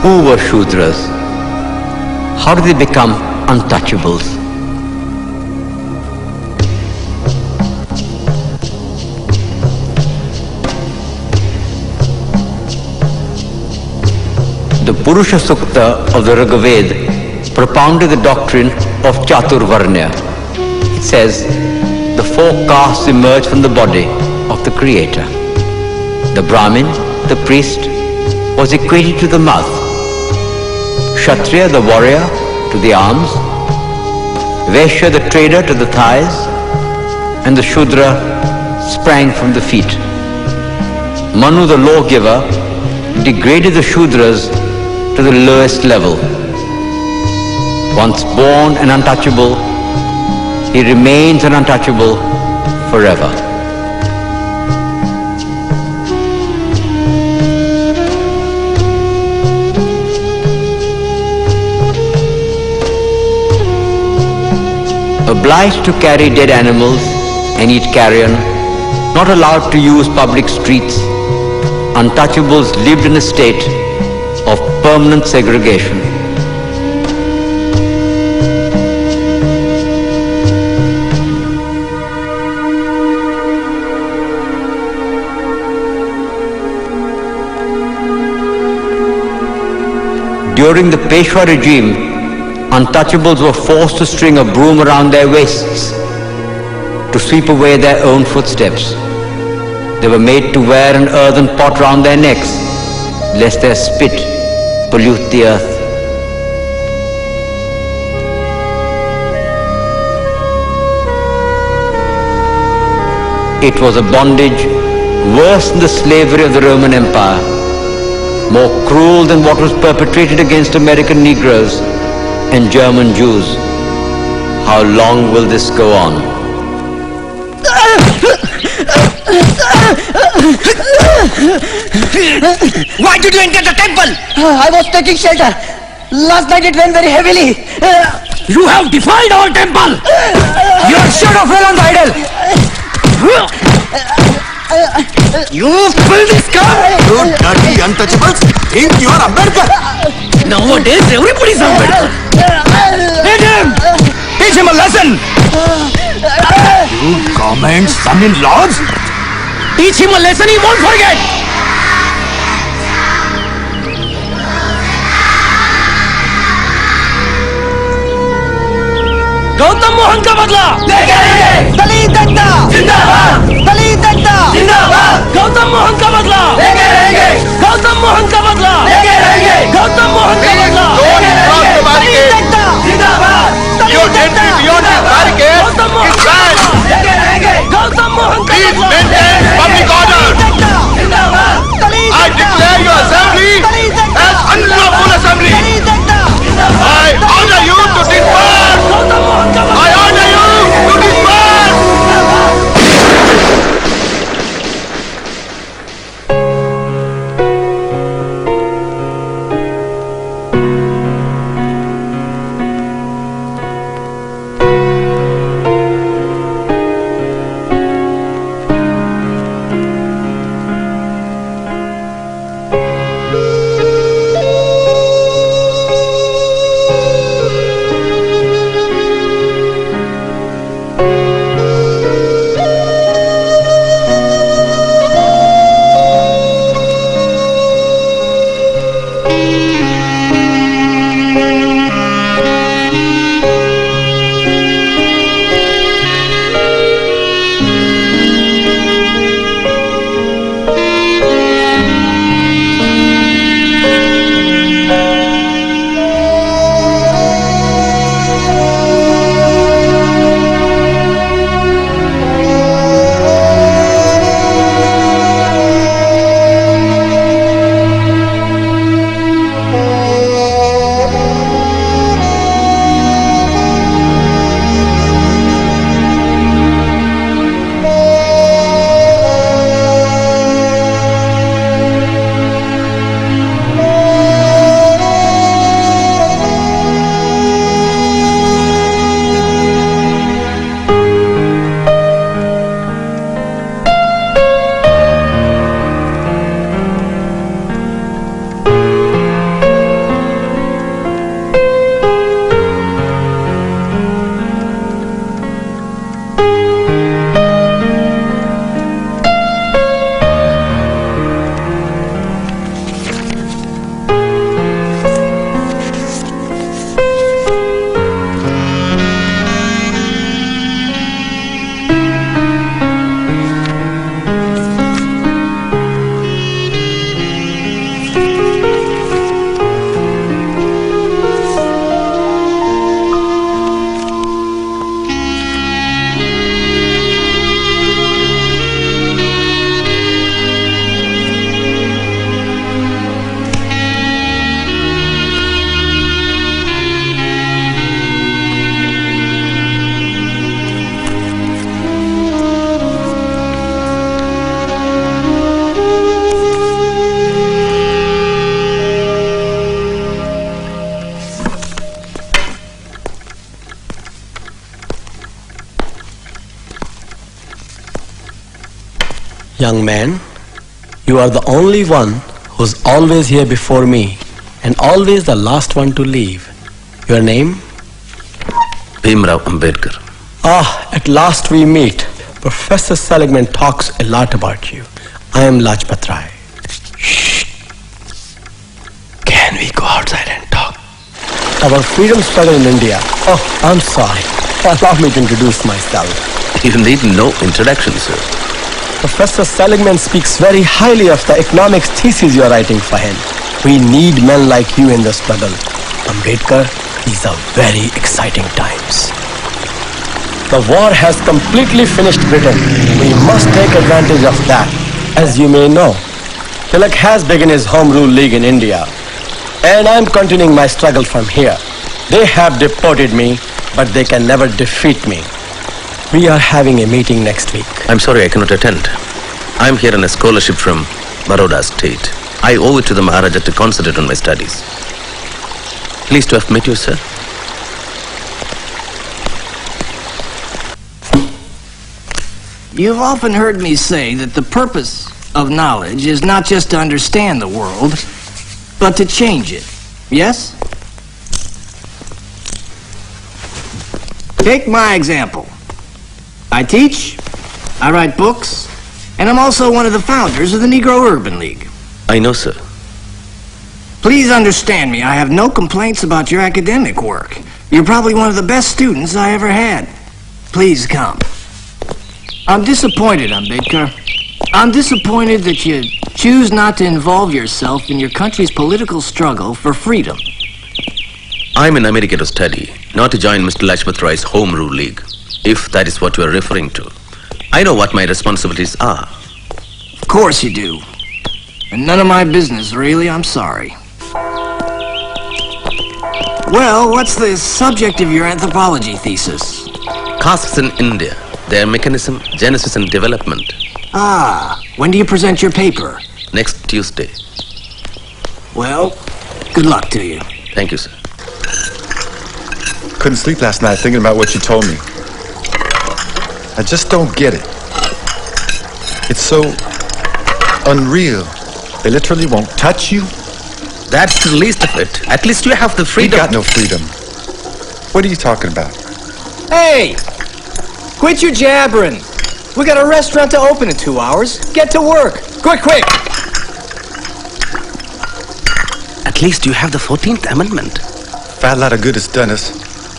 who were Shudras? How did they become untouchables? The Purusha Sukta of the Rigveda propounded the doctrine of Chaturvarnya. It says, the four castes emerge from the body of the Creator. The Brahmin, the priest, was equated to the mouth. Kshatriya, the warrior, to the arms. Vaishya, the trader, to the thighs. And the Shudra sprang from the feet. Manu, the lawgiver, degraded the Shudras to the lowest level. Once born and untouchable, he remains an untouchable forever. Obliged to carry dead animals and eat carrion, not allowed to use public streets, untouchables lived in a state of permanent segregation. During the Peshwa regime, untouchables were forced to string a broom around their waists to sweep away their own footsteps. They were made to wear an earthen pot round their necks, lest their spit pollute the earth. It was a bondage worse than the slavery of the Roman Empire, more cruel than what was perpetrated against American Negroes and German Jews. How long will this go on? Why did you enter the temple? I was taking shelter. Last night it rained very heavily. You have defiled our temple! Your shadow fell on the idol. You filthy scum! You dirty untouchables think you are Ambedkar! Nowadays everybody's Ambedkar. Hit him! Teach him a lesson! You government son-in-laws! Teach him a lesson he won't forget! Gautam Mohan का बदला लेके रहेंगे। दलित एकता जिंदाबाद। दलित एकता जिंदाबाद। गौतम मोहन का बदला लेके रहेंगे। गौतम मोहन का बदला लेके रहेंगे। गौतम मोहन का बदला लेके रहेंगे। दलित एकता जिंदाबाद। Your entry beyond the barricade Gautam Mohan is का banned. बदला लेके रहेंगे। गौतम मोहन का Please बदला maintain public order. जिंदाबाद। I declare your assembly as unlawful assembly. I order you to disperse. Gautam Mohan का बदला I order you to disperse. Young man, you are the only one who's always here before me and always the last one to leave. Your name? Babasaheb Ambedkar. Ah, at last we meet. Professor Seligman talks a lot about you. I am Lajpat Rai. Shh. Can we go outside and talk? Our freedom struggle in India. Oh, I'm sorry. Allow me to introduce myself. You need no introduction, sir. Professor Seligman speaks very highly of the economics thesis you're writing for him. We need men like you in the struggle. Ambedkar, these are very exciting times. The war has completely finished Britain. We must take advantage of that. As you may know, Tilak has begun his Home Rule League in India. And I'm continuing my struggle from here. They have deported me, but they can never defeat me. We are having a meeting next week. I'm sorry I cannot attend. I'm here on a scholarship from Baroda State. I owe it to the Maharaja to concentrate on my studies. Pleased to have met you, sir. You've often heard me say that the purpose of knowledge is not just to understand the world, but to change it. Yes? Take my example. I teach, I write books, and I'm also one of the founders of the Negro Urban League. I know, sir. Please understand me, I have no complaints about your academic work. You're probably one of the best students I ever had. Please come. I'm disappointed, Ambedkar. I'm disappointed that you choose not to involve yourself in your country's political struggle for freedom. I'm in America to study, not to join Mr. Lajpat Rai's Home Rule League, if that is what you are referring to. I know what my responsibilities are. Of course you do. And none of my business, really. I'm sorry. Well, what's the subject of your anthropology thesis? Castes in India, their mechanism, genesis and development. Ah, when do you present your paper? Next Tuesday. Well, good luck to you. Thank you, sir. Couldn't sleep last night thinking about what you told me. I just don't get it. It's so unreal. They literally won't touch you. That's the least of it. At least you have the We freedom. got no freedom. What are you talking about? Hey! Quit your jabbering. We got a restaurant to open in 2 hours. Get to work. Quick, quick! At least you have the 14th Amendment. Fat lot of good it's done us.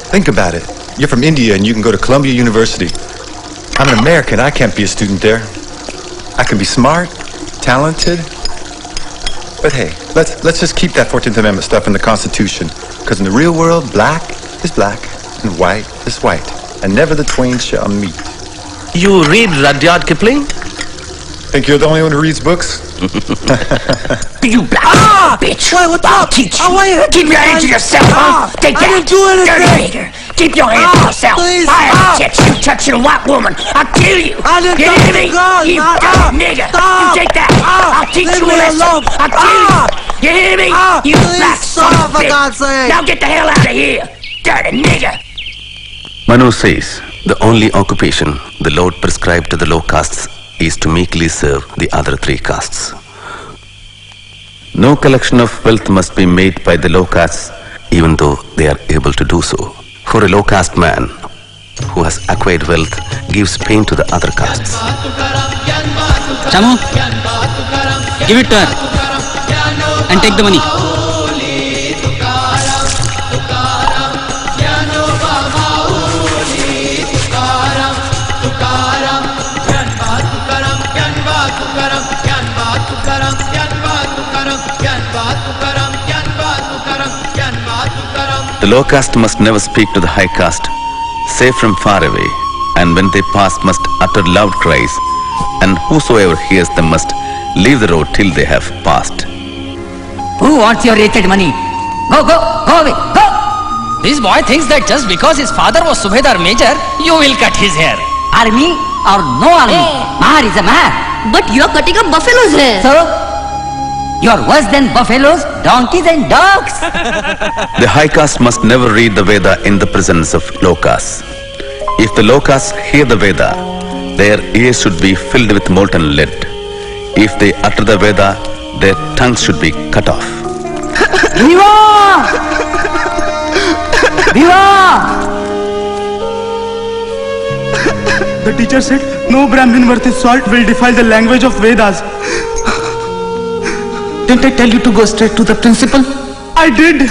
Think about it. You're from India and you can go to Columbia University. I'm an American. I can't be a student there. I can be smart, talented. But hey, let's just keep that 14th Amendment stuff in the Constitution. Because in the real world, black is black and white is white. And never the twain shall meet. You read Rudyard Kipling? Think you're the only one who reads books? You black bitch! Wait, what's I'll up? teach you. I want you to Keep your hands to yourself, huh? Take I that. didn't do anything. Dirty nigger. Keep your hands to yourself. Please, I have you touching a white woman. I'll kill you. I didn't You touch hear the me? girl, You man. dirty nigger. Stop. You take that. I'll teach Leave you a me lesson. alone. I'll kill you. You hear me? You Please black son stop, of a for bitch. God's sake. Now get the hell out of here. Dirty nigger. Manu says, the only occupation the Lord prescribed to the low castes is to meekly serve the other three castes. No collection of wealth must be made by the low castes, even though they are able to do so. For a low caste man who has acquired wealth gives pain to the other castes. Shamu, give it to her and take the money. The low caste must never speak to the high caste, save from far away, and when they pass must utter loud cries, and whosoever hears them must leave the road till they have passed. Who wants your wretched money? Go away, go! This boy thinks that just because his father was Subedar Major, you will cut his hair. Army or no army, Mahar is a Mahar. But you're cutting up buffalo's hair. So, you're worse than buffaloes, donkeys and dogs. The high caste must never read the Veda in the presence of low caste. If the low caste hear the Veda, their ears should be filled with molten lead. if they utter the Veda, their tongues should be cut off. Viva! Viva! The teacher said, no Brahmin worth his salt will defile the language of Vedas. Didn't I tell you to go straight to the principal? I did.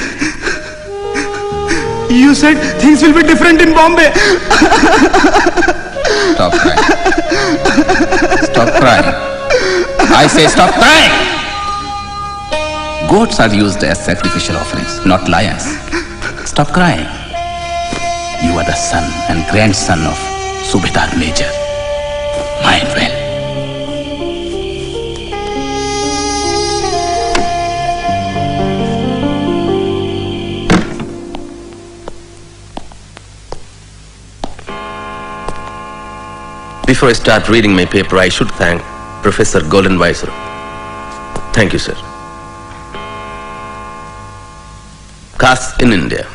You said things will be different in Bombay. Stop crying. Stop crying. I say stop crying! Goats are used as sacrificial offerings, not lions. Stop crying. You are the son and grandson of Subedar Major. Mind well. Before I start reading my paper, I should thank Professor Goldenweiser. Thank you, sir. Castes in India.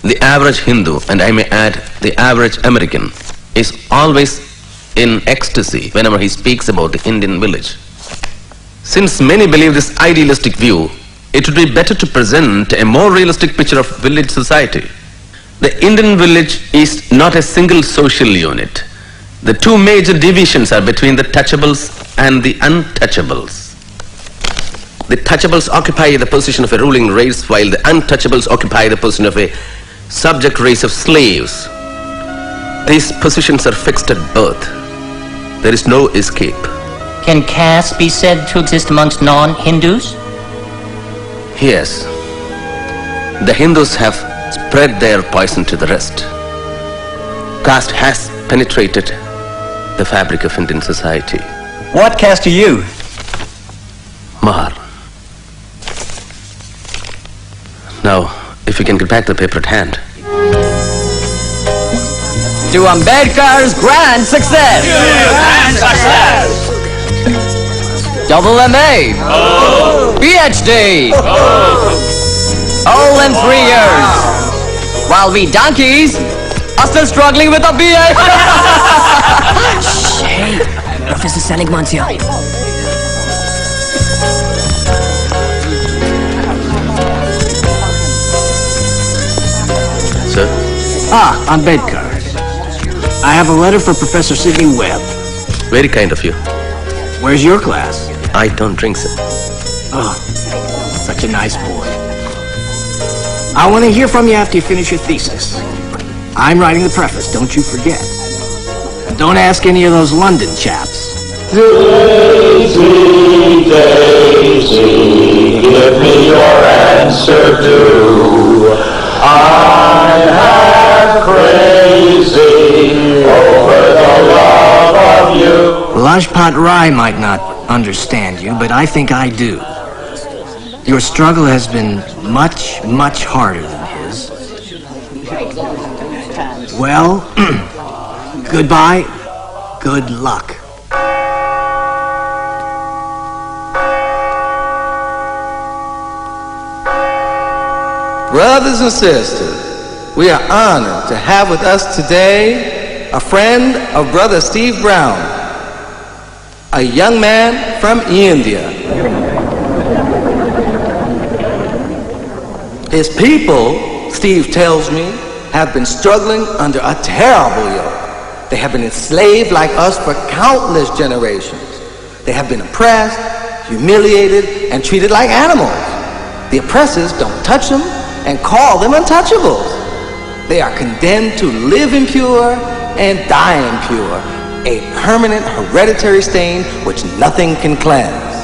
The average Hindu, and I may add, the average American, is always in ecstasy whenever he speaks about the Indian village. Since many believe this idealistic view, it would be better to present a more realistic picture of village society. The Indian village is not a single social unit. The two major divisions are between the touchables and the untouchables. The touchables occupy the position of a ruling race, while the untouchables occupy the position of a subject race of slaves. These positions are fixed at birth. There is no escape. Can caste be said to exist amongst non-Hindus? Yes. The Hindus have spread their poison to the rest. Caste has penetrated the fabric of Indian society. What caste are you? Mahar. Now, if you can get back the paper at hand. To Ambedkar's grand success! Grand success! Double MA! PhD! All in 3 years! While we donkeys are still struggling with a BA! Hey, Professor Seligman's here. Sir? Ah, Ambedkar. I have a letter for Professor Sidney Webb. Very kind of you. Where's your class? I don't drink, sir. Oh, such a nice boy. I want to hear from you after you finish your thesis. I'm writing the preface, don't you forget. And don't ask any of those London chaps. Daisy, Daisy, give me your answer too. I'm half crazy over the love of you. Lajpat Rai might not understand you, but I think I do. Your struggle has been much, much harder than his. Well, goodbye, good luck. Brothers and sisters, we are honored to have with us today a friend of Brother Steve Brown, a young man from India. His people, Steve tells me, have been struggling under a terrible yoke. They have been enslaved like us for countless generations. They have been oppressed, humiliated, and treated like animals. The oppressors don't touch them and call them untouchables. They are condemned to live impure and die impure, a permanent hereditary stain which nothing can cleanse.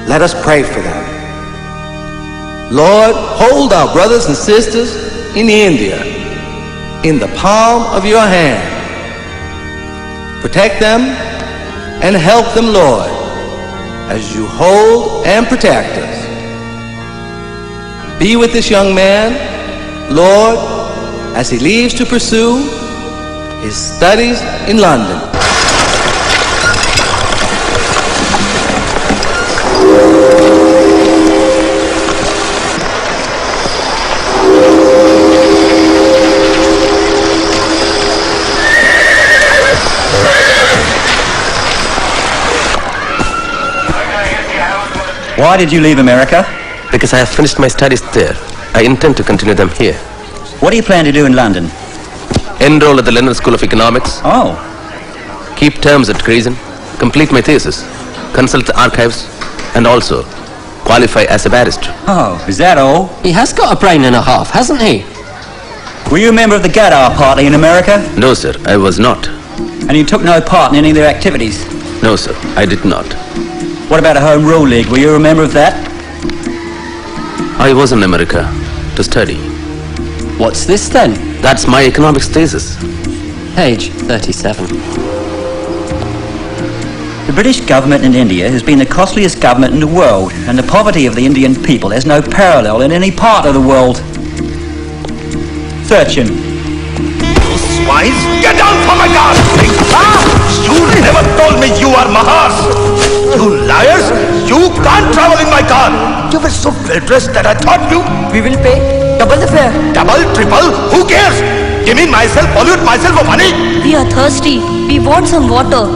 Let us pray for them. Lord, hold our brothers and sisters in India in the palm of your hand. Protect them and help them, Lord, as you hold and protect us. Be with this young man, Lord, as he leaves to pursue his studies in London. Why did you leave America? Because I have finished my studies there. I intend to continue them here. What do you plan to do in London? Enroll at the London School of Economics. Oh. Keep terms at Grayson. Complete my thesis. Consult the archives. And also qualify as a barrister. Oh, is that all? He has got a brain and a half, hasn't he? Were you a member of the Gadar Party in America? No, sir, I was not. And you took no part in any of their activities? No, sir, I did not. What about a Home Rule League? Were you a member of that? I was in America to study. What's this then? That's my economics thesis. Page 37. The British government in India has been the costliest government in the world, and the poverty of the Indian people has no parallel in any part of the world. Search him. Swines, get down from my car! You never told me you are Mahas! You liars! You can't travel in my car! You were so well-dressed that I thought you... We will pay double the fare. Double, triple, who cares? Give me myself, pollute myself for money! We are thirsty. We want some water.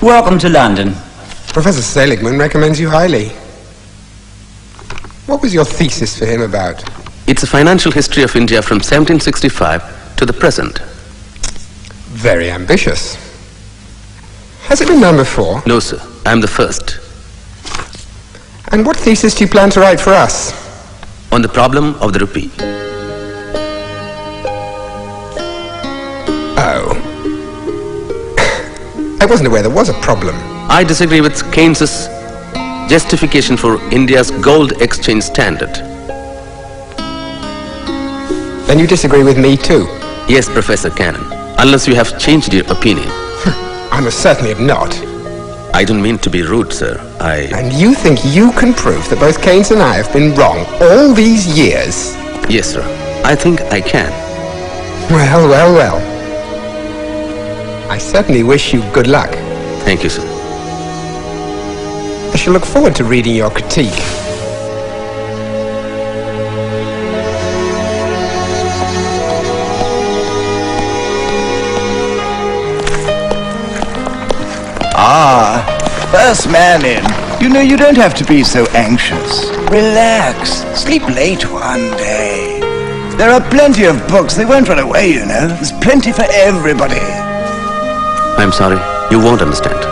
Welcome to London. Professor Seligman recommends you highly. What was your thesis for him about? It's a financial history of India from 1765 to the present. Very ambitious. Has it been done before? No, sir. I'm the first. And what thesis do you plan to write for us? On the problem of the rupee. Oh. I wasn't aware there was a problem. I disagree with Keynes's justification for India's gold exchange standard. Then you disagree with me too? Yes, Professor Cannon. Unless you have changed your opinion. I most certainly have not. I don't mean to be rude, sir. And you think you can prove that both Keynes and I have been wrong all these years? Yes, sir. I think I can. Well, well, well. I certainly wish you good luck. Thank you, sir. I shall look forward to reading your critique. First man in. You know, you don't have to be so anxious. Relax. Sleep late one day. There are plenty of books. They won't run away, you know. There's plenty for everybody. I'm sorry. You won't understand.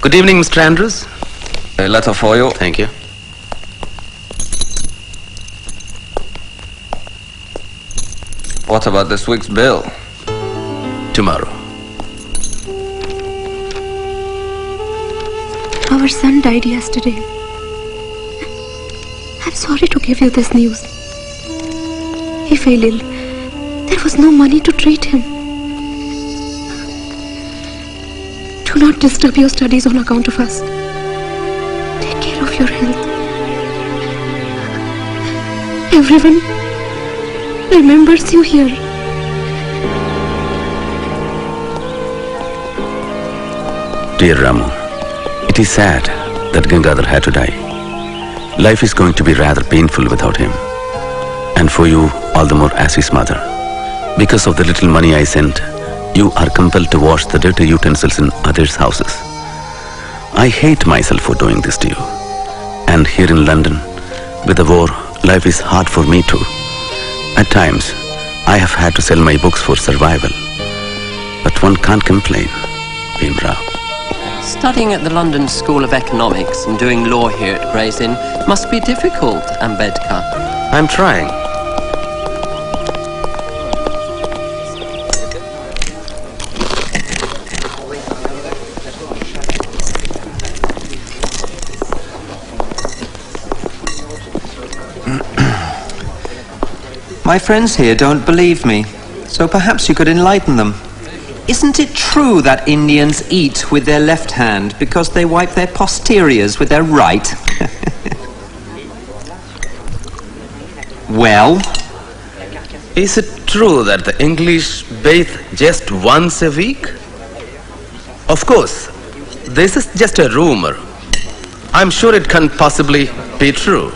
Good evening, Mr. Andrews. A letter for you. Thank you. What about this week's bill? Tomorrow. Our son died yesterday. I'm sorry to give you this news. He fell ill. There was no money to treat him. Do not disturb your studies on account of us. Take care of your health. Everyone remembers you here. Dear Ramu, it is sad that Gangadhar had to die. Life is going to be rather painful without him. And for you, all the more as his mother. Because of the little money I sent, you are compelled to wash the dirty utensils in others' houses. I hate myself for doing this to you. And here in London, with the war, life is hard for me too. At times, I have had to sell my books for survival. But one can't complain, Bhimrao. Studying at the London School of Economics and doing law here at Gray's Inn must be difficult, Ambedkar. I'm trying. My friends here don't believe me, so perhaps you could enlighten them. Isn't it true that Indians eat with their left hand because they wipe their posteriors with their right? Well? Is it true that the English bathe just once a week? Of course, this is just a rumor. I'm sure it can't possibly be true.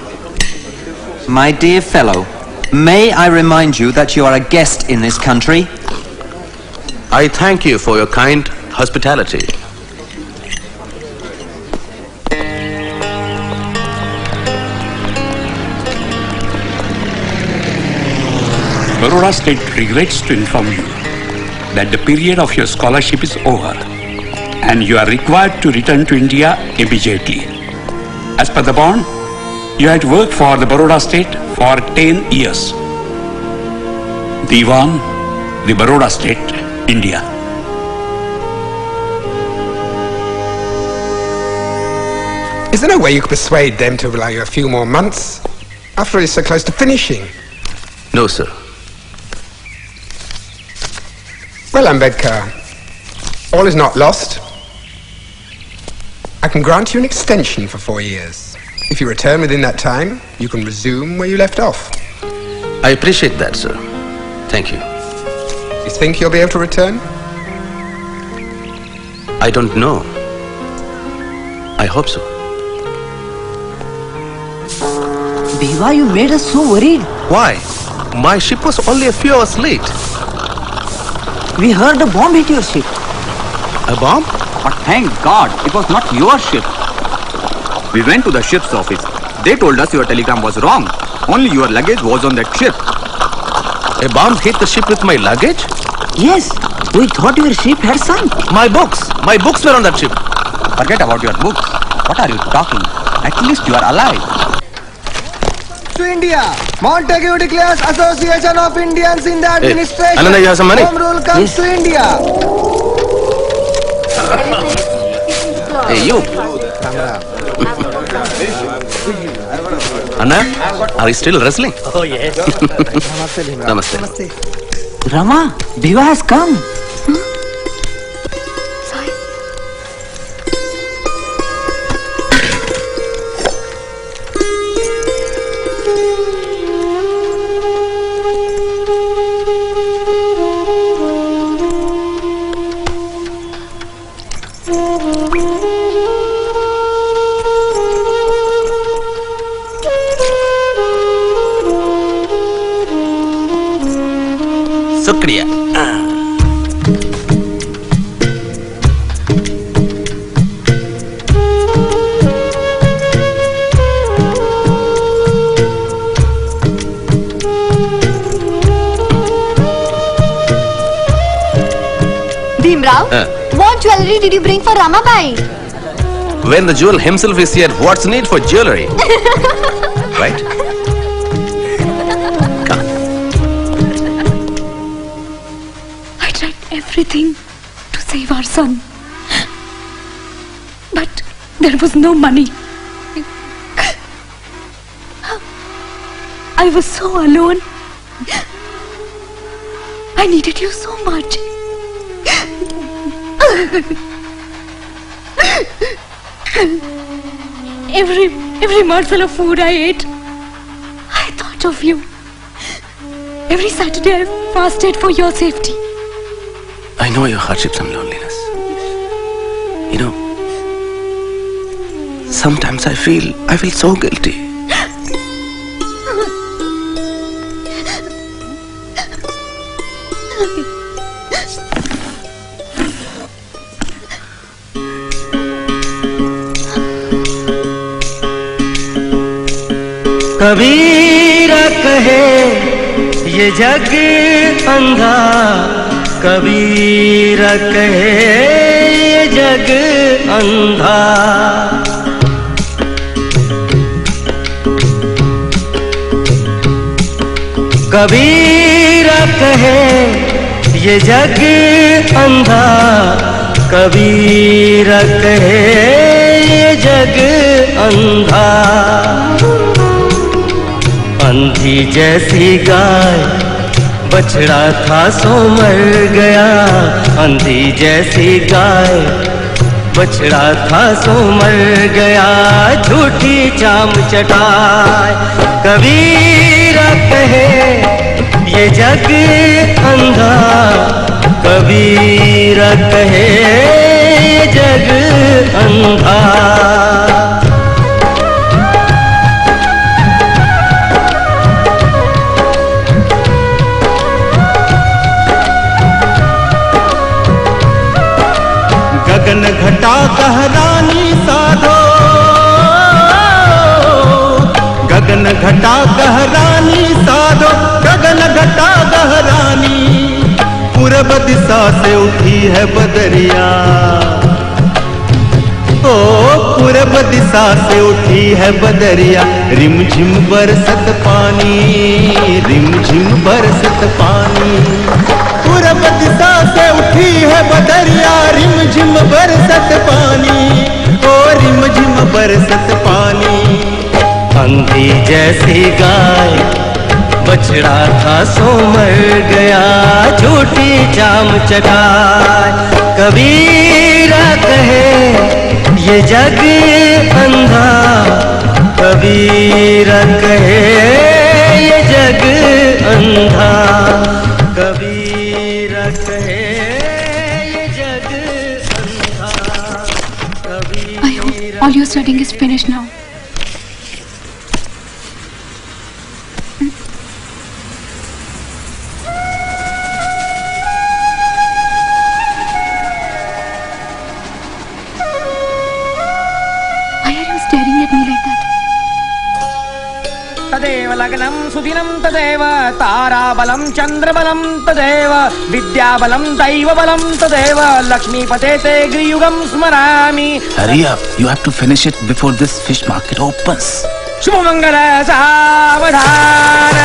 My dear fellow, may I remind you that you are a guest in this country? I thank you for your kind hospitality. Baroda State regrets to inform you that the period of your scholarship is over and you are required to return to India immediately. As per the bond, you had worked for the Baroda State for 10 years. Diwan, the Baroda State, India. Is there no way you could persuade them to allow you a few more months? After all, it's so close to finishing. No, sir. Well, Ambedkar, all is not lost. I can grant you an extension for 4 years. If you return within that time, you can resume where you left off. I appreciate that, sir. Thank you. You think you'll be able to return? I don't know. I hope so. Deva, you made us so worried. Why? My ship was only a few hours late. We heard a bomb hit your ship. A bomb? But thank God, it was not your ship. We went to the ship's office. They told us your telegram was wrong. Only your luggage was on that ship. A bomb hit the ship with my luggage? Yes, we thought your ship had sunk. My books were on that ship. Forget about your books. What are you talking? At least you are alive. To India, Montague declares Association of Indians in the Administration. Ananda, you have some money? Home rule comes to India. Hey, you. Anna, are you still wrestling? Oh, yes. Namaste. Rama, Deva has come. Shukriya. Bhimrao, what jewelry did you bring for Ramabai? When the jewel himself is here, what's need for jewelry? Right? I tried everything to save our son. But there was no money. I was so alone. I needed you so much. Every morsel of food I ate, I thought of you. Every Saturday I fasted for your safety. I know your hardships and loneliness. You know, sometimes I feel so guilty. कबीरा कहे ये जग अंधा, कबीरा कहे ये जग अंधा। कबीरा कहे ये जग अंधा, कबीरा कहे ये जग अंधा। अंधी जैसी गाय बछड़ा था सो मर गया अंधी जैसी गाय, बछड़ा था सो मर गया झूठी चाम चटाए। कबीरा कहे ये जग अंधा, कबीरा कहे ये जग अंधा। गगन घटा कहरानी साधो, गगन घटा कहरानी साधो, गगन घटा कहरानी। पूरब दिशा से उठी है बदरिया, ओ पूरब दिशा से उठी है बदरिया। रिमझिम बरसत पानी, रिमझिम बरसत पानी। पूरब दिशा से उठी है बदरिया, रिमझिम बरसत पानी, ओ रिमझिम बरसत पानी। अंधी जैसी गाय, बछड़ा था सो मर गया झूठी चाम चटाए। कबीरा कहे ये जग अंधा, कबीरा कहे ये जग अंधा, कबीरा कहे ये जग अंधा, कबीरा। I hope all your studying is finished now. तदेव लग्नं सुदिनं तदेव ताराबलं चन्द्रबलं तदेव विद्याबलं दैवबलं तदेव लक्ष्मीपते ते गृयुगं स्मरामि। Hurry up, you have to finish it before this fish market opens. Shubhmangal सावधान।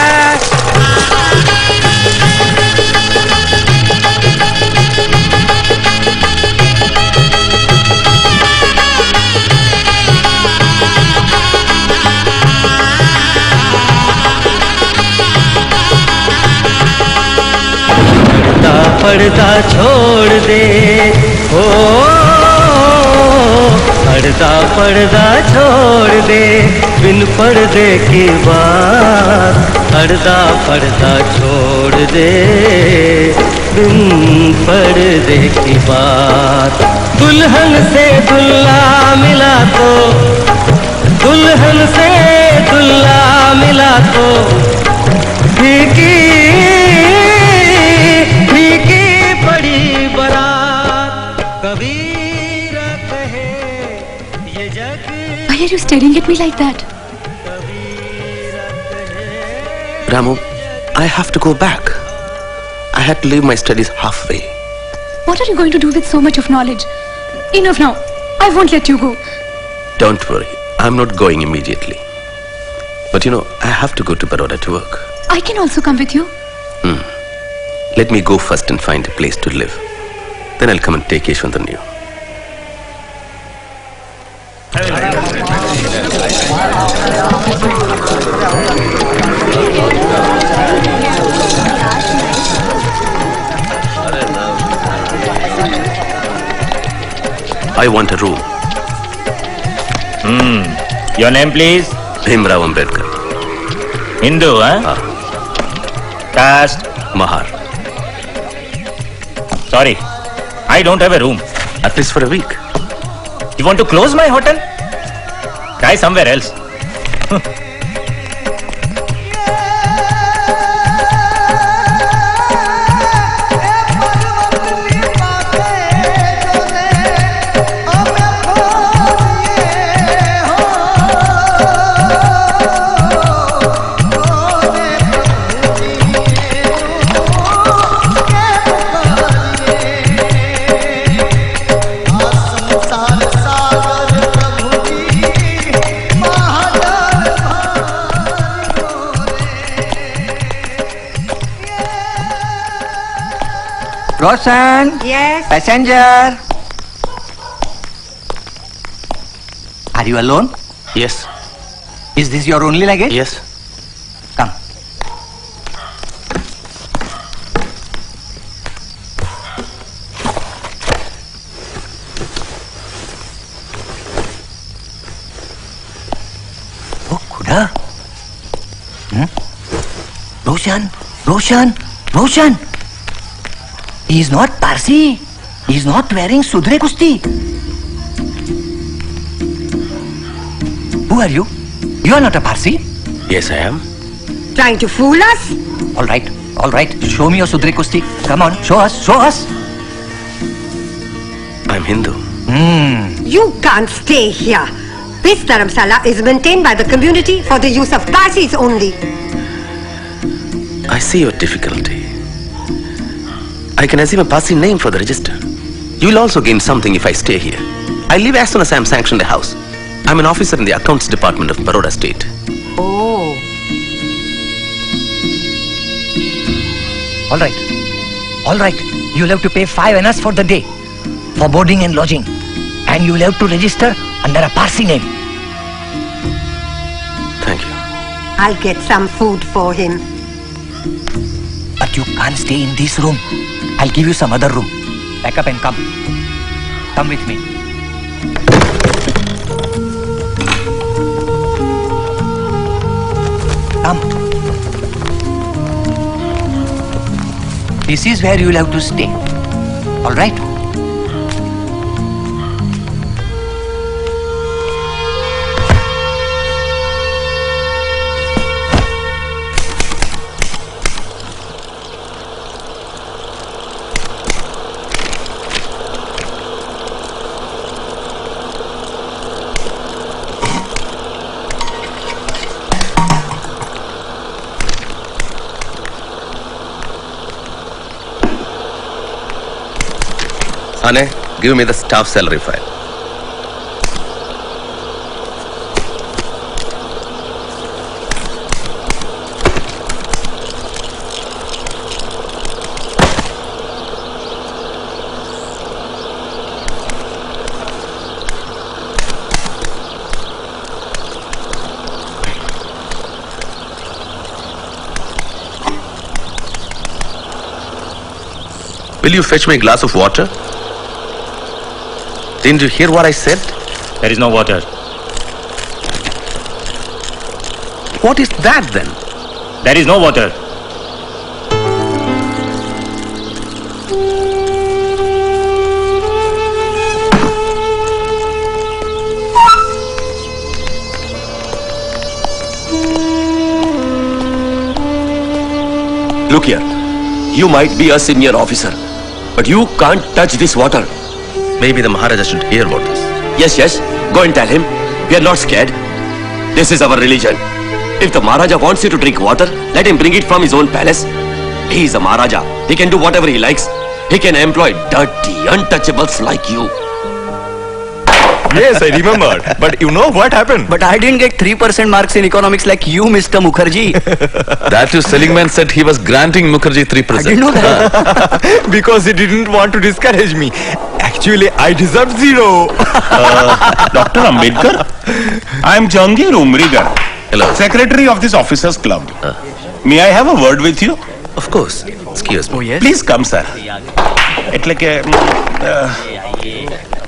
पर्दा छोड़ दे ओ, पर्दा छोड़ दे बिन पर्दे की बात। पर्दा छोड़ दे बिन पर्दे की बात। दुल्हन से दुल्हा मिला तो, दुल्हन से दुल्हा मिला तो फीकी बड़ी बारात। कबीरा कहे ये जग। Why are you staring at me like that? Ramu, I have to go back. I had to leave my studies halfway. What are you going to do with so much of knowledge? Enough now. I won't let you go. Don't worry, I'm not going immediately. But you know, I have to go to Baroda to work. I can also come with you. Let me go first and find a place to live. Then I'll come and take Yeshwantan you. I want a room. Your name, please? Babasaheb Ambedkar. Hindu, huh? Caste? Mahar. Sorry, I don't have a room. At least for a week. You want to close my hotel? Try somewhere else. Roshan? Yes? Passenger? Are you alone? Yes. Is this your only luggage? Yes. Come. Father? Roshan? Roshan? Roshan! He is not Parsi. He is not wearing Sudre Kusti. Who are you? You are not a Parsi. Yes, I am. Trying to fool us? All right, all right. Show me your Sudre Kusti. Come on, show us, show us. I'm Hindu. You can't stay here. This dharamsala is maintained by the community for the use of Parsis only. I see your difficulty. I can assume a Parsi name for the register. You'll also gain something if I stay here. I leave as soon as I am sanctioned a house. I'm an officer in the accounts department of Baroda state. Oh. All right. All right. You'll have to pay 5 annas for the day, for boarding and lodging. And you'll have to register under a Parsi name. Thank you. I'll get some food for him. But you can't stay in this room. I'll give you some other room. Pack up and come. Come with me. Come. This is where you'll have to stay. All right? Ane, give me the staff salary file. Will you fetch me a glass of water? Didn't you hear what I said? There is no water. What is that then? There is no water. Look here. You might be a senior officer, but you can't touch this water. Maybe the Maharaja should hear about this. Yes, yes. Go and tell him. We are not scared. This is our religion. If the Maharaja wants you to drink water, let him bring it from his own palace. He is a Maharaja. He can do whatever he likes. He can employ dirty, untouchables like you. Yes, I remembered. But you know what happened? But I didn't get 3% marks in economics like you, Mr. Mukherjee. That too, Seligman said he was granting Mukherjee 3%. I didn't know that. Because he didn't want to discourage me. Actually, I deserved 0. Dr. Ambedkar, I am Jahangir Umrigar. Hello. Secretary of this officers club. May I have a word with you? Of course. Excuse me. Oh, yes? Please come, sir. It's like a...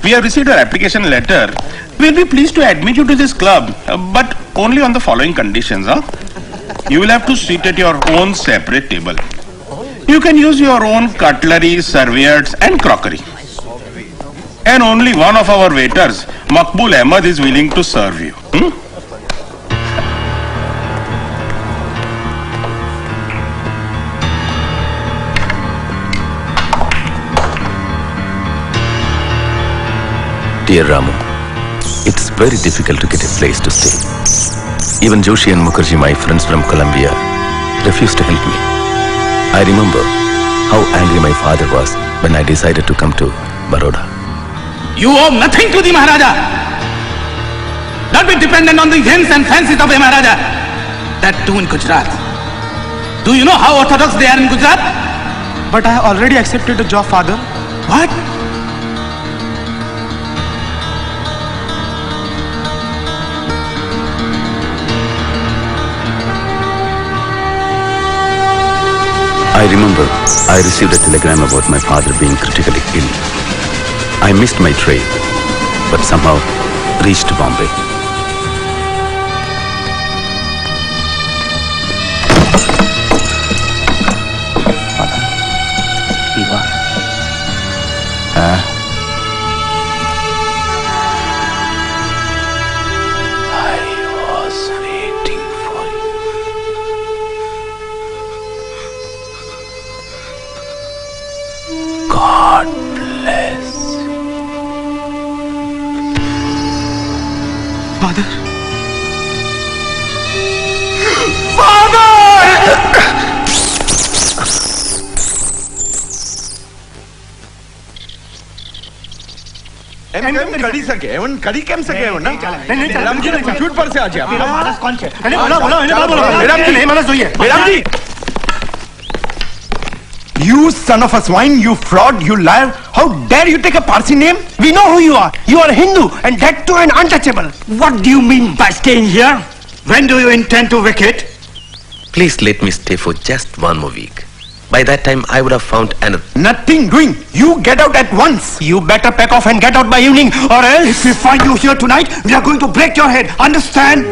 we have received your application letter. We'll be pleased to admit you to this club, but only on the following conditions. You will have to sit at your own separate table. You can use your own cutlery, serviettes and crockery. And only one of our waiters, Makbul Ahmed, is willing to serve you. Dear Ramu, it's very difficult to get a place to stay. Even Joshi and Mukherjee, my friends from Colombia, refused to help me. I remember how angry my father was when I decided to come to Baroda. You owe nothing to the Maharaja. Don't be dependent on the whims and fancies of a Maharaja. That too in Gujarat. Do you know how orthodox they are in Gujarat? But I have already accepted the job, father. What? I remember I received a telegram about my father being critically ill. I missed my train, but somehow reached Bombay. God bless. Father? कड़ी सके Avon कड़ी केम सके Avon ना नहीं madam जी ने झूठ पर से आ गया मेरा मानस कौन है बोलो मैडम की नहीं मानस हुई है madam ji You son of a swine, you fraud, you liar. How dare you take a Parsi name? We know who you are. You are a Hindu, and that too an untouchable. What do you mean by staying here? When do you intend to vacate? Please let me stay for just one more week. By that time, I would have found another. Nothing doing. You get out at once. You better pack off and get out by evening, or else... If we find you here tonight, we are going to break your head. Understand?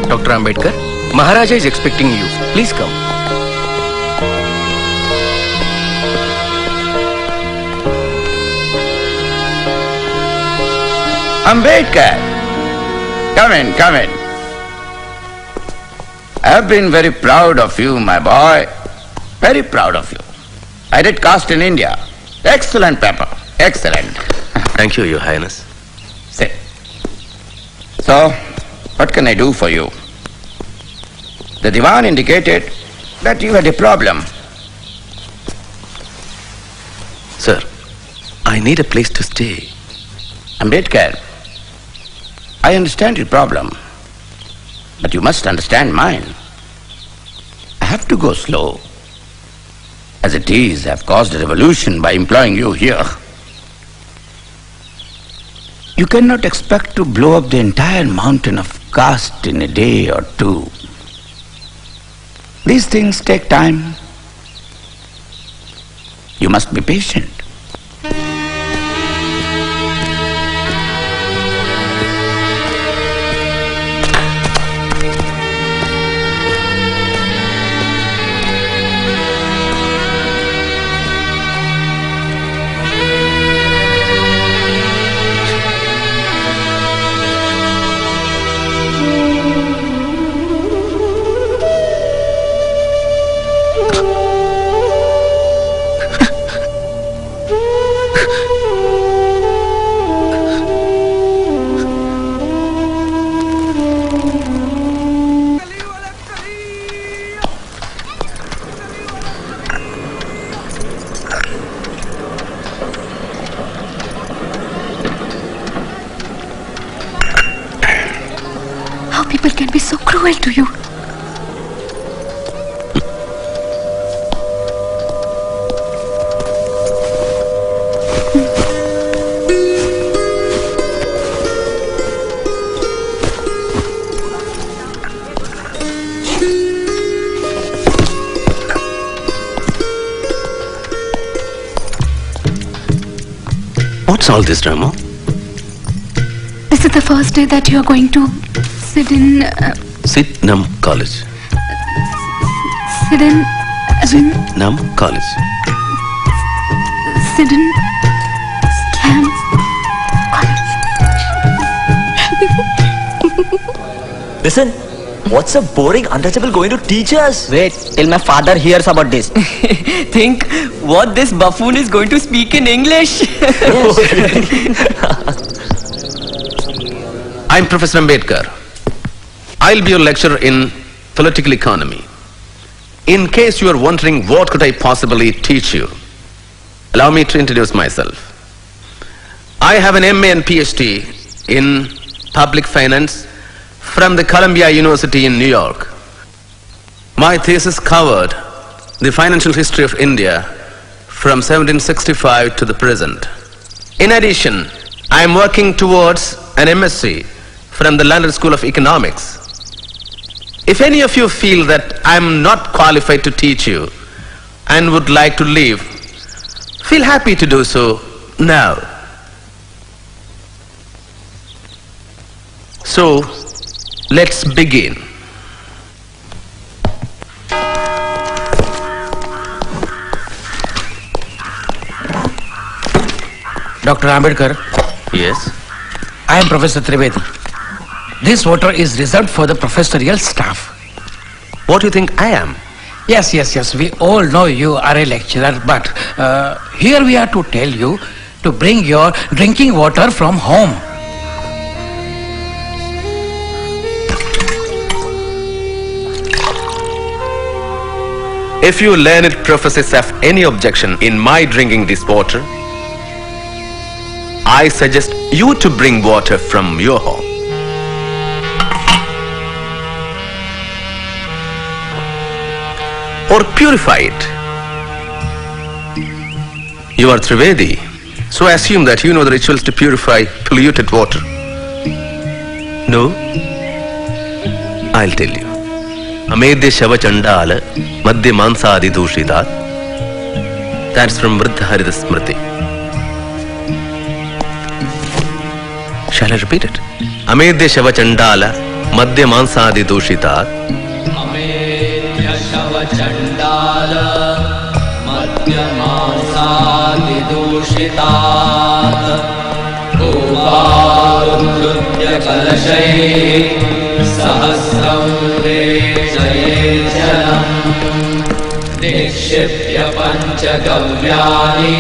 Dr. Ambedkar, Maharaja is expecting you. Please come. Ambedkar, come in, come in. I have been very proud of you, my boy. Very proud of you. I did cast in India. Excellent paper. Excellent. Thank you, Your Highness. Sit. So, what can I do for you? The Diwan indicated that you had a problem. Sir, I need a place to stay. Ambedkar, I understand your problem, but you must understand mine. I have to go slow. As it is, I have caused a revolution by employing you here. You cannot expect to blow up the entire mountain of caste in a day or two. These things take time. You must be patient. People can be so cruel to you. What's all this, Ramo? This is the first day that you are going to sit in... Sitnam College. Sit in... Sitnam College. Sit in... Listen, what's a boring untouchable going to teach us? Wait till my father hears about this. Think what this buffoon is going to speak in English. I'm Professor Ambedkar. I'll be your lecturer in political economy. In case you are wondering what could I possibly teach you, allow me to introduce myself. I have an MA and PhD in public finance from the Columbia University in New York. My thesis covered the financial history of India from 1765 to the present. In addition, I am working towards an MSc from the London School of Economics. If any of you feel that I am not qualified to teach you and would like to leave, feel happy to do so now. So, let's begin. Dr. Ambedkar. Yes? I am Professor Trivedi. This water is reserved for the professorial staff. What do you think I am? Yes. We all know you are a lecturer, but here we are to tell you to bring your drinking water from home. If you learned professors have any objection in my drinking this water, I suggest you to bring water from your home. Or purify it. You are Trivedi, so I assume that you know the rituals to purify polluted water. No? I'll tell you. Amedya Shava Chandala Madhya Mansadi Dushidat. That's from Vriddha Harita Smriti. Shall I repeat it? Amedya Shava Chandala Madhya Mansadi Dushitat. Amedya Shava Chandala Madhya Mansadi Dushitat. Govarudya Kalashay Sahasram Jalam Nikshipya Panchagavyani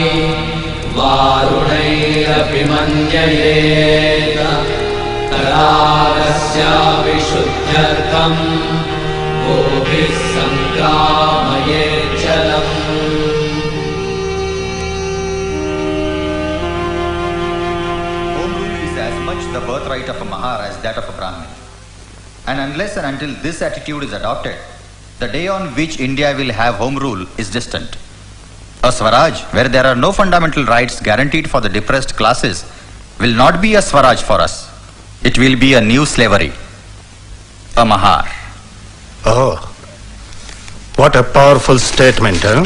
Varunairapi Manyayeta Tararasya Vishuddhyartham Gobhis Sankramaye Jalam. Home rule is as much the birthright of a Mahar as that of a Brahmin. And unless and until this attitude is adopted, the day on which India will have home rule is distant. A Swaraj, where there are no fundamental rights guaranteed for the depressed classes, will not be a Swaraj for us. It will be a new slavery. A Mahar. Oh, what a powerful statement, huh?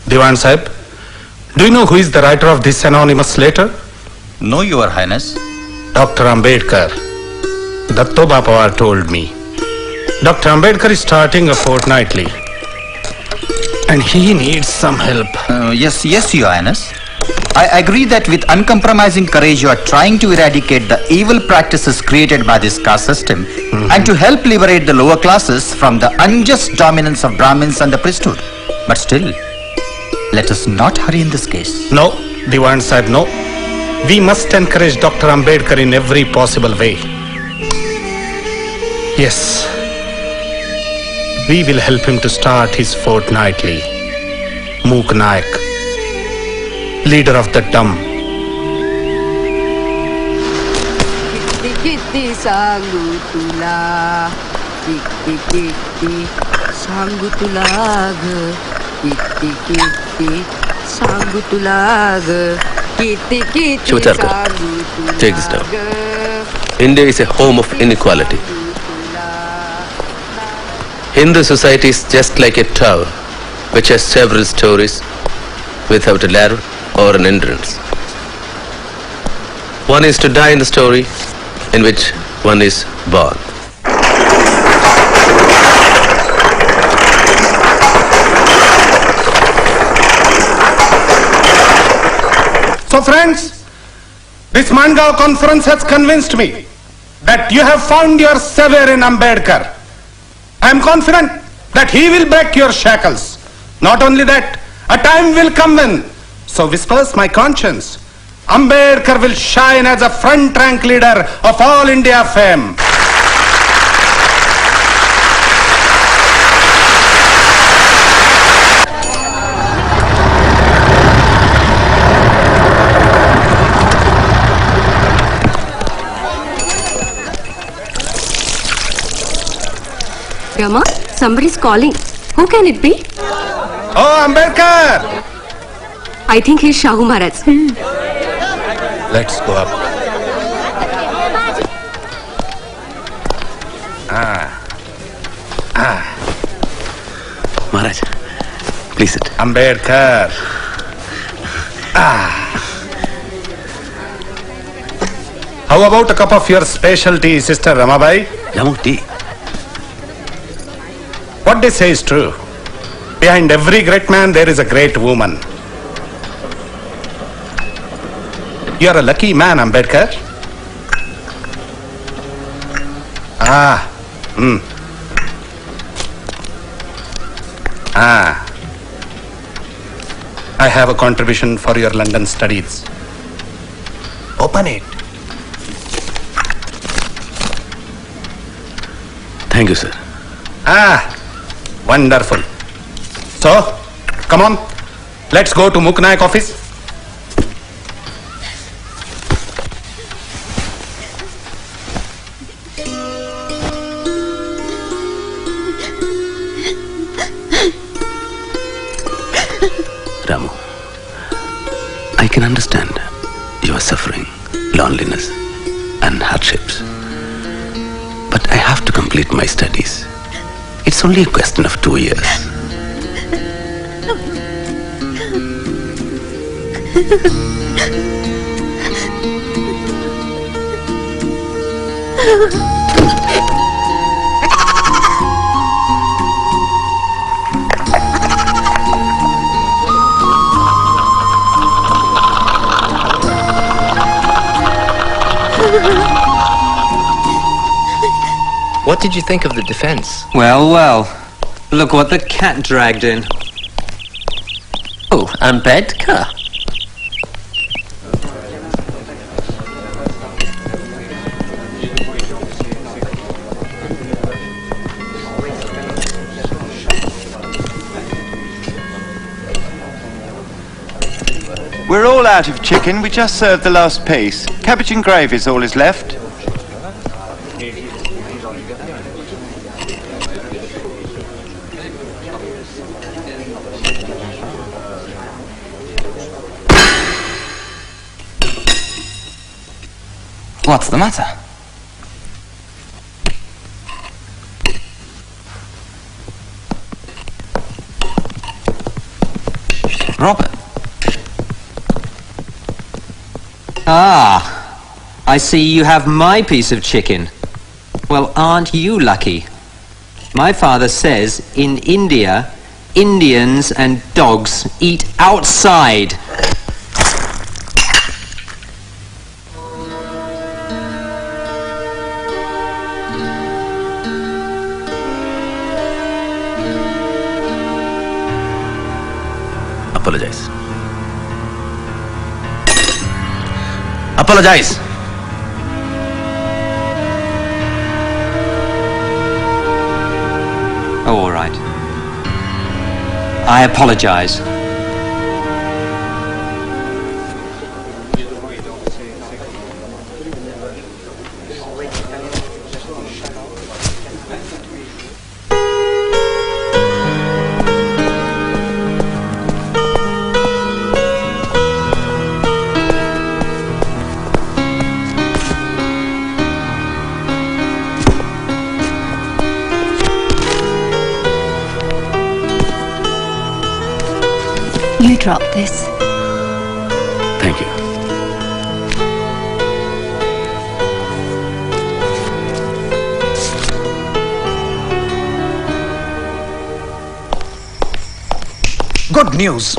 Diwan Sahib, do you know who is the writer of this anonymous letter? No, Your Highness. Dr. Ambedkar. Datto Bapawar told me. Dr. Ambedkar is starting a fortnightly. And he needs some help. Yes, Your Highness. I agree that with uncompromising courage you are trying to eradicate the evil practices created by this caste system and to help liberate the lower classes from the unjust dominance of Brahmins and the priesthood. But still, let us not hurry in this case. No, Diwan Sahib, no. We must encourage Dr. Ambedkar in every possible way. Yes. We will help him to start his fortnightly. Mook Nayak, leader of the dumb. Kitti Sangutula, Kitti Sangutulag, Kitti Sangutulag, Kitti Shivatarkar, take this down. India is a home of inequality. Hindu society is just like a tower which has several stories without a ladder or an entrance. One is to die in the story in which one is born. So friends, this Mangaon conference has convinced me that you have found your savior in Ambedkar. I am confident that he will break your shackles. Not only that, a time will come when, so whispers my conscience, Ambedkar will shine as a front rank leader of all India fame. Rama, somebody's calling. Who can it be? Oh, Ambedkar! I think he's Shahu Maharaj. Let's go up. Maharaj, please sit. Ambedkar. How about a cup of your special tea, Sister Ramabai? Yamu tea. What they say is true. Behind every great man, there is a great woman. You are a lucky man, Ambedkar. I have a contribution for your London studies. Open it. Thank you, sir. Wonderful. So, come on. Let's go to Muknayak office. Ramu, I can understand your suffering, loneliness and hardships. But I have to complete my studies. It's only a question of 2 years. What did you think of the defense? Well, well. Look what the cat dragged in. Oh, Ambedkar. We're all out of chicken. We just served the last piece. Cabbage and gravy is all is left. What's the matter? Robert. I see you have my piece of chicken. Well, aren't you lucky? My father says in India, Indians and dogs eat outside. Apologize. Apologize. Oh, all right. I apologize. You drop this. Thank you. Good news.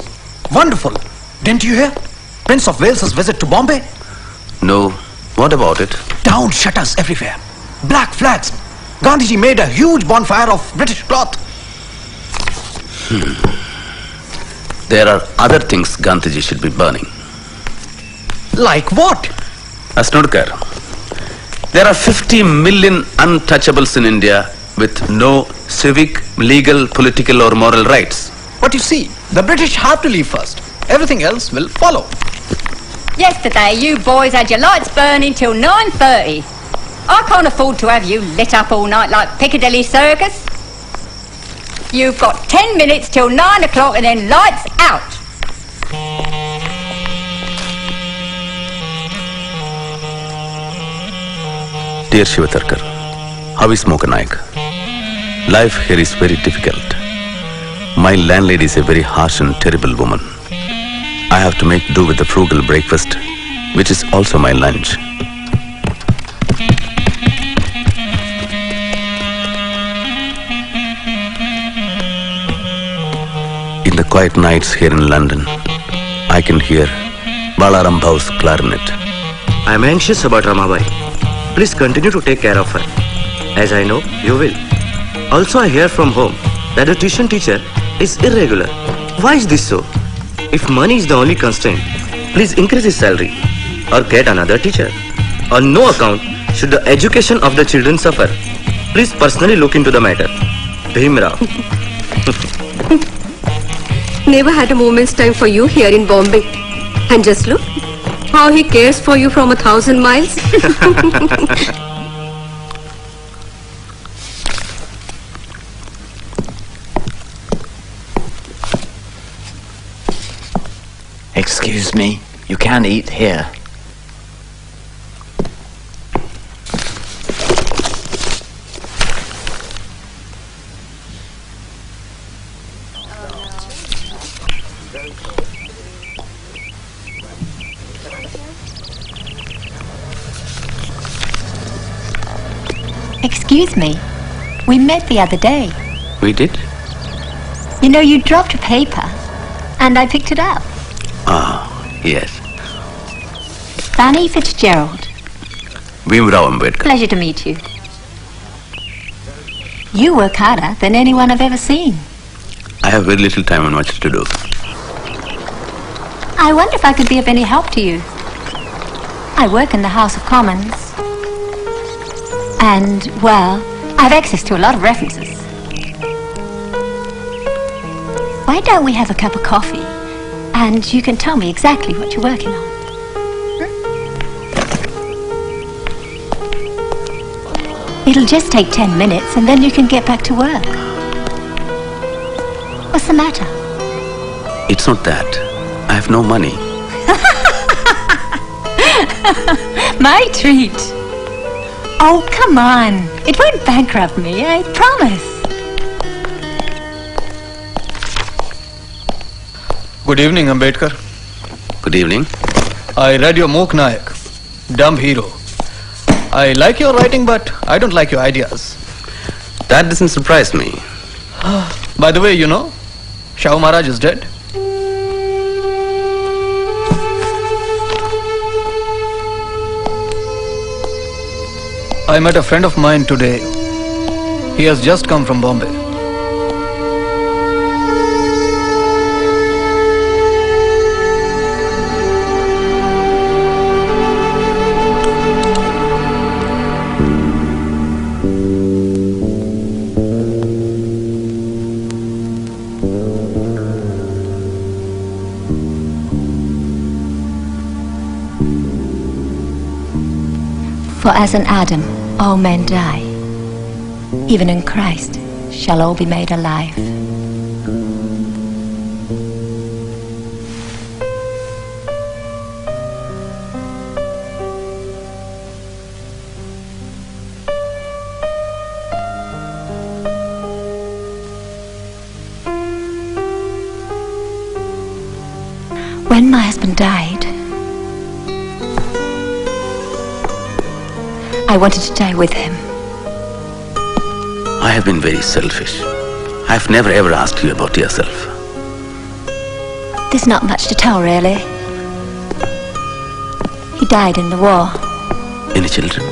Wonderful. Didn't you hear? Prince of Wales's visit to Bombay? No. What about it? Down shutters everywhere. Black flags. Gandhiji made a huge bonfire of British cloth. There are other things Gandhiji should be burning. Like what? Asnodkar, there are 50 million untouchables in India with no civic, legal, political or moral rights. But you see, the British have to leave first. Everything else will follow. Yesterday, you boys had your lights burning till 9:30. I can't afford to have you lit up all night like Piccadilly Circus. You've got 10 minutes till 9 o'clock and then lights out. Dear Shivatarkar, how is Muknayak? Life here is very difficult. My landlady is a very harsh and terrible woman. I have to make do with the frugal breakfast, which is also my lunch. the quiet nights here in London, I can hear Balaram Bhau's clarinet. I am anxious about Ramabai. Please continue to take care of her, as I know you will. Also, I hear from home that the tuition teacher is irregular. Why is this so? If money is the only constraint, please increase his salary or get another teacher. On no account should the education of the children suffer. Please personally look into the matter. Bhimrao. Never had a moment's time for you here in Bombay. And just look how he cares for you from 1,000 miles. Excuse me, you can eat here. Excuse me, we met the other day. We did? You know, you dropped a paper, and I picked it up. Ah, yes. Fanny Fitzgerald. Bhimrao Ambedkar. Pleasure to meet you. You work harder than anyone I've ever seen. I have very little time and much to do. I wonder if I could be of any help to you. I work in the House of Commons. And, well, I have access to a lot of references. Why don't we have a cup of coffee? And you can tell me exactly what you're working on. It'll just take 10 minutes and then you can get back to work. What's the matter? It's not that. I have no money. My treat. Oh, come on. It won't bankrupt me, I promise. Good evening, Ambedkar. Good evening. I read your Mook Nayak, Dumb Hero. I like your writing, but I don't like your ideas. That doesn't surprise me. By the way, you know, Shahu Maharaj is dead. I met a friend of mine today. He has just come from Bombay. For as in Adam, all men die, even in Christ shall all be made alive. When my husband died, I wanted to die with him. I have been very selfish. I've never ever asked you about yourself. There's not much to tell, really. He died in the war. Any children?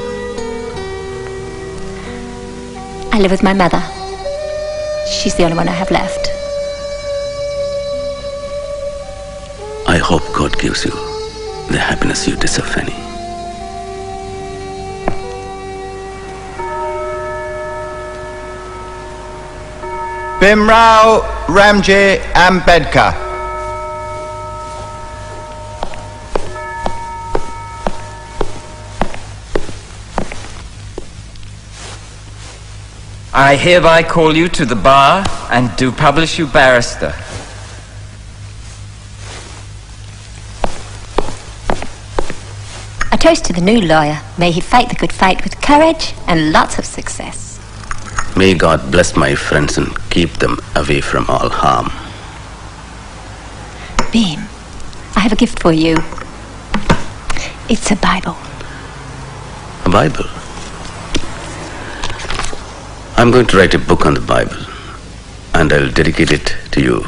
I live with my mother. She's the only one I have left. I hope God gives you the happiness you deserve, Fanny. Bhimrao Ramji Ambedkar. I hereby call you to the bar and do publish you barrister. A toast to the new lawyer. May he fight the good fight with courage and lots of success. May God bless my friends and keep them away from all harm. Beam, I have a gift for you. It's a Bible. A Bible? I'm going to write a book on the Bible, and I'll dedicate it to you.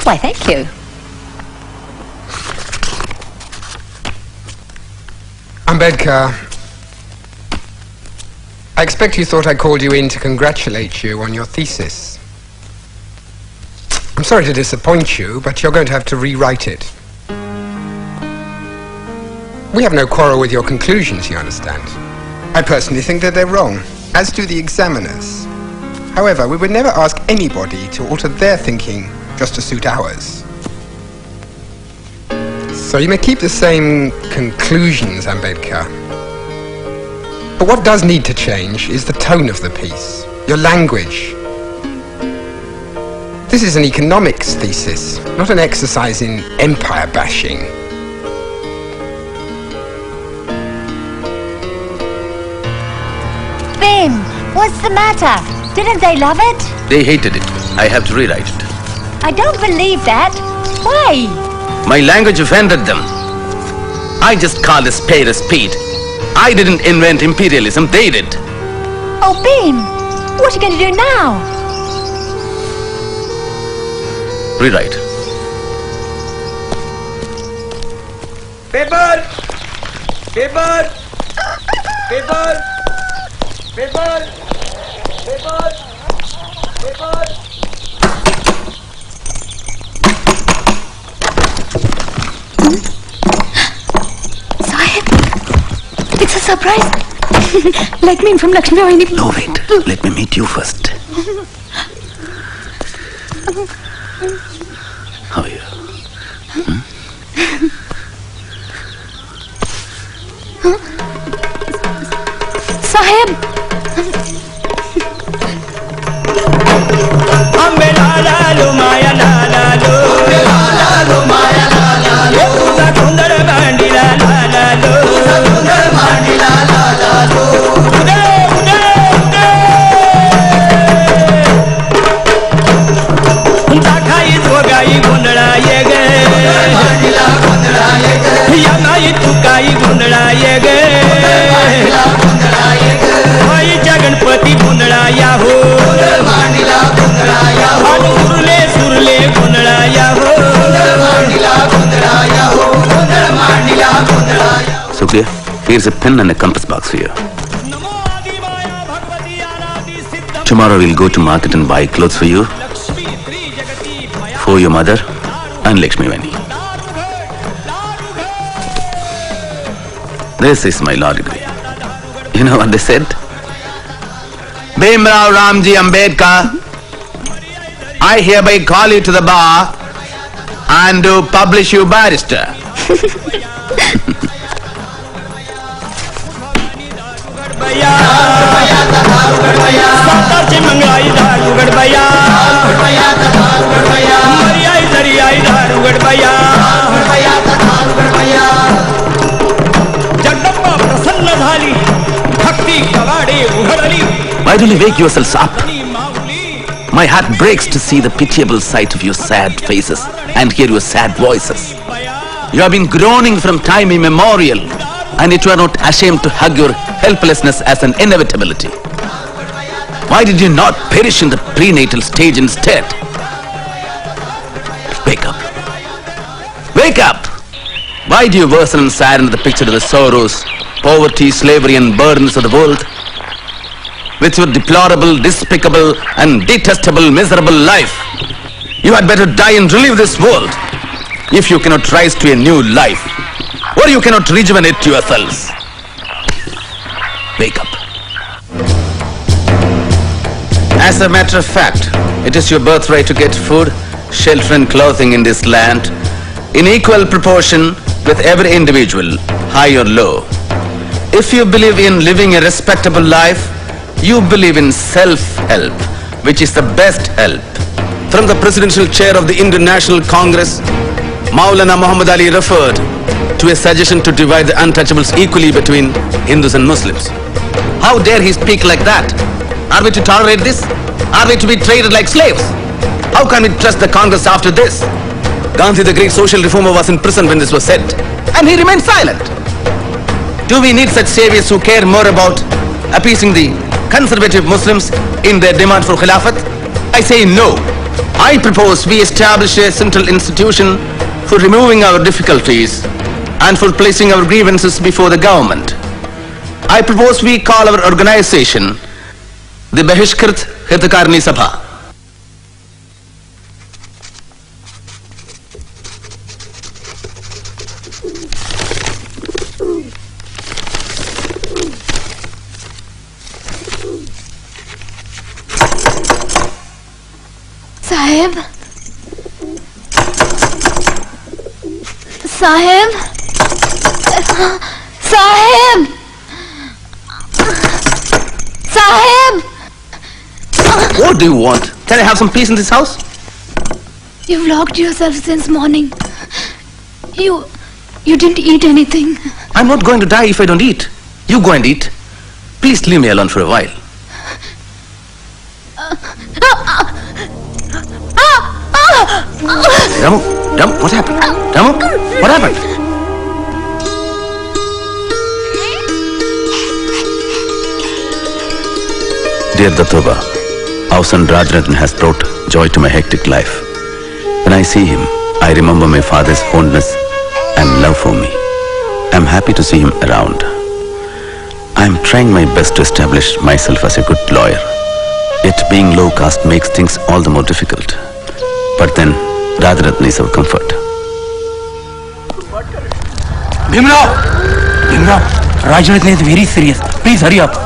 Why, thank you. Ambedkar, I expect you thought I called you in to congratulate you on your thesis. I'm sorry to disappoint you, but you're going to have to rewrite it. We have no quarrel with your conclusions, you understand. I personally think that they're wrong, as do the examiners. However, we would never ask anybody to alter their thinking just to suit ours. So you may keep the same conclusions, Ambedkar. But what does need to change is the tone of the piece, your language. This is an economics thesis, not an exercise in empire bashing. Bim, what's the matter? Didn't they love it? They hated it. I have to rewrite it. I don't believe that. Why? My language offended them. I just called a spade a spade. I didn't invent imperialism, they did. Oh, Bim, what are you going to do now? Rewrite. Paper! Paper! Paper! Paper! Paper! Paper! Sahib, it's a surprise. Let me in from Lakshmi Vahini. No, wait. Let me meet you first. How are you? Sahib! Ganpati गुंदड़ाया हो सुरले सुरले गुंदड़ाया हो Sukhdev, here's a pen and a compass box for you. Tomorrow we'll go to market and buy clothes for you, for your mother and Lakshmi Vani. This is my law degree. You know what they said? Bhimrao Ramji Ambedkar, I hereby call you to the bar and to publish you barrister. Why don't you wake yourselves up? My heart breaks to see the pitiable sight of your sad faces and hear your sad voices. You have been groaning from time immemorial, and yet you are not ashamed to hug your helplessness as an inevitability. Why did you not perish in the prenatal stage instead? Wake up. Wake up! Why do you worsen and sadden the picture of the sorrows, poverty, slavery and burdens of the world? With your deplorable, despicable and detestable, miserable life, you had better die and relive this world if you cannot rise to a new life, or you cannot rejuvenate yourselves. Wake up. As a matter of fact, it is your birthright to get food, shelter and clothing in this land in equal proportion with every individual, high or low. If you believe in living a respectable life, you believe in self-help, which is the best help. From the presidential chair of the Indian National Congress, Maulana Muhammad Ali referred to a suggestion to divide the untouchables equally between Hindus and Muslims. How dare he speak like that? Are we to tolerate this? Are we to be treated like slaves? How can we trust the Congress after this? Gandhi, the great social reformer, was in prison when this was said, and he remained silent. Do we need such saviors who care more about appeasing the conservative Muslims in their demand for Khilafat? I say no. I propose we establish a central institution for removing our difficulties and for placing our grievances before the government. I propose we call our organization the Bahishkrit Hitakarni Sabha. Sahib? Sahib? Sahib? Sahib? What do you want? Can I have some peace in this house? You've locked yourself since morning. You didn't eat anything. I'm not going to die if I don't eat. You go and eat. Please leave me alone for a while. Ramu, what happened? Ramu, what happened? Dear Datoba, our son Rajrathan has brought joy to my hectic life. When I see him, I remember my father's fondness and love for me. I'm happy to see him around. I'm trying my best to establish myself as a good lawyer. Yet being low caste makes things all the more difficult. But then, Radharatna is our comfort. Bhimrao! Rajratna is very serious. Please hurry up.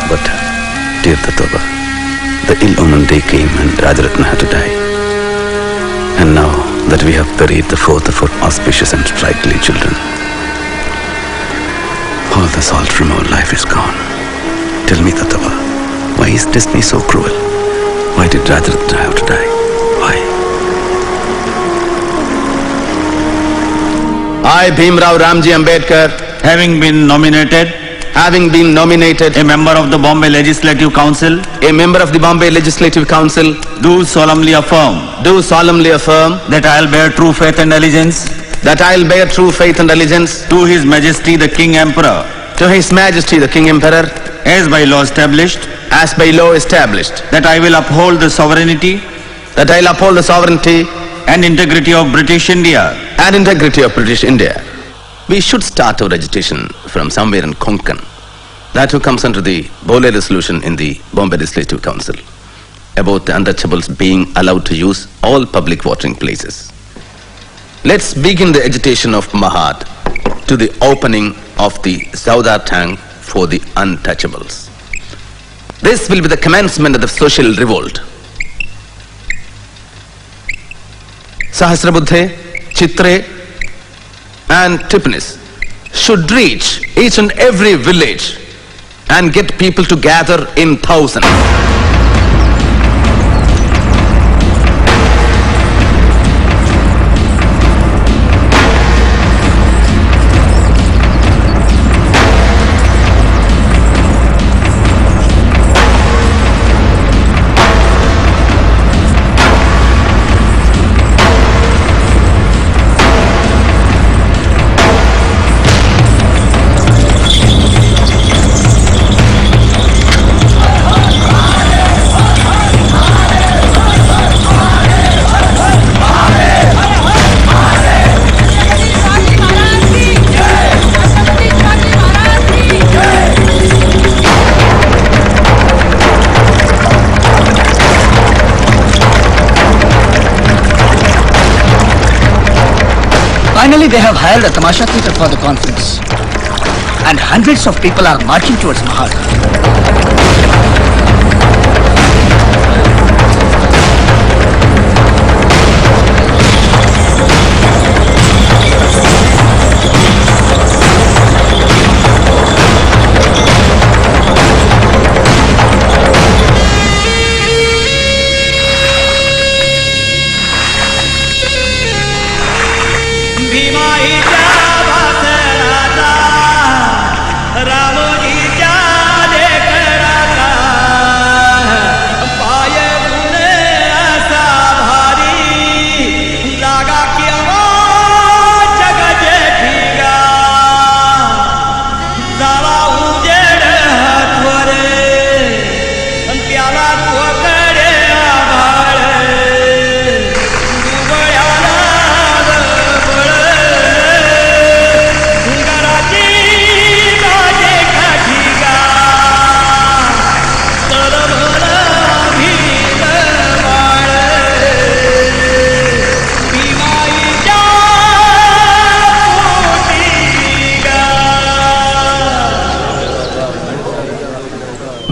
But, dear Datoba, the ill-omened day came and Rajaratna had to die. And now that we have buried the fourth of our auspicious and sprightly children, all the salt from our life is gone. Tell me, Datoba, why is destiny so cruel? Why did Rajaratna have to die? Why? I, Bhimrao Ramji Ambedkar, Having been nominated a member of the Bombay Legislative Council, do solemnly affirm that I will bear true faith and allegiance to His Majesty the King Emperor, as by law established, that I will uphold the sovereignty and integrity of British India. We should start our agitation from somewhere in Konkan. That who comes under the Bole resolution in the Bombay Legislative Council about the untouchables being allowed to use all public watering places. Let's begin the agitation of Mahad to the opening of the Saudar tank for the untouchables. This will be the commencement of the social revolt. Sahasrabuddhe, Chitre and Tipanis should reach each and every village and get people to gather in thousands. Finally, they have hired a tamasha theatre for the conference. And hundreds of people are marching towards Mahad.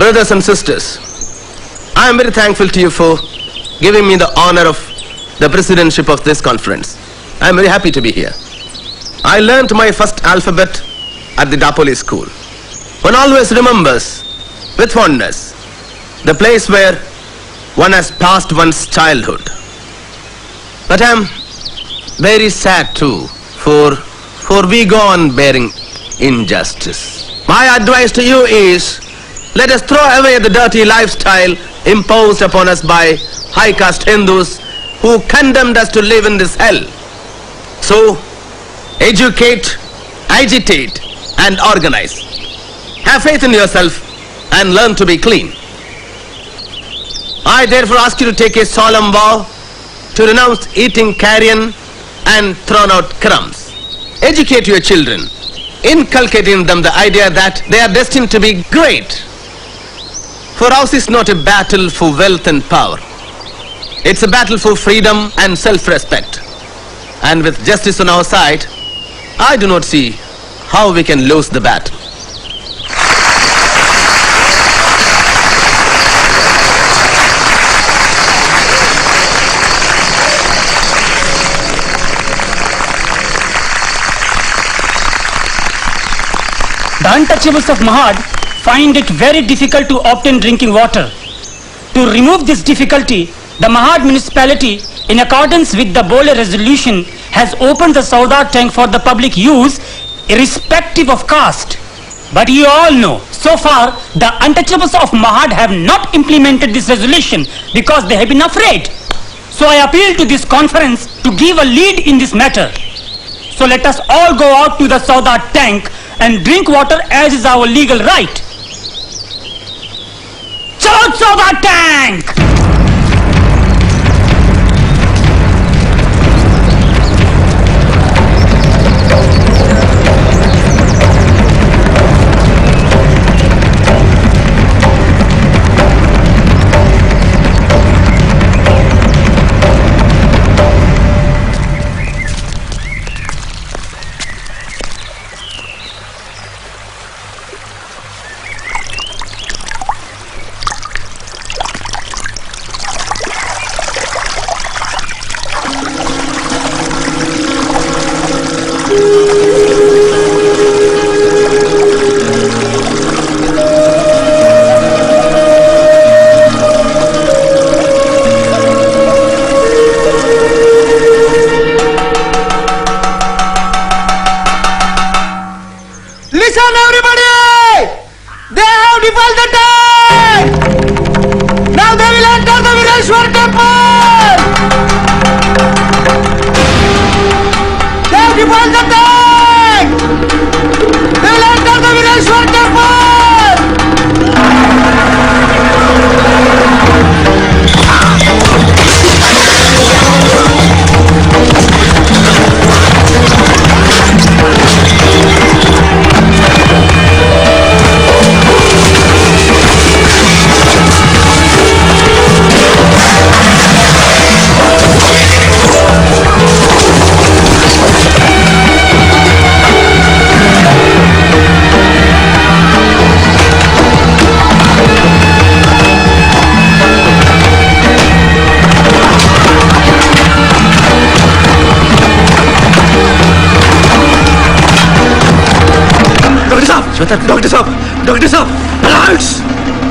brothers and sisters, I am very thankful to you for giving me the honor of the presidentship of this conference. I am very happy to be here. I learnt my first alphabet at the Dapoli school. One always remembers with fondness the place where one has passed one's childhood. But I am very sad too, for we go on bearing injustice. My advice to you is, let us throw away the dirty lifestyle imposed upon us by high caste Hindus who condemned us to live in this hell. So, educate, agitate, and organize. Have faith in yourself and learn to be clean. I therefore ask you to take a solemn vow to renounce eating carrion and thrown out crumbs. Educate your children, inculcating them the idea that they are destined to be great. For ours is not a battle for wealth and power. It's a battle for freedom and self-respect. And with justice on our side, I do not see how we can lose the battle. The untouchables of Mahad find it very difficult to obtain drinking water. To remove this difficulty, the Mahad municipality, in accordance with the Bole resolution, has opened the Saudar tank for the public use, irrespective of caste. But you all know, so far, the untouchables of Mahad have not implemented this resolution because they have been afraid. So I appeal to this conference to give a lead in this matter. So let us all go out to the Saudar tank and drink water as is our legal right. Chalo Saudar tank! Doctor Saab, riots!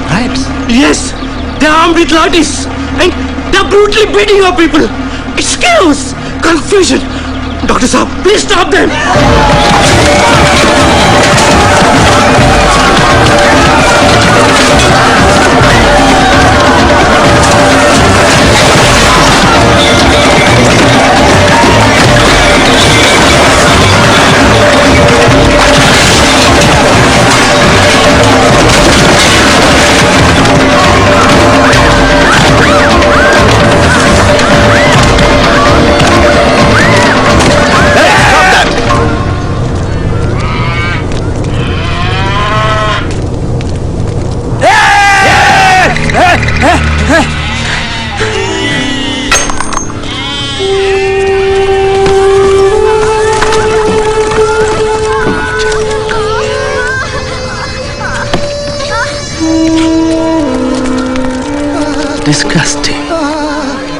Riots? Yes, they are armed with lathis and they are brutally beating our people. It's chaos, confusion. Doctor Saab, please stop them!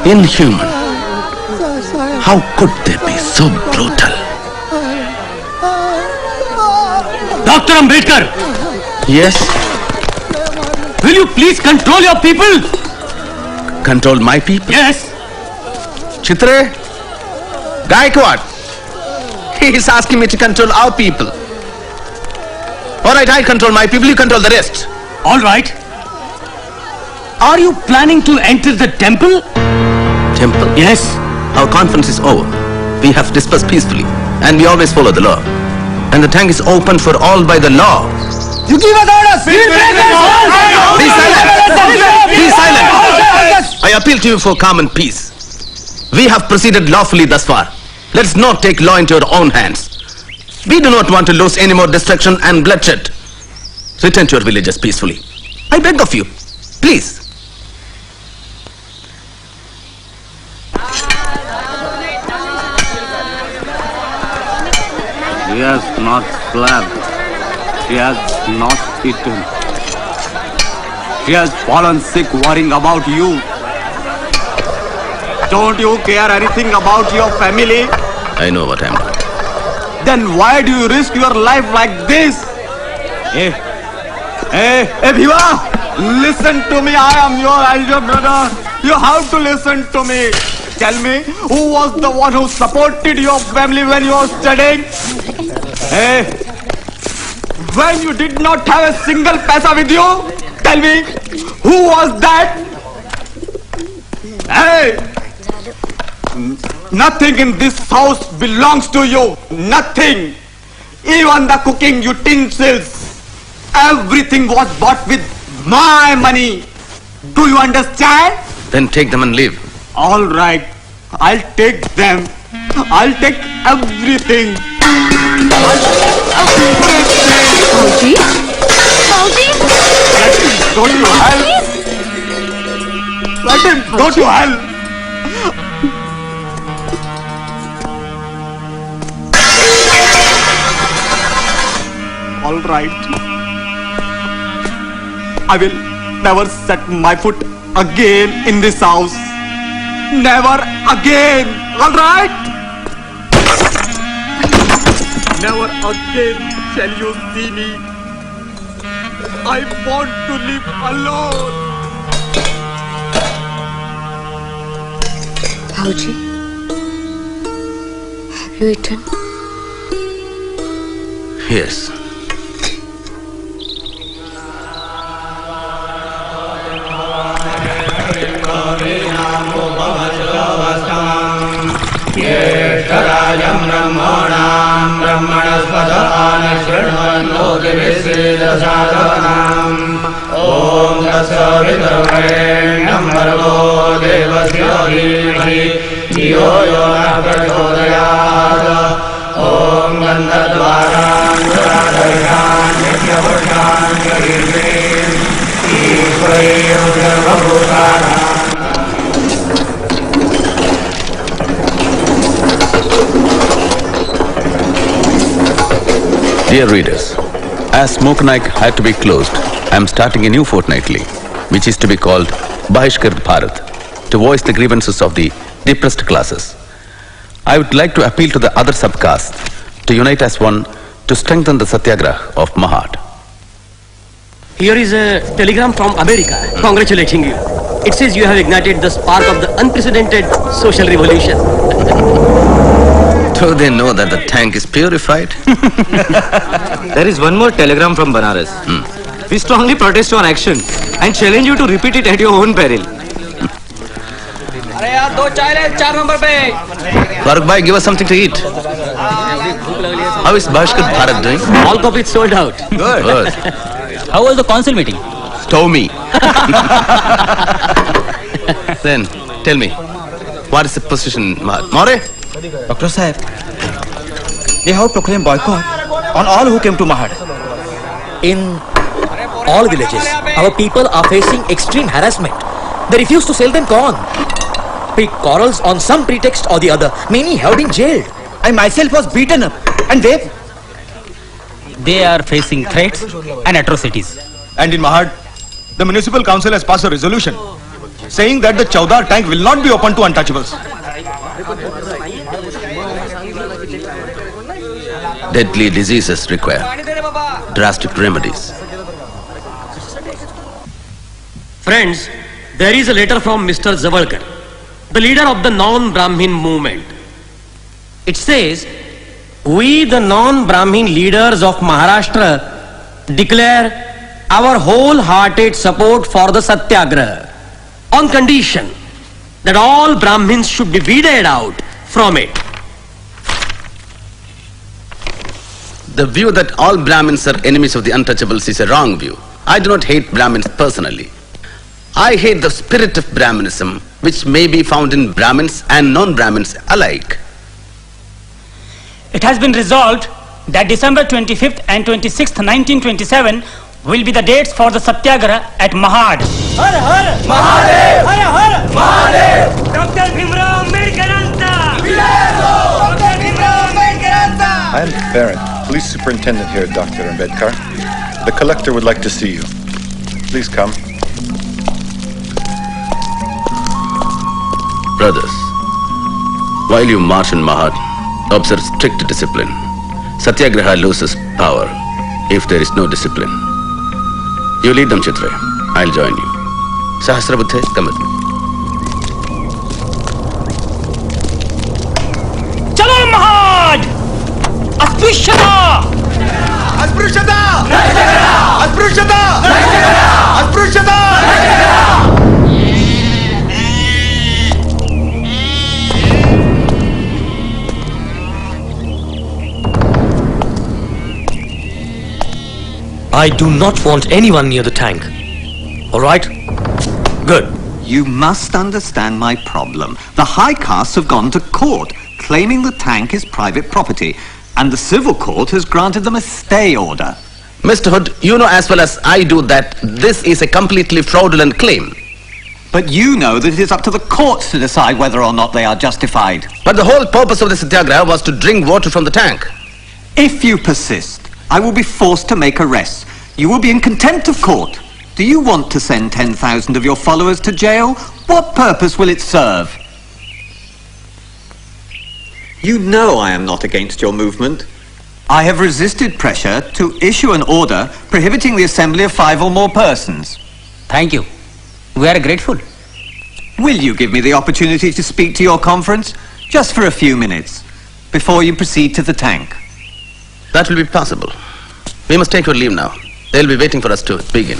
Inhuman. How could they be so brutal? Dr. Ambedkar, Yes? will you please control your people? Control my people? Yes. Chitre? Gaikwad? He is asking me to control our people. Alright, I control my people, you control the rest. All right. Are you planning to enter the temple? Temple? Yes. Our conference is over. We have dispersed peacefully, and we always follow the law. And the tank is open for all by the law. You give us orders! Be silent! Be silent! I appeal to you for calm and peace. We have proceeded lawfully thus far. Let's not take law into our own hands. We do not want to lose any more destruction and bloodshed. Return to your villages peacefully. I beg of you. Please. He has not slept. He has not eaten. He has fallen sick worrying about you. Don't you care anything about your family? I know what I'm doing. Then why do you risk your life like this? Hey, Bhiva! Listen to me, I am your elder brother. You have to listen to me. Tell me, who was the one who supported your family when you were studying? Hey, when you did not have a single paisa with you? Tell me, who was that? Hey! Nothing in this house belongs to you. Nothing. Even the cooking utensils. Everything was bought with my money. Do you understand? Then take them and leave. All right. I'll take them. I'll take everything. Fauji? Fauji? Let him go to hell. Let him go to hell. All right. I will never set my foot again in this house. Never again. All right? Never again shall you see me. I want to live alone. Fauji, have you eaten? Yes. ज्येष्ठराजं ब्रह्मणां ब्रह्मणस्पदान शृण्वन्नोतिभिश्रीदशादनाम् ॐ तत्सवितुर्वरेण्यं भर्गो देवस्य धीमहि धियो यो नः प्रचोदयात् ॐ गन्धद्वारान् नित्यपुरुषान् कीर्तिम् ईश्वरीं सर्वभूतानां Dear readers, as Moknaik had to be closed, I am starting a new fortnightly, which is to be called Babasaheb Bharat, to voice the grievances of the depressed classes. I would like to appeal to the other subcastes to unite as one to strengthen the Satyagraha of Mahad. Here is a telegram from America congratulating you. It says you have ignited the spark of the unprecedented social revolution. Do they know that the tank is purified? There is one more telegram from Banaras. We strongly protest your action and challenge you to repeat it at your own peril. अरे यार 2 चाय ले 4 number पे Farooq bhai, give us something to eat. How is Babasaheb Bharat doing? All copies sold out. Good. How was the council meeting? Stow me. Then, tell me, what is the position, Mahad? More? Dr. Sahib, they have proclaimed boycott on all who came to Mahad. In all villages, our people are facing extreme harassment. They refuse to sell them corn. Pick quarrels on some pretext or the other. Many have been jailed. I myself was beaten up. And they? They are facing threats and atrocities. And in Mahad, the municipal council has passed a resolution saying that the Chaudhar tank will not be open to untouchables. Deadly diseases require drastic remedies. Friends, there is a letter from Mr. Zavalkar, the leader of the non-Brahmin movement. It says, we the non-Brahmin leaders of Maharashtra declare our wholehearted support for the Satyagraha on condition that all Brahmins should be weeded out from it. The view that all Brahmins are enemies of the untouchables is a wrong view. I do not hate Brahmins personally. I hate the spirit of Brahminism, which may be found in Brahmins and non-Brahmins alike. It has been resolved that December 25th and 26th, 1927 will be the dates for the Satyagraha at Mahad. Har Har Mahadev! Har Har Mahadev! Dr. Bhimrao Ambedkaranta! Dr. Bhimrao Ambedkaranta! I am Baron, Police Superintendent here, Dr. Ambedkar. The collector would like to see you. Please come. Brothers, while you march in Mahad, observe strict discipline. Satyagraha loses power if there is no discipline. You lead them, Chitra. I'll join you. Sahasrabuddhe, come with me. Chalo Mahad! Asprushata! Asprushata! Asprushata! Asprushata! I do not want anyone near the tank. All right? Good. You must understand my problem. The high castes have gone to court, claiming the tank is private property, and the civil court has granted them a stay order. Mr. Hood, you know as well as I do that this is a completely fraudulent claim. But you know that it is up to the courts to decide whether or not they are justified. But the whole purpose of the Satyagraha was to drink water from the tank. If you persist, I will be forced to make arrests. You will be in contempt of court. Do you want to send 10,000 of your followers to jail? What purpose will it serve? You know I am not against your movement. I have resisted pressure to issue an order prohibiting the assembly of 5 or more persons. Thank you. We are grateful. Will you give me the opportunity to speak to your conference? Just for a few minutes, before you proceed to the tank. That will be possible. We must take our leave now. They'll be waiting for us to begin.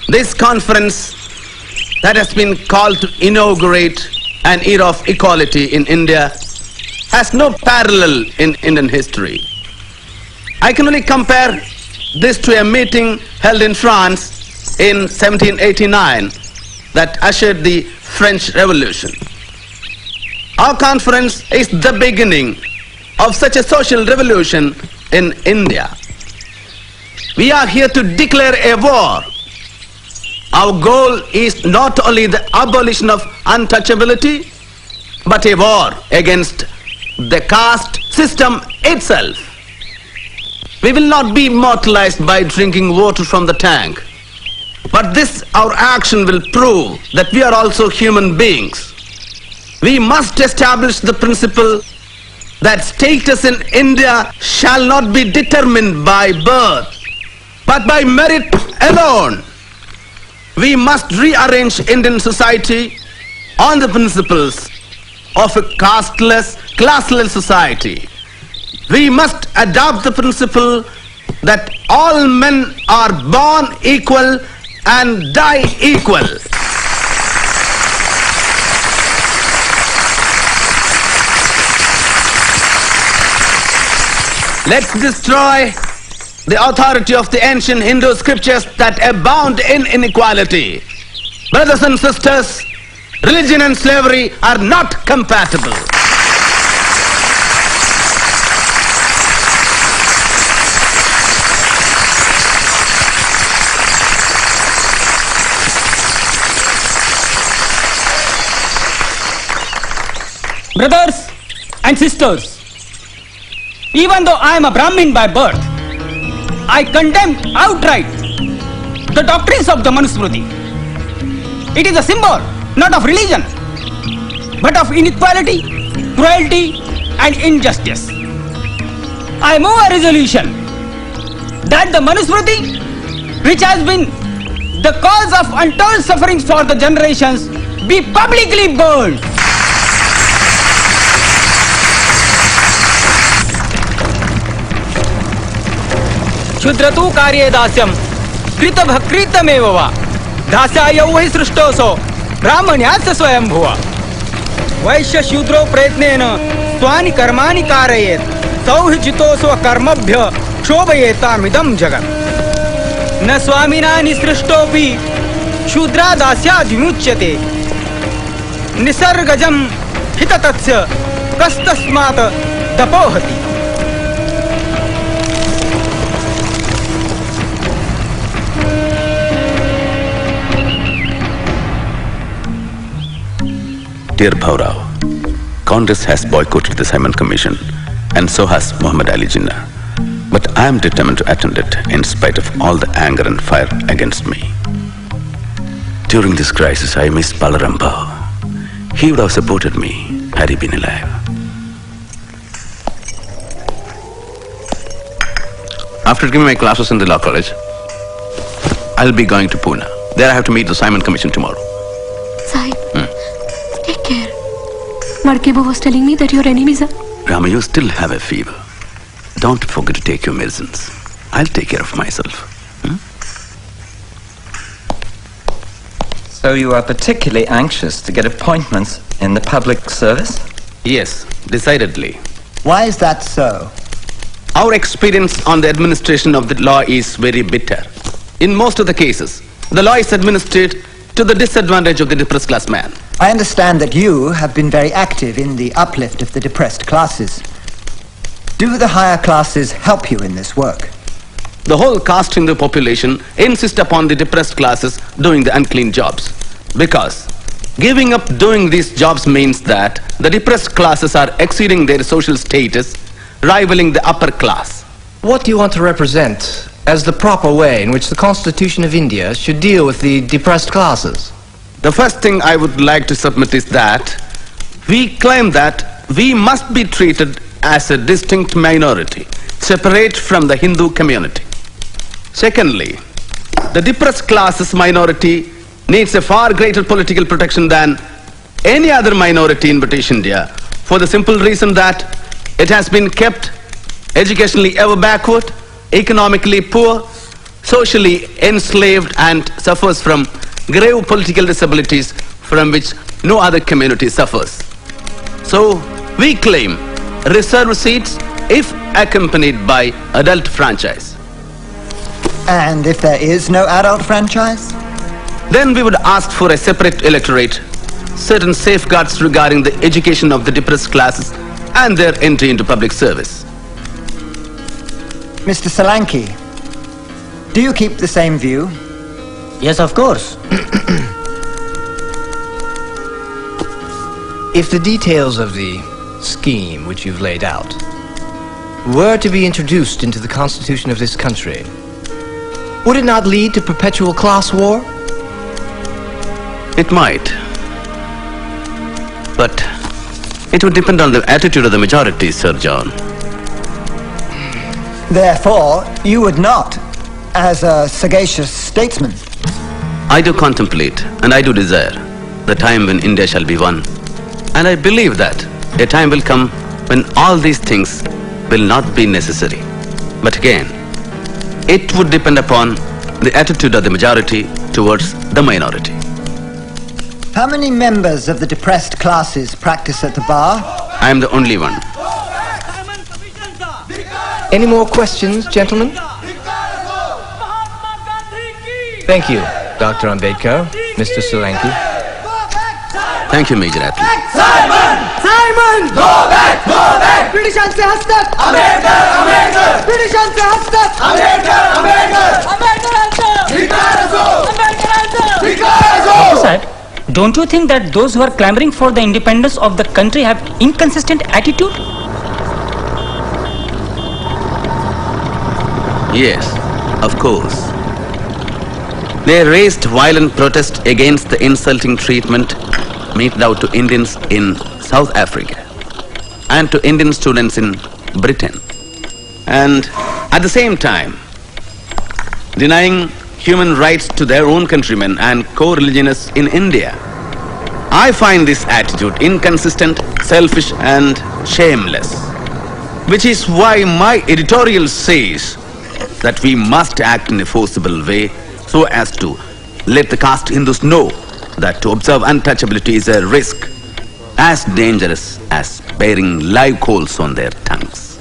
This conference that has been called to inaugurate an era of equality in India has no parallel in Indian history. I can only compare this to a meeting held in France in 1789 that ushered the French Revolution. Our conference is the beginning of such a social revolution in India. We are here to declare a war. Our goal is not only the abolition of untouchability, but a war against the caste system itself. We will not be immortalized by drinking water from the tank, but this our action will prove that we are also human beings. We must establish the principle that status in India shall not be determined by birth, but by merit alone. We must rearrange Indian society on the principles of a casteless, classless society. We must adopt the principle that all men are born equal and die equal. Let's destroy the authority of the ancient Hindu scriptures that abound in inequality. Brothers and sisters, religion and slavery are not compatible. Brothers and sisters, even though I am a Brahmin by birth, I condemn outright the doctrines of the Manusmriti. It is a symbol, not of religion, but of inequality, cruelty, and injustice. I move a resolution that the Manusmriti, which has been the cause of untold sufferings for the generations, be publicly burned. क्षुद्रतु कार्ये दास्यं कृतभकृतमेव वा दास्याय वै सृष्टोऽसौ ब्राह्मण्यास्य स्वयंभुव वैश्य शूद्रो प्रयत्नेन स्वानि कर्माणि कारयेत् सौहिजितो स्वकर्मभ्य क्षोभयेतामिदं जगत् न स्वामिना निसृष्टोऽपि शूद्रा दास्याद् विमुच्यते निसर्गजं हिततस्य कस्तस्मात् तपोहति. Dear Bhaurao, Congress has boycotted the Simon Commission, and so has Muhammad Ali Jinnah. But I am determined to attend it in spite of all the anger and fire against me. During this crisis, I miss Balaram Bhau. He would have supported me had he been alive. After giving my classes in the law college, I'll be going to Pune. There I have to meet the Simon Commission tomorrow. Sahib, take care. Markebo was telling me that your enemies are... Rama, you still have a fever. Don't forget to take your medicines. I'll take care of myself. So you are particularly anxious to get appointments in the public service? Yes, decidedly. Why is that so? Our experience on the administration of the law is very bitter. In most of the cases, the law is administered to the disadvantage of the depressed class man. I understand that you have been very active in the uplift of the depressed classes. Do the higher classes help you in this work? The whole caste Hindu population insist upon the depressed classes doing the unclean jobs. Because giving up doing these jobs means that the depressed classes are exceeding their social status, rivaling the upper class. What do you want to represent as the proper way in which the Constitution of India should deal with the depressed classes? The first thing I would like to submit is that we claim that we must be treated as a distinct minority, separate from the Hindu community. Secondly, the depressed classes minority needs a far greater political protection than any other minority in British India, for the simple reason that it has been kept educationally ever backward, economically poor, socially enslaved, and suffers from grave political disabilities from which no other community suffers. So we claim reserved seats if accompanied by adult franchise. And if there is no adult franchise? Then we would ask for a separate electorate, certain safeguards regarding the education of the depressed classes and their entry into public service. Mr. Solanki, do you keep the same view? Yes, of course. If the details of the scheme which you've laid out were to be introduced into the constitution of this country, would it not lead to perpetual class war? It might. But it would depend on the attitude of the majority, Sir John. Therefore, you would not, as a sagacious statesman. I do contemplate and I do desire the time when India shall be one. And I believe that a time will come when all these things will not be necessary. But again, it would depend upon the attitude of the majority towards the minority. How many members of the depressed classes practice at the bar? I am the only one. Any more questions, gentlemen? Thank you, Dr. Ambedkar, Mr. Solanki. Thank you, Major Atley. Simon! Simon! Go back! Go back! Britishanse hastak! Ambedkar! Ambedkar! Britishanse hastak! Ambedkar! Ambedkar! Ambedkar answer! Ambedkar answer! Dr. Sahib, don't you think that those who are clamoring for the independence of the country have inconsistent attitude? Yes, of course. They raised violent protest against the insulting treatment meted out to Indians in South Africa and to Indian students in Britain. And at the same time, denying human rights to their own countrymen and co-religionists in India. I find this attitude inconsistent, selfish and shameless. Which is why my editorial says that we must act in a forcible way so as to let the caste Hindus know that to observe untouchability is a risk as dangerous as bearing live coals on their tongues.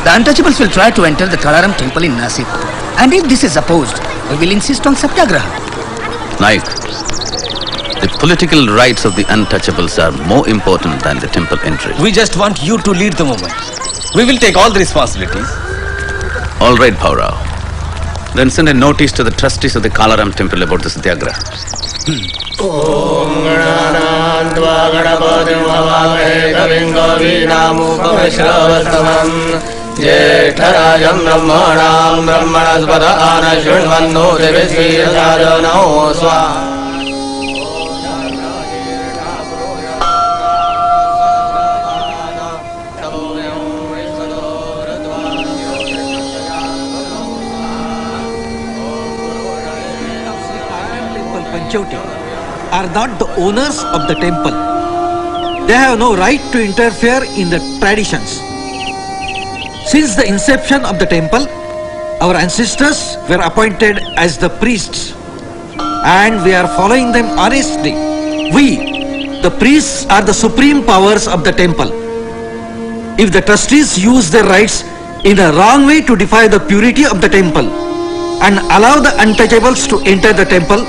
The untouchables will try to enter the Kalaram temple in Nasik. And if this is opposed, we will insist on Satyagraha. Naik, the political rights of the untouchables are more important than the temple entry. We just want you to lead the movement. We will take all the responsibilities. All right, Paurao. Then send a notice to the trustees of the Kalaram temple about the Satyagraha. ज्येष्ठराजं ब्रह्मणां ब्रह्मणस्पद आनशृण्वन्नो दिविश्रीरसादनो स्वाहा are not the owners of the temple. They have no right to interfere in the traditions. Since the inception of the temple, our ancestors were appointed as the priests and we are following them honestly. We, the priests, are the supreme powers of the temple. If the trustees use their rights in a wrong way to defy the purity of the temple and allow the untouchables to enter the temple,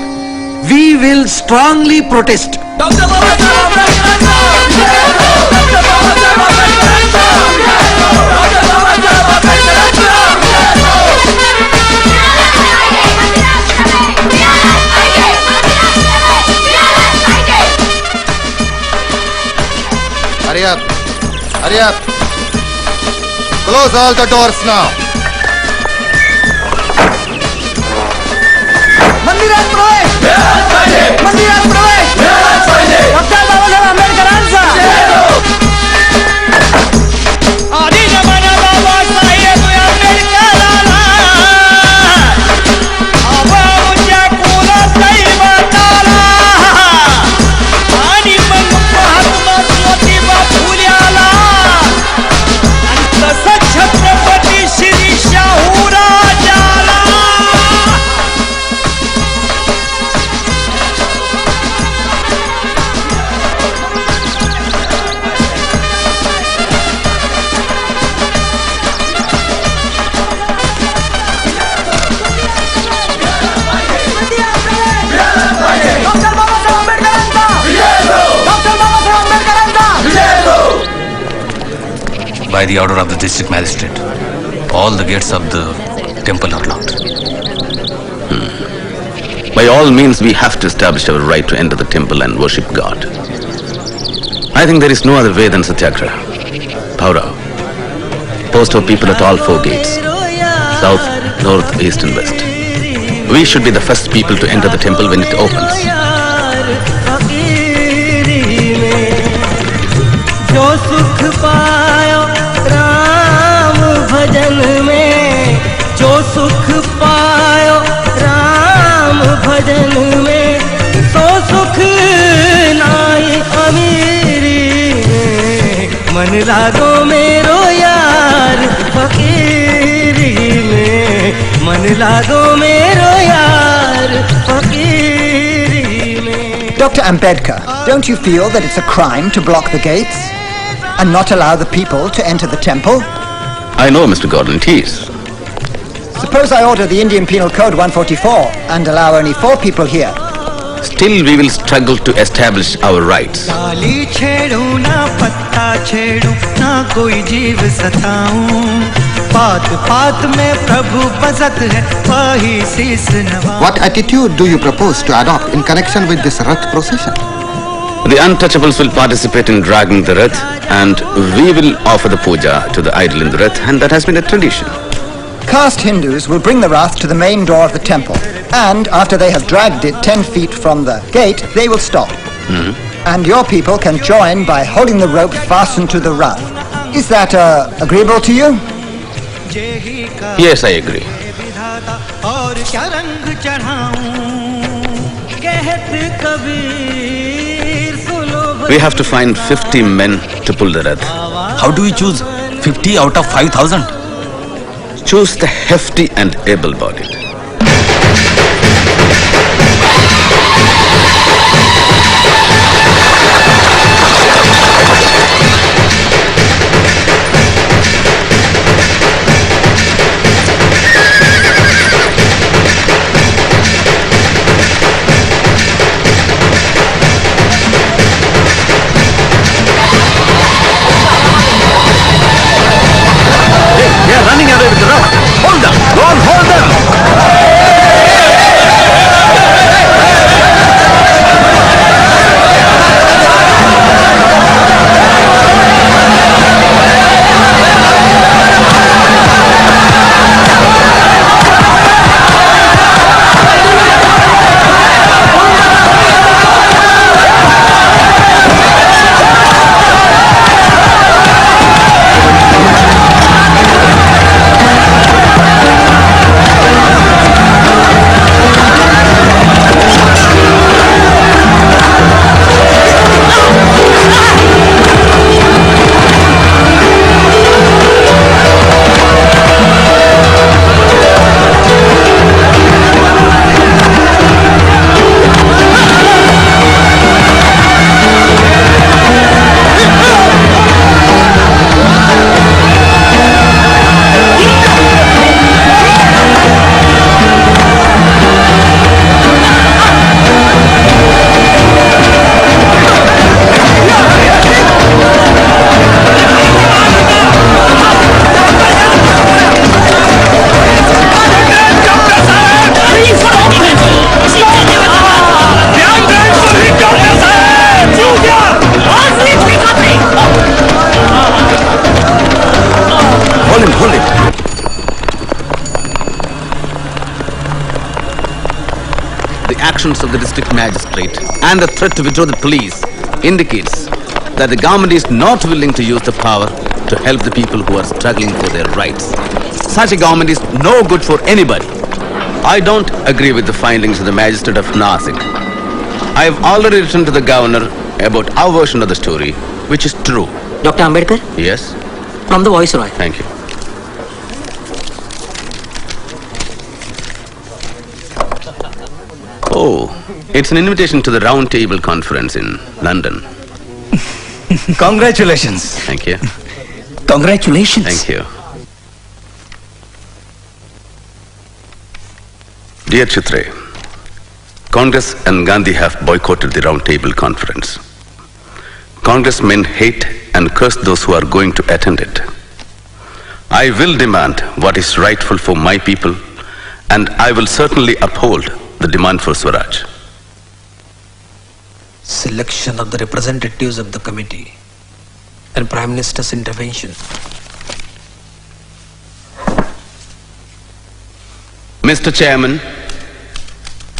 we will strongly protest. Hurry up! Hurry up! Close all the doors now! मंदिरात प्रवेश! मंदिरात प्रवेश! Doctor Babasaheb आंबेडकरांचा आधी जमाना बाबासाहेब आंबेडकरांना आबाच्या कुलदैवताला आणि मग महात्मा ज्योतिबा फुल्याला आणि तसं छत्रपती श्री शाहू राजाला By the order of the district magistrate, all the gates of the temple are locked. By all means, we have to establish our right to enter the temple and worship God. I think there is no other way than Satyagraha. Paurao, post our people at all four gates, south, north, east and west. We should be the first people to enter the temple when it opens. जो सुख पायो राम भजन में, जो सुख पायो राम भजन में, तो सुख नाई अमीरी में। मन लागो मेरो यार फकीरी में, मन लागो मेरो यार फकीरी में। Dr. Ambedkar, don't you feel that it's a crime to block the gates and not allow the people to enter the temple? I know, Mr. Gordon, it is. Suppose I order the Indian Penal Code 144 and allow only 4 people here. Still, we will struggle to establish our rights. डाली छेड़ो ना पत्ता कांटा छेड़ू ना कोई जीव सताऊं पात पात में प्रभु बसत है वही शीस नवाऊं What attitude do you propose to adopt in connection with this Rath procession? The untouchables will participate in dragging the Rath, and we will offer the puja to the idol in the Rath, and that has been a tradition. Caste Hindus will bring the Rath to the main door of the temple, and after they have dragged it 10 feet from the gate, they will stop. And your people can join by holding the rope fastened to the Rath. Is that agreeable to you? Yes, I agree. और क्या रंग चढ़ाऊं कहत Kabir सुलो We have to find 50 men to pull the Rath. How do we choose 50 out of 5,000? Choose the hefty and able-bodied. They are running away with the Rath. Hold them! Go on, hold them! Of the district magistrate and the threat to withdraw the police indicates that the government is not willing to use the power to help the people who are struggling for their rights. Such a government is no good for anybody. I don't agree with the findings of the magistrate of Nasik. I have already written to the governor about our version of the story, which is true. Dr. Ambedkar? Yes? From the Viceroy. Thank you. Oh, it's an invitation to the Round Table Conference in London. Congratulations. Thank you. Congratulations. Thank you. Dear Chitre, Congress and Gandhi have boycotted the Round Table Conference. Congressmen hate and curse those who are going to attend it. I will demand what is rightful for my people, and I will certainly uphold the demand for Swaraj. Selection of the representatives of the committee and Prime Minister's intervention. Mr. Chairman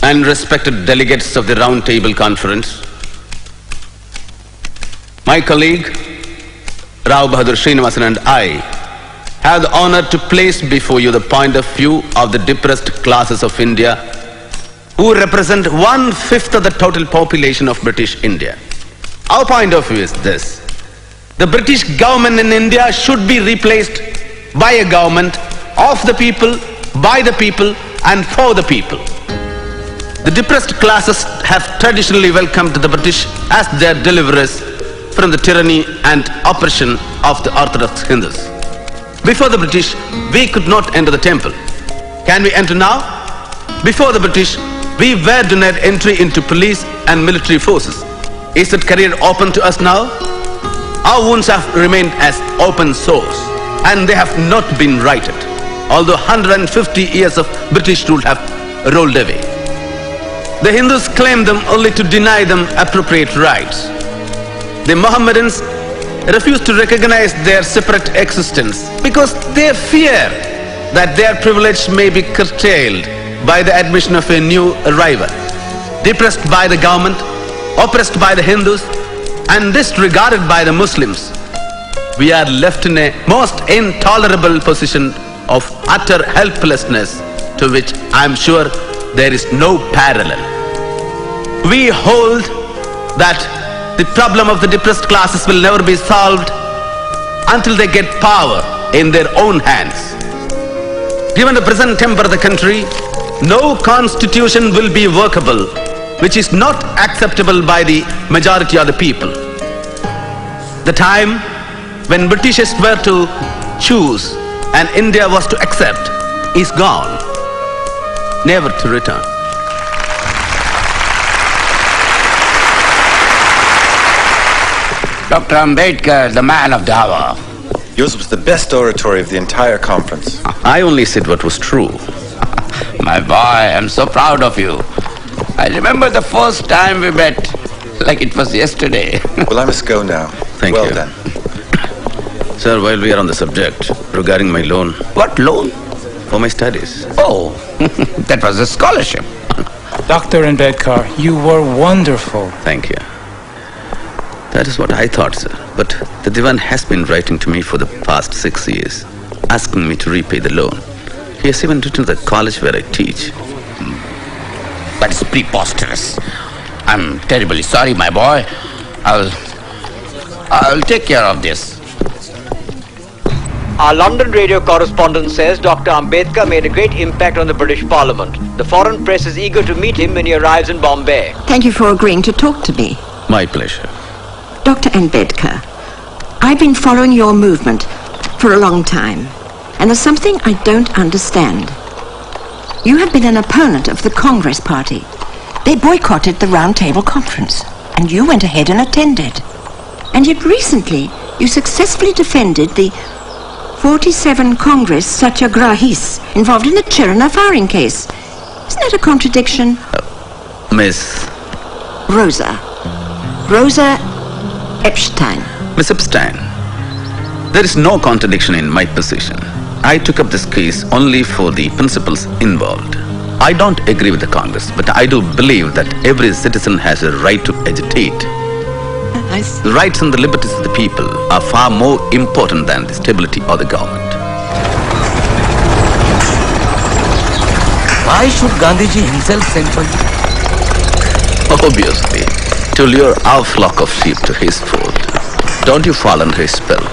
and respected delegates of the Round Table Conference, my colleague Rao Bahadur Srinivasan and I have the honor to place before you the point of view of the depressed classes of India who represent 1/5 of the total population of British India. Our point of view is this: the British government in India should be replaced by a government of the people, by the people, and for the people. The depressed classes have traditionally welcomed the British as their deliverers from the tyranny and oppression of the Orthodox Hindus. Before the British, we could not enter the temple. Can we enter now? Before the British, we were denied entry into police and military forces. Is that career open to us now? Our wounds have remained as open sores, and they have not been righted, although 150 years of British rule have rolled away. The Hindus claim them only to deny them appropriate rights. The Mohammedans refuse to recognize their separate existence because they fear that their privilege may be curtailed by the admission of a new arrival. Depressed by the government, oppressed by the Hindus, and disregarded by the Muslims, we are left in a most intolerable position of utter helplessness to which I am sure there is no parallel. We hold that the problem of the depressed classes will never be solved until they get power in their own hands. Given the present temper of the country, no constitution will be workable which is not acceptable by the majority of the people. The time when Britishers were to choose and India was to accept is gone, never to return. Dr. Ambedkar, the man of the hour. Yours was the best oratory of the entire conference. I only said what was true. My boy, I'm so proud of you. I remember the first time we met, like it was yesterday. Well, I must go now. Thank well you. Done. Sir, while we are on the subject, regarding my loan. What loan? For my studies. Oh, that was a scholarship. Dr. Ambedkar, you were wonderful. Thank you. That is what I thought, sir. But the Divan has been writing to me for the past 6 years, asking me to repay the loan. He has even written to the college where I teach. That is preposterous. I'm terribly sorry, my boy. I'll take care of this. Our London radio correspondent says Dr. Ambedkar made a great impact on the British Parliament. The foreign press is eager to meet him when he arrives in Bombay. Thank you for agreeing to talk to me. My pleasure. Dr. Ambedkar, I've been following your movement for a long time, and there's something I don't understand. You have been an opponent of the Congress Party. They boycotted the Round Table Conference, and you went ahead and attended. And yet recently, you successfully defended the 47 Congress Satyagrahis involved in the Chirana firing case. Isn't that a contradiction? Miss Rosa Epstein. Miss Epstein, there is no contradiction in my position. I took up this case only for the principles involved. I don't agree with the Congress, but I do believe that every citizen has a right to agitate. The rights and the liberties of the people are far more important than the stability of the government. Why should Gandhiji himself send for you? Obviously, to lure our flock of sheep to his fold. Don't you fall under his spell.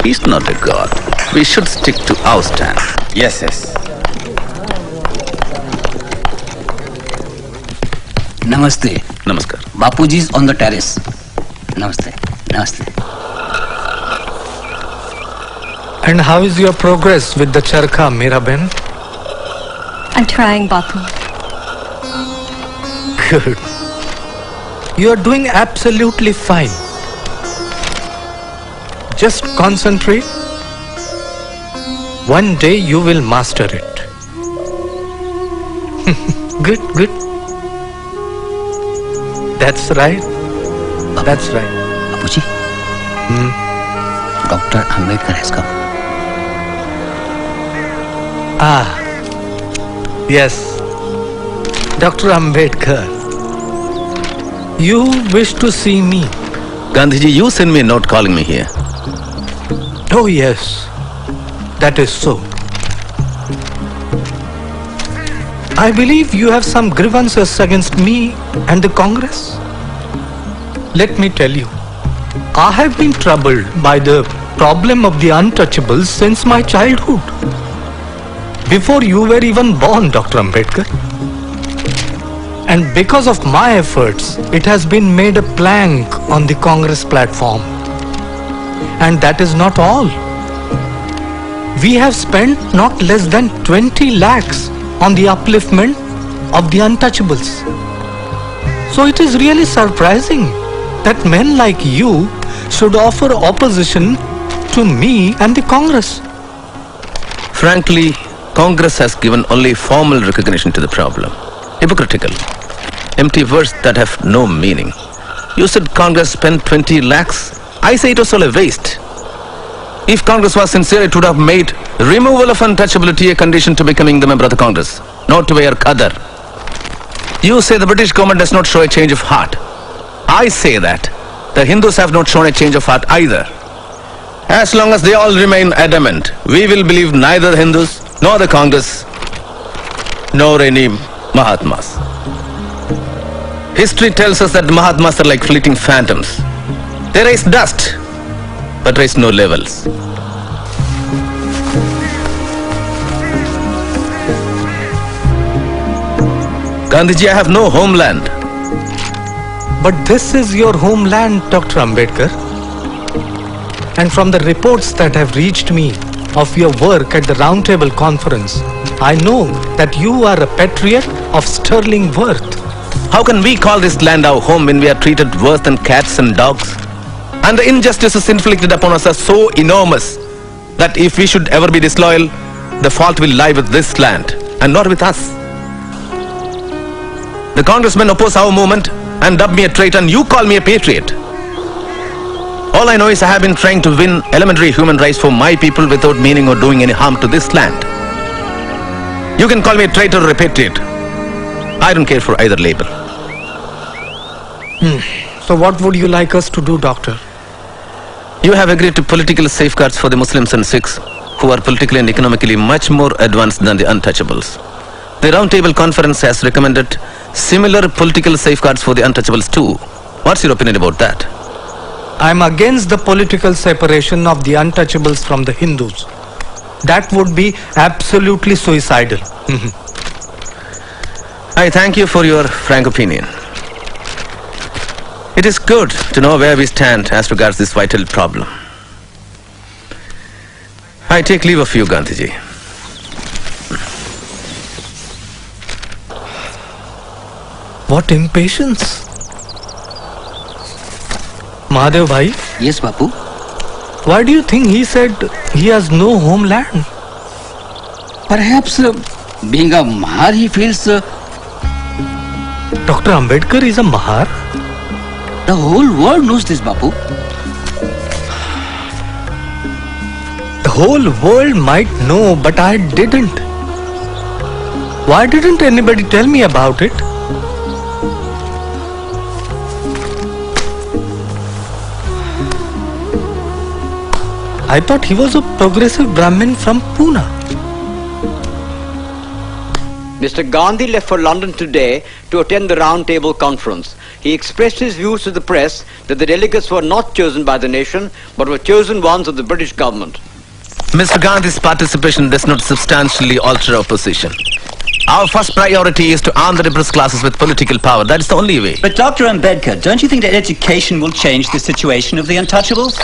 He's not a god. We should stick to our stand. Yes, yes. Namaste. Namaskar. Bapuji is on the terrace. Namaste. Namaste. And how is your progress with the charkha, Miraben? I'm trying, Bapu. Good. You are doing absolutely fine. Just concentrate. One day you will master it. Good, good. That's right. That's right. Bapuji. Dr. Ambedkar has come. Ah. Yes. Dr. Ambedkar. You wish to see me? Gandhiji, you sent me a note calling me here. Oh yes. That is so. I believe you have some grievances against me and the Congress. Let me tell you, I have been troubled by the problem of the untouchables since my childhood. Before you were even born, Dr. Ambedkar. And because of my efforts, it has been made a plank on the Congress platform. And that is not all. We have spent not less than 20 lakhs on the upliftment of the untouchables. So it is really surprising that men like you should offer opposition to me and the Congress. Frankly, Congress has given only formal recognition to the problem. Hypocritical. Empty words that have no meaning. You said Congress spent 20 lakhs. I say it was all a waste. If Congress was sincere, it would have made removal of untouchability a condition to becoming the member of the Congress, not to wear qadar. You say the British government does not show a change of heart. I say that the Hindus have not shown a change of heart either. As long as they all remain adamant, we will believe neither the Hindus, nor the Congress, nor any Mahatmas. History tells us that the Mahatmas are like fleeting phantoms. They raise dust, but raise no levels. Gandhiji, I have no homeland. But this is your homeland, Dr. Ambedkar. And from the reports that have reached me of your work at the Roundtable Conference, I know that you are a patriot of sterling worth. How can we call this land our home when we are treated worse than cats and dogs? And the injustices inflicted upon us are so enormous that if we should ever be disloyal, the fault will lie with this land and not with us. The congressmen oppose our movement and dub me a traitor, and you call me a patriot. All I know is I have been trying to win elementary human rights for my people without meaning or doing any harm to this land. You can call me a traitor or a patriot. I don't care for either label. So what would you like us to do, Doctor? You have agreed to political safeguards for the Muslims and Sikhs, who are politically and economically much more advanced than the untouchables. The Roundtable Conference has recommended similar political safeguards for the untouchables too. What's your opinion about that? I'm against the political separation of the untouchables from the Hindus. That would be absolutely suicidal. I thank you for your frank opinion. It is good to know where we stand as regards this vital problem. I take leave of you, Gandhiji. What impatience! Mahadev Bhai? Yes, Bapu? Why do you think he said he has no homeland? Perhaps being a Mahar, he feels... Dr. Ambedkar is a Mahar? The whole world knows this, Bapu. The whole world might know, but I didn't. Why didn't anybody tell me about it? I thought he was a progressive Brahmin from Pune. Mr. Gandhi left for London today to attend the Roundtable Conference. He expressed his views to the press that the delegates were not chosen by the nation, but were chosen ones of the British government. Mr. Gandhi's participation does not substantially alter our position. Our first priority is to arm the repressed classes with political power. That is the only way. But Dr. Ambedkar, don't you think that education will change the situation of the untouchables?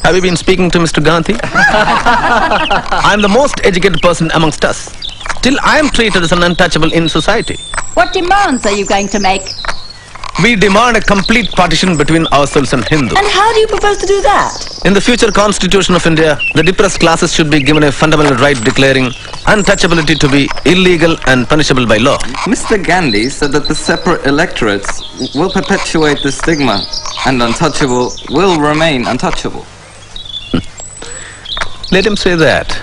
Have you been speaking to Mr. Gandhi? I am the most educated person amongst us. Still, I am treated as an untouchable in society. What demands are you going to make? We demand a complete partition between ourselves and Hindus. And how do you propose to do that? In the future Constitution of India, the depressed classes should be given a fundamental right declaring untouchability to be illegal and punishable by law. Mr. Gandhi said that the separate electorates will perpetuate the stigma and untouchable will remain untouchable. Let him say that.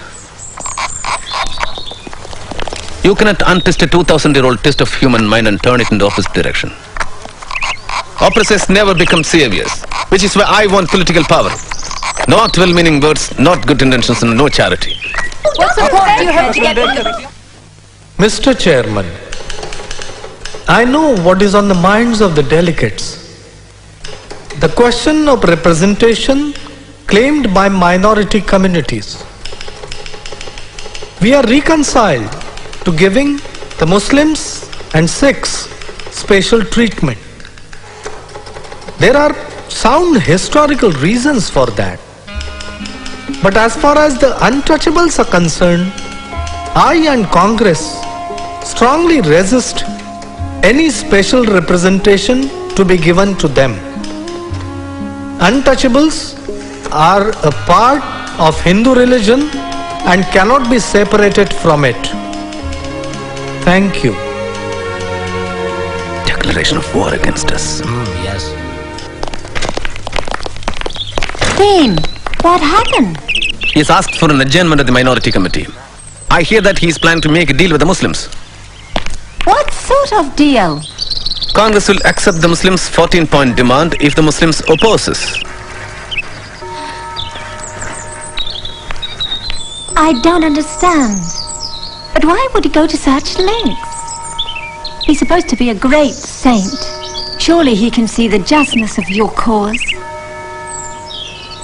You cannot untest a 2,000-year-old test of human mind and turn it in the opposite direction. Oppressors never become saviors, which is why I want political power. Not well-meaning words, not good intentions, and no charity. What support do you have to get from the... Mr. Chairman, I know what is on the minds of the delegates. The question of representation claimed by minority communities. We are reconciled to giving the Muslims and Sikhs special treatment. There are sound historical reasons for that. But as far as the untouchables are concerned, I and Congress strongly resist any special representation to be given to them. untouchables are a part of Hindu religion and cannot be separated from it. Thank you. Declaration of war against us. Yes. Dean, what happened? He's asked for an adjournment of the minority committee. I hear that he's planning to make a deal with the Muslims. What sort of deal? Congress will accept the Muslims' 14-point demand if the Muslims opposes. I don't understand. But why would he go to such lengths? He's supposed to be a great saint. Surely he can see the justness of your cause.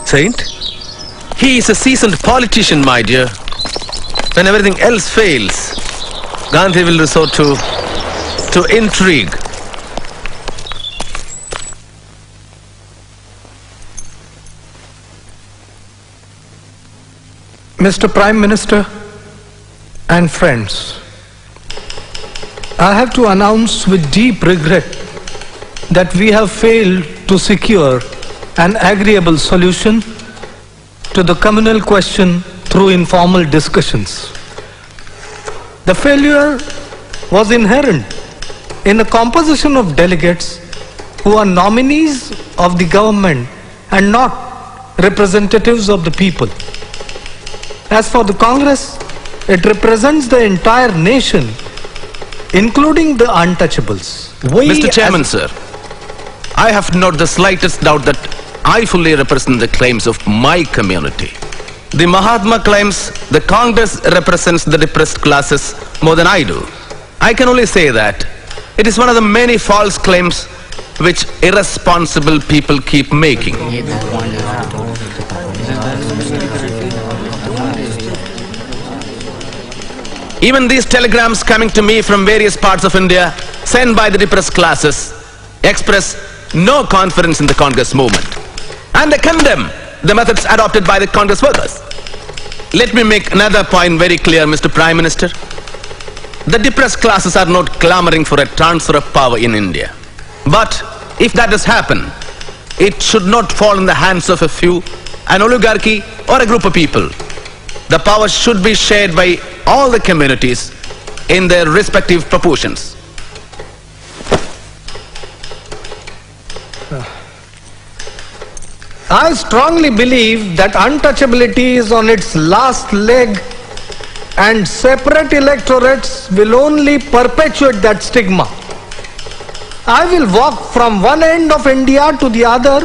Saint? He is a seasoned politician, my dear. When everything else fails, Gandhi will resort to intrigue. Mr. Prime Minister and friends, I have to announce with deep regret that we have failed to secure an agreeable solution to the communal question through informal discussions. The failure was inherent in the composition of delegates who are nominees of the government and not representatives of the people. As for the Congress, it represents the entire nation, including the untouchables. Mr. Chairman, sir, I have not the slightest doubt that I fully represent the claims of my community. The Mahatma claims the Congress represents the depressed classes more than I do. I can only say that it is one of the many false claims which irresponsible people keep making. Even these telegrams coming to me from various parts of India, sent by the depressed classes, express no confidence in the Congress movement. And they condemn the methods adopted by the Congress workers. Let me make another point very clear, Mr. Prime Minister. The depressed classes are not clamoring for a transfer of power in India. But if that does happen, it should not fall in the hands of a few, an oligarchy or a group of people. The power should be shared by all the communities in their respective proportions. I strongly believe that untouchability is on its last leg and separate electorates will only perpetuate that stigma. I will walk from one end of India to the other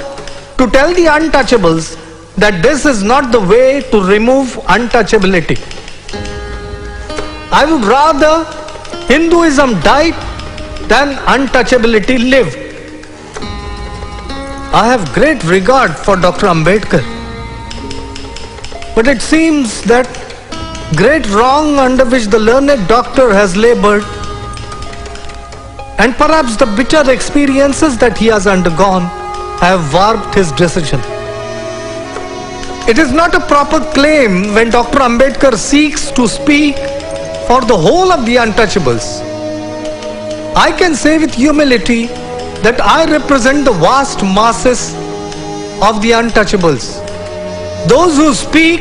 to tell the untouchables that this is not the way to remove untouchability. I would rather Hinduism died than untouchability lived. I have great regard for Dr. Ambedkar, but it seems that great wrong under which the learned doctor has labored, and perhaps the bitter experiences that he has undergone, have warped his decision. It is not a proper claim when Dr. Ambedkar seeks to speak for the whole of the untouchables. I can say with humility that I represent the vast masses of the untouchables. Those who speak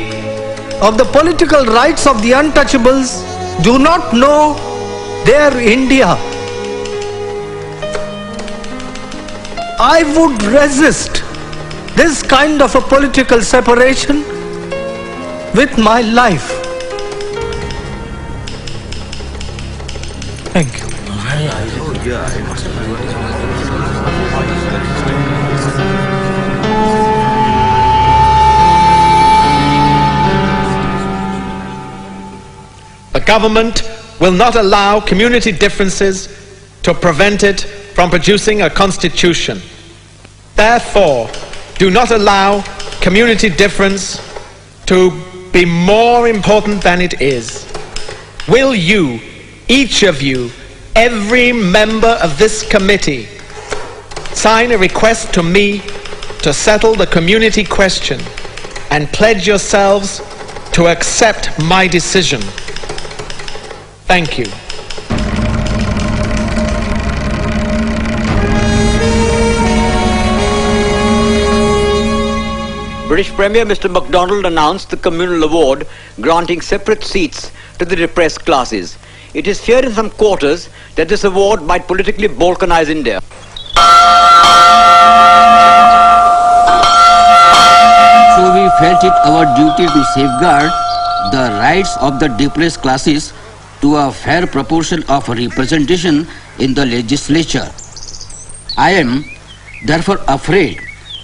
of the political rights of the untouchables do not know their India. I would resist this kind of a political separation with my life. Thank you. The government will not allow community differences to prevent it from producing a constitution. Therefore, do not allow community difference to be more important than it is. Will you, each of you, every member of this committee, sign a request to me to settle the community question and pledge yourselves to accept my decision? Thank you. British Premier Mr. MacDonald announced the communal award granting separate seats to the depressed classes. It is feared in some quarters that this award might politically balkanize India. So we felt it our duty to safeguard the rights of the depressed classes to a fair proportion of representation in the legislature. I am therefore afraid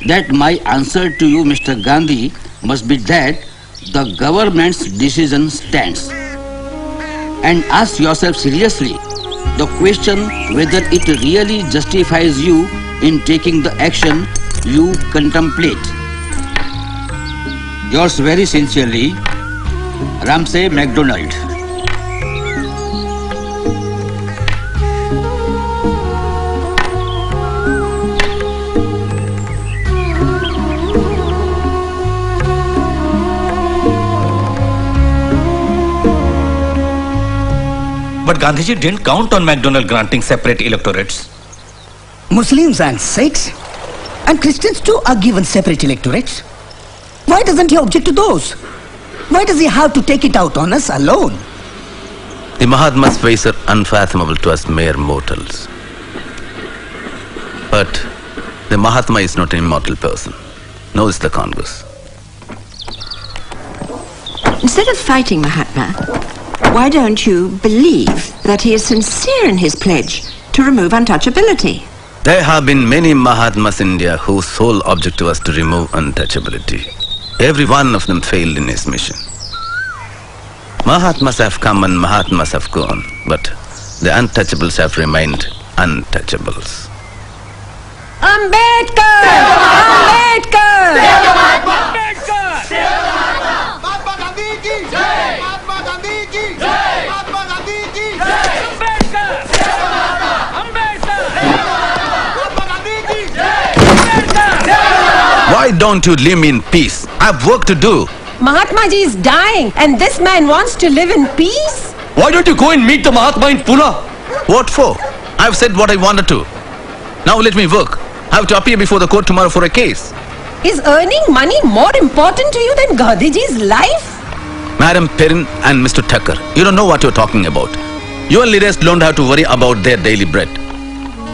that my answer to you, Mr. Gandhi, must be that the government's decision stands. And ask yourself seriously the question whether it really justifies you in taking the action you contemplate. Yours very sincerely, Ramsay MacDonald. But Gandhiji didn't count on MacDonald granting separate electorates. Muslims and Sikhs and Christians too are given separate electorates. Why doesn't he object to those? Why does he have to take it out on us alone? The Mahatma's ways are unfathomable to us mere mortals. But the Mahatma is not an immortal person, nor is the Congress. Instead of fighting Mahatma, why don't you believe that he is sincere in his pledge to remove untouchability? There have been many Mahatmas in India whose sole object was to remove untouchability. Every one of them failed in his mission. Mahatmas have come and Mahatmas have gone, but the untouchables have remained untouchables. Ambedkar! Ambedkar! Why don't you leave me in peace? I have work to do. Mahatma Ji is dying and this man wants to live in peace? Why don't you go and meet the Mahatma in Pune? What for? I have said what I wanted to. Now let me work. I have to appear before the court tomorrow for a case. Is earning money more important to you than Gandhiji's life? Madam Perrin and Mr. Tucker, you don't know what you're talking about. Your leaders don't have to worry about their daily bread.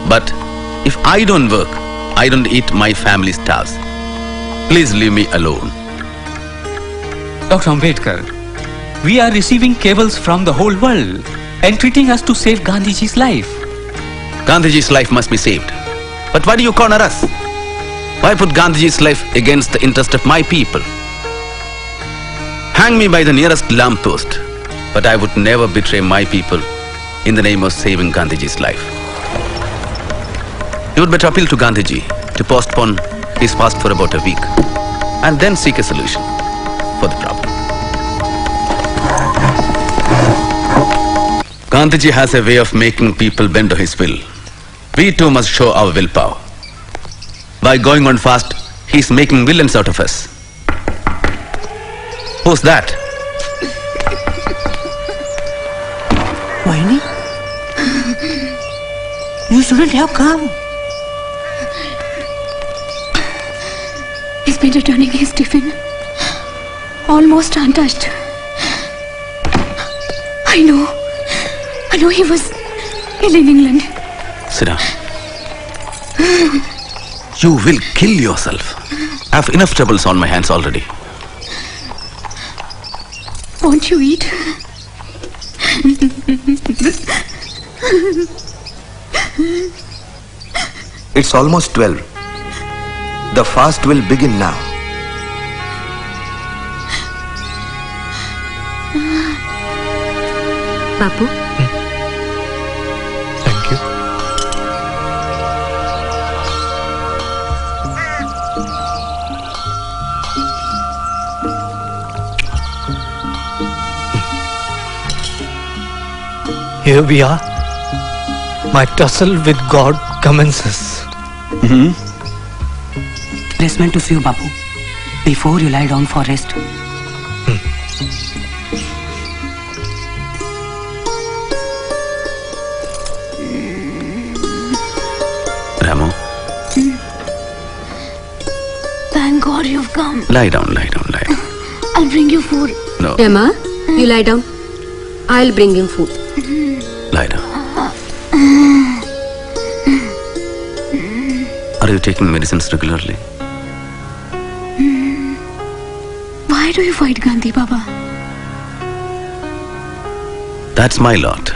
But if I don't work, I don't eat, my family starves. Please leave me alone. Dr. Ambedkar, we are receiving cables from the whole world entreating us to save Gandhiji's life. Gandhiji's life must be saved. But why do you corner us? Why put Gandhiji's life against the interest of my people? Hang me by the nearest lamppost, but I would never betray my people in the name of saving Gandhiji's life. You would better appeal to Gandhiji to postpone his fast for about a week and then seek a solution for the problem. Gandhiji has a way of making people bend to his will. We too must show our willpower. By going on fast, he's making villains out of us. Who's that? Vaini? You shouldn't have come. He's been returning his tiffin. Almost untouched. I know he was ill in England. Sit down. You will kill yourself. I have enough troubles on my hands already. Won't you eat? It's almost 12. The fast will begin now. Bapu? Thank you. Here we are. My tussle with God commences. It's meant to see you, Bapu, before you lie down for rest. Ramu? Thank God good you've come. Lie down, lie down, lie down. I'll bring you food. No. Emma, you lie down. I'll bring him food. Lie down. Are you taking medicines regularly? Why do you fight Gandhi, Baba? That's my lot.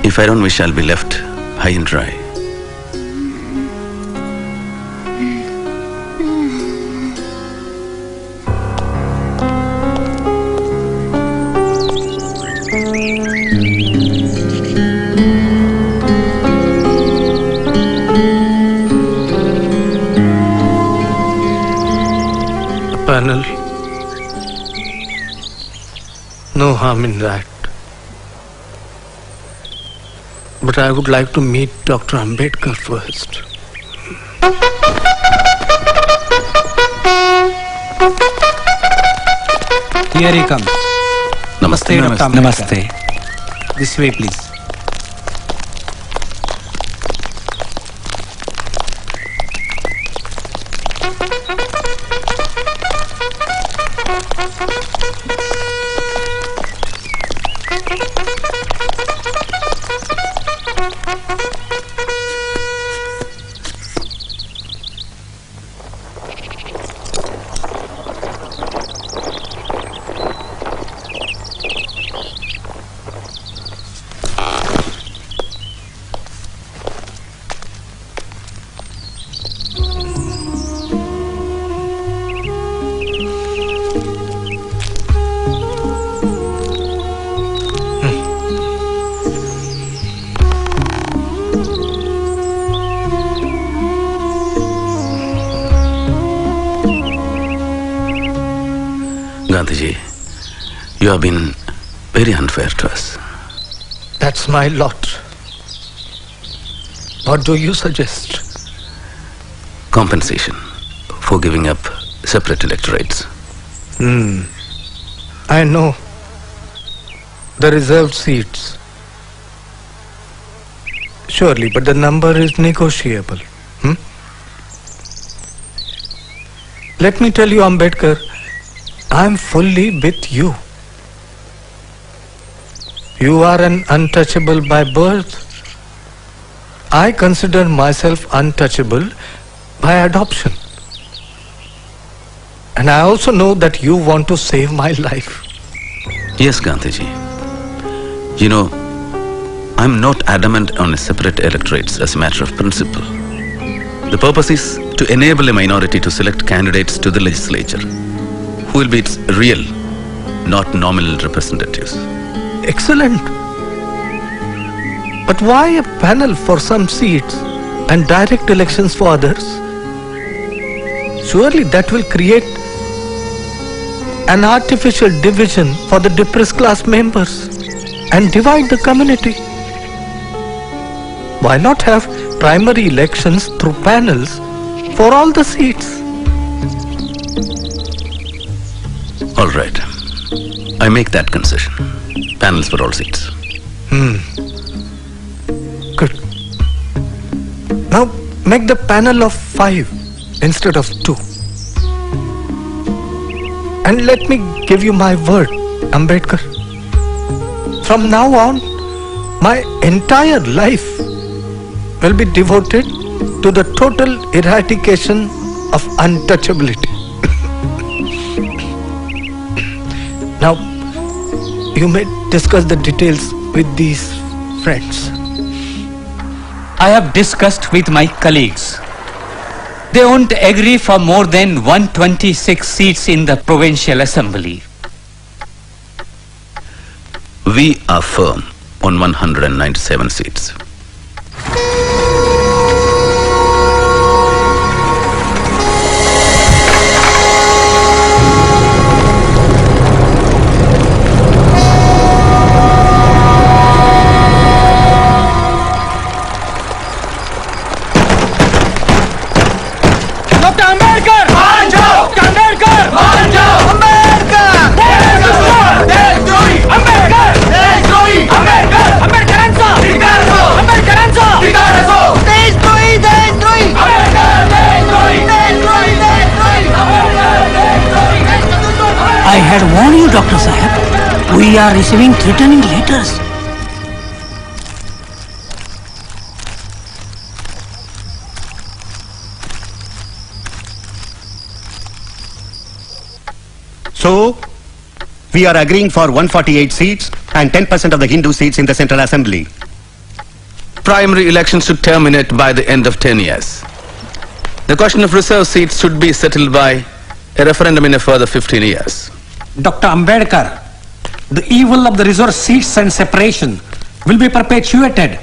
If I don't wish, I'll be left high and dry. Panel. No harm in that. But I would like to meet Dr. Ambedkar first. Here he comes. Namaste. Dr. Ambedkar. This way, please. Gandhiji, you have been very unfair to us. That's my lot. What do you suggest? Compensation for giving up separate electorates. I know. The reserved seats. Surely, but the number is negotiable. Let me tell you, Ambedkar, I am fully with you. You are an untouchable by birth. I consider myself untouchable by adoption. And I also know that you want to save my life. Yes, Gandhiji. You know, I'm not adamant on separate electorates as a matter of principle. The purpose is to enable a minority to select candidates to the legislature who will be its real, not nominal representatives. Excellent. But why a panel for some seats and direct elections for others? Surely that will create an artificial division for the depressed class members and divide the community. Why not have primary elections through panels for all the seats? All right. I make that concession. Panels for all seats. Good. Now make the panel of 5 instead of 2. And let me give you my word, Ambedkar. From now on, my entire life will be devoted to the total eradication of untouchability. Now, you may discuss the details with these friends. I have discussed with my colleagues. They won't agree for more than 126 seats in the provincial assembly. We are firm on 197 seats. Dr. Ambedkar! मान जाओ! Dr. Ambedkar! मान जाओ! Ambedkar! देशद्रोही! Ambedkar! देशद्रोही! Ambedkar! Ambedkar answer! I had warned you, Dr. Saheb. We are receiving threatening letters. So, we are agreeing for 148 seats and 10% of the Hindu seats in the Central Assembly. Primary elections should terminate by the end of 10 years. The question of reserve seats should be settled by a referendum in a further 15 years. Dr. Ambedkar, the evil of the reserve seats and separation will be perpetuated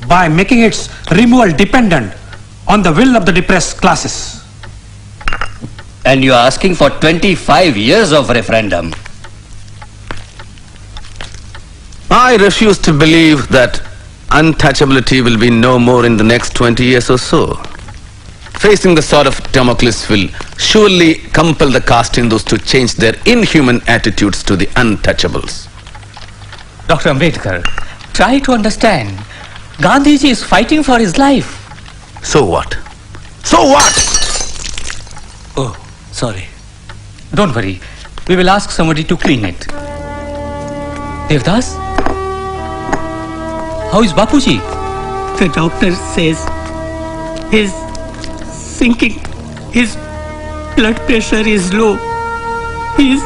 by making its removal dependent on the will of the depressed classes. And you are asking for 25 years of referendum. I refuse to believe that untouchability will be no more in the next 20 years or so. Facing the sword of Damocles will surely compel the caste Hindus to change their inhuman attitudes to the untouchables. Dr. Ambedkar, try to understand. Gandhiji is fighting for his life. So what? So what? Oh, sorry. Don't worry. We will ask somebody to clean it. Devdas? How is Bapuji? The doctor says his sinking, his blood pressure is low. He is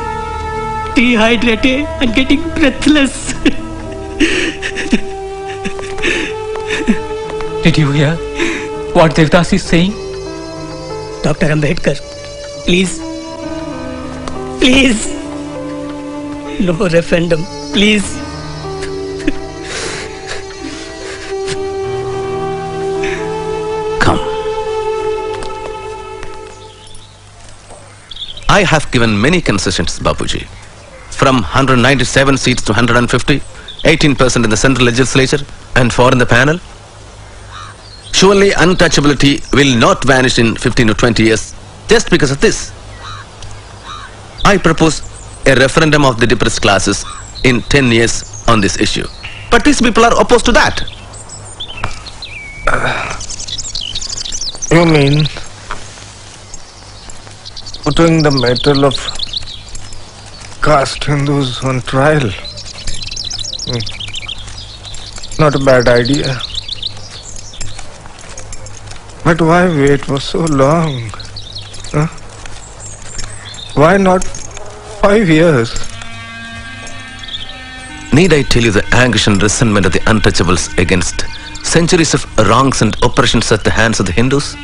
dehydrated and getting breathless. Did you hear what Devdas is saying? Dr. Ambedkar, please. Please. No referendum, please. I have given many concessions, Bapuji. From 197 seats to 150, 18% in the central legislature and 4 in the panel. Surely untouchability will not vanish in 15 or 20 years just because of this. I propose a referendum of the depressed classes in 10 years on this issue. But these people are opposed to that. You mean putting the matter of caste Hindus on trial? Not a bad idea. But why wait for so long? Huh? Why not 5 years? Need I tell you the anguish and resentment of the untouchables against centuries of wrongs and oppressions at the hands of the Hindus?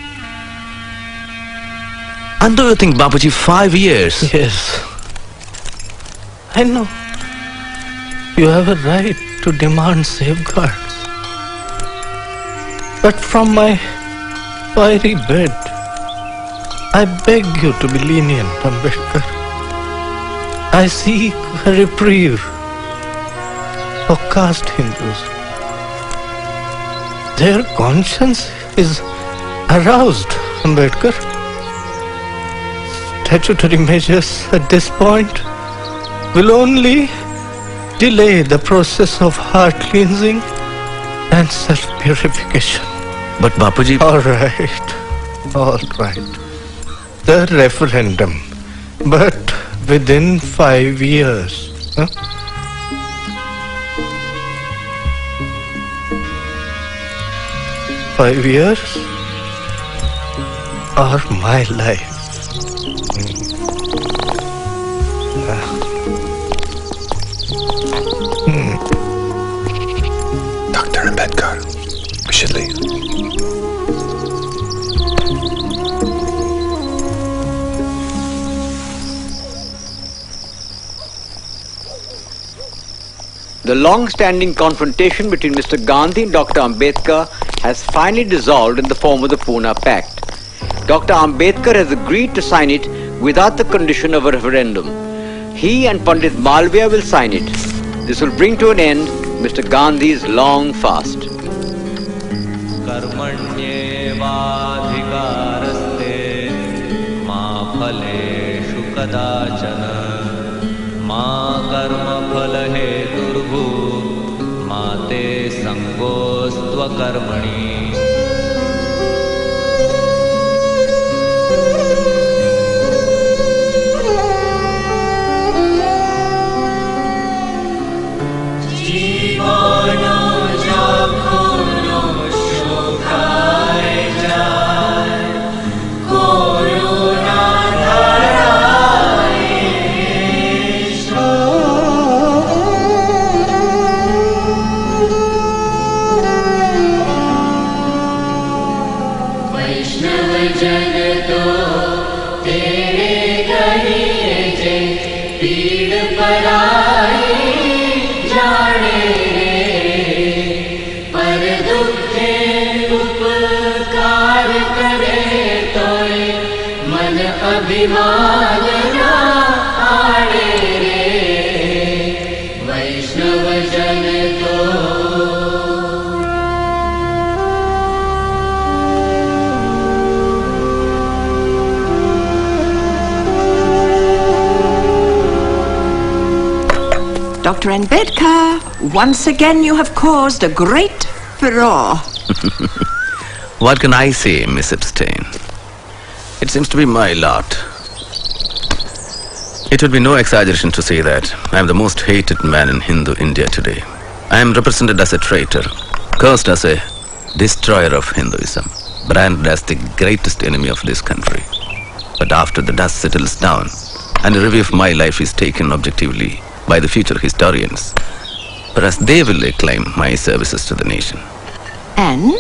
And do you think, Bapuji, 5 years? Yes. I know. You have a right to demand safeguards. But from my fiery bed, I beg you to be lenient, Ambedkar. I seek a reprieve for caste Hindus. Their conscience is aroused, Ambedkar. Statutory measures at this point will only delay the process of heart cleansing and self-purification. But Bapuji... All right. The referendum, but within 5 years. Huh? Five years or my life. Dr. Ambedkar, we should leave. The long-standing confrontation between Mr. Gandhi and Dr. Ambedkar has finally dissolved in the form of the Pune Pact. Dr. Ambedkar has agreed to sign it without the condition of a referendum. He and Pandit Malviya will sign it. This will bring to an end Mr. Gandhi's long fast. Dr. Ambedkar, once again you have caused a great furore. What can I say, Miss Epstein? It seems to be my lot. It would be no exaggeration to say that I am the most hated man in Hindu India today. I am represented as a traitor, cursed as a destroyer of Hinduism, branded as the greatest enemy of this country. But after the dust settles down and a review of my life is taken objectively by the future historians, whereas they will acclaim my services to the nation. And?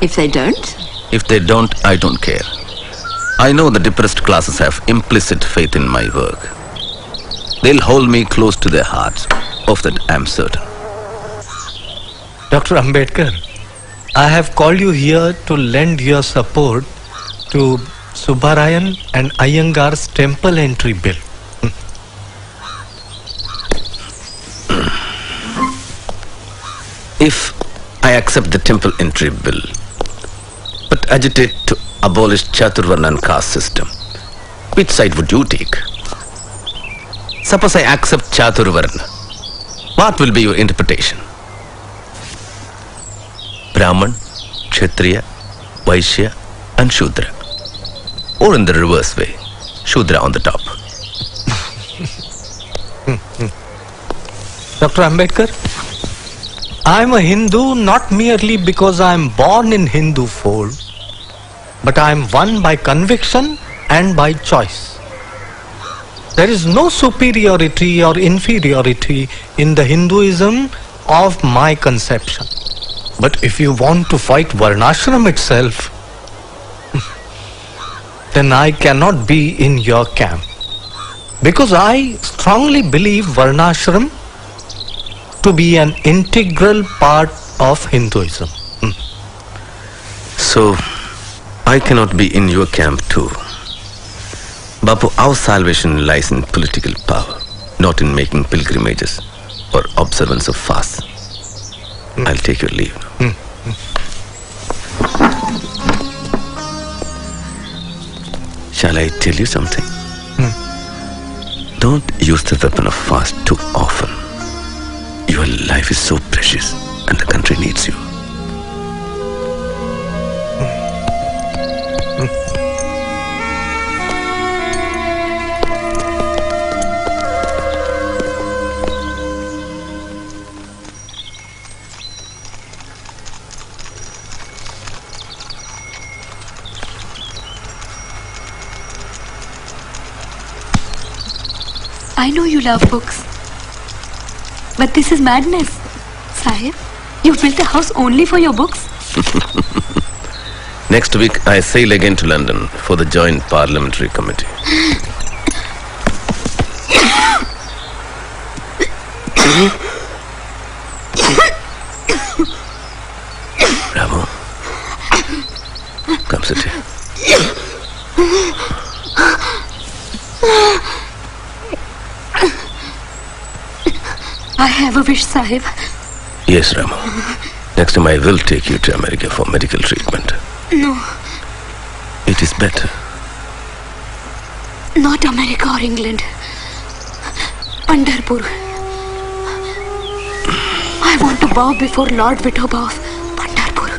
If they don't? If they don't, I don't care. I know the depressed classes have implicit faith in my work. They'll hold me close to their hearts. Of that I'm certain. Dr. Ambedkar, I have called you here to lend your support to Subbarayan and Iyengar's temple entry bill. If I accept the temple entry bill, but agitate to abolish Chaturvarnan caste system, which side would you take? Suppose I accept Chaturvarna, what will be your interpretation? Brahman, Kshatriya, Vaishya and Shudra. Or in the reverse way, Shudra on the top. Dr. Ambedkar, I am a Hindu not merely because I am born in Hindu fold, but I am one by conviction and by choice. There is no superiority or inferiority in the Hinduism of my conception. But if you want to fight Varnashram itself, then I cannot be in your camp. Because I strongly believe Varnashram to be an integral part of Hinduism. So, I cannot be in your camp too. Bapu, our salvation lies in political power, not in making pilgrimages or observance of fasts. I'll take your leave. Shall I tell you something? Don't use the weapon of fast too often. Your life is so precious and the country needs you. I know you love books. But this is madness. Sahib, you built a house only for your books? Next week, I sail again to London for the Joint Parliamentary Committee. Bravo. Come sit here. I have a wish, Sahib. Yes, Ramu. Next time I will take you to America for medical treatment. No. It is better. Not America or England. Pandharpur. I want to bow before Lord Vithoba of Pandharpur.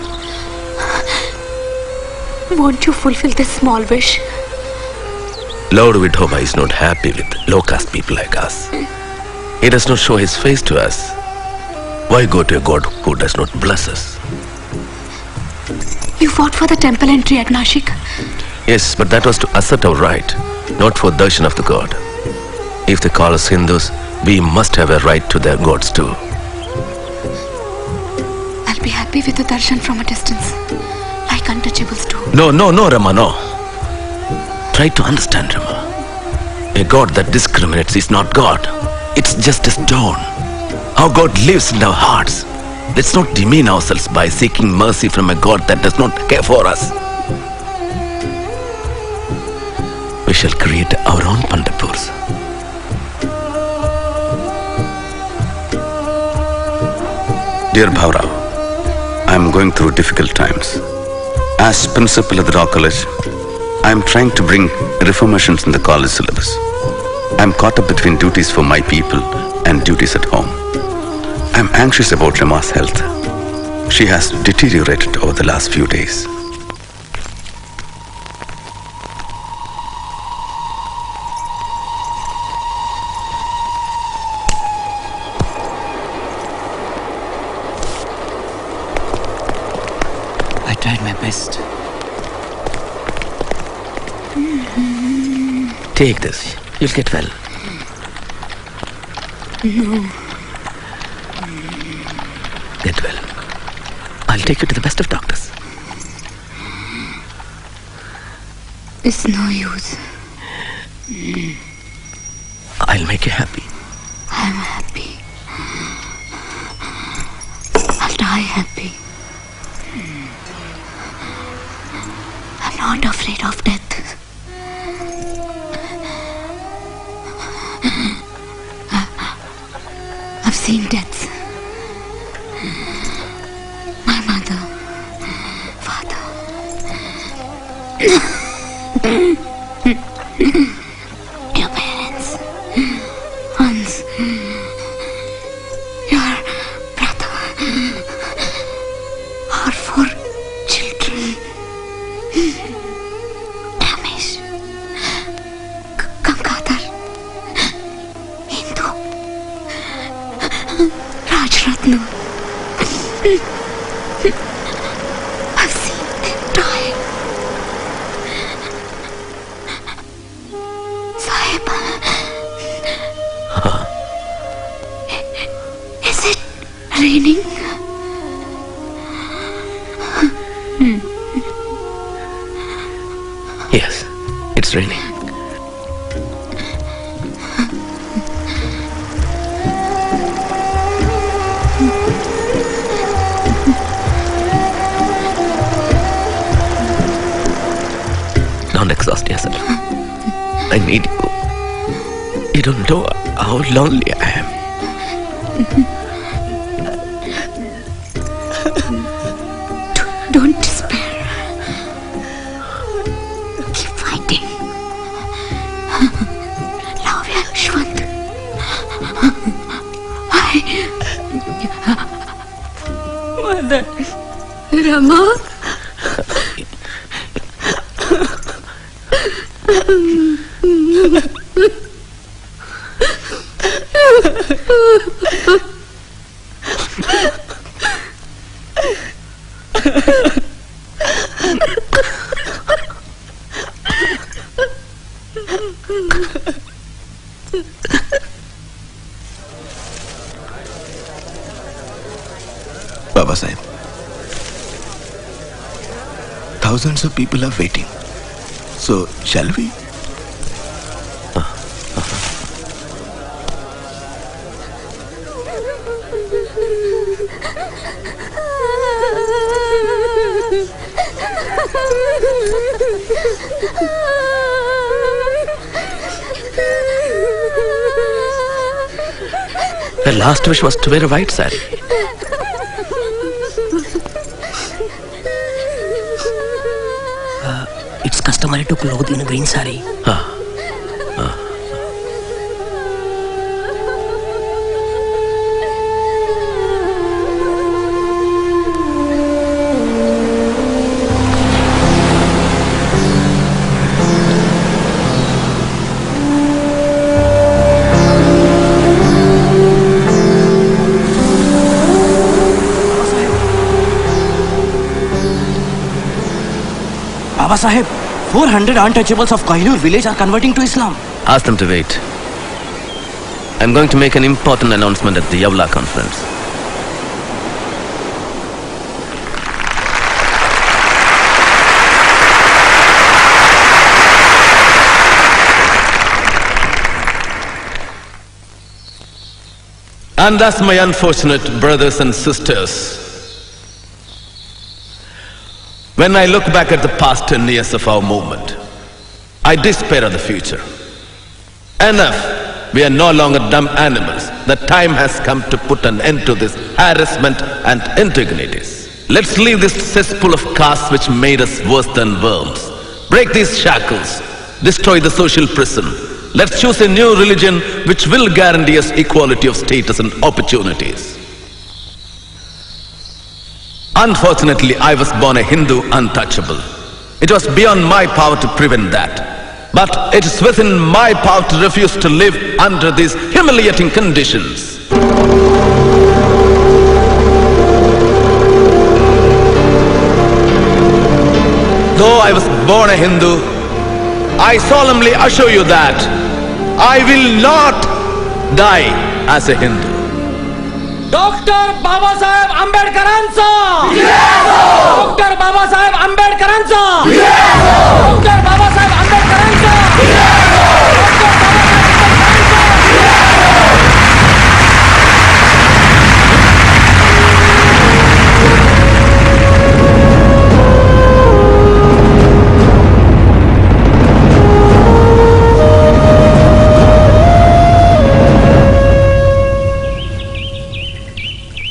Won't you fulfill this small wish? Lord Vithoba is not happy with low-caste people like us. He does not show his face to us. Why go to a God who does not bless us? You fought for the temple entry at Nashik? Yes, but that was to assert our right, not for darshan of the God. If they call us Hindus, we must have a right to their gods too. I'll be happy with the darshan from a distance, like untouchables do. No, Rama, no. Try to understand, Rama. A God that discriminates is not God. It's just a stone. How God lives in our hearts. Let's not demean ourselves by seeking mercy from a God that does not care for us. We shall create our own Pandapurs. Dear Bhaurao, I am going through difficult times. As principal of the Law College, I am trying to bring reformations in the college syllabus. I am caught up between duties for my people and duties at home. I am anxious about Rama's health. She has deteriorated over the last few days. I tried my best. Take this. You'll get well. No. Get well. I'll take you to the best of doctors. It's no use. I'll make you happy. I'm happy. I'll die happy. I'm not afraid of death. I've seen death. My mother, father. Your parents, aunts, your brother, our 4 children. Ramesh, Gangadhar, Hindu, Rajratna. I've seen them die. Sahib, is it raining? Yes, it's raining. Don't exhaust yourself. I need you. You don't know how lonely I am. Don't despair. Keep fighting. Love you, Shwant. Mother. Rama. Babasaheb, thousands of people are waiting. So, shall we? Her last wish was to wear a white sari. It's customary to clothe in a green sari. Babasaheb, 400 untouchables of Kohinoor village are converting to Islam. Ask them to wait. I'm going to make an important announcement at the Yavla conference. And thus, my unfortunate brothers and sisters, when I look back at the past 10 years of our movement, I despair of the future. Enough! We are no longer dumb animals. The time has come to put an end to this harassment and indignities. Let's leave this cesspool of castes which made us worse than worms. Break these shackles. Destroy the social prison. Let's choose a new religion which will guarantee us equality of status and opportunities. Unfortunately, I was born a Hindu untouchable. It was beyond my power to prevent that. But it is within my power to refuse to live under these humiliating conditions. Though I was born a Hindu, I solemnly assure you that I will not die as a Hindu. Dr. Babasaheb Ambedkaransa! Dr. Babasaheb Ambedkaransa! Dr. Babasaheb Ambedkaransa!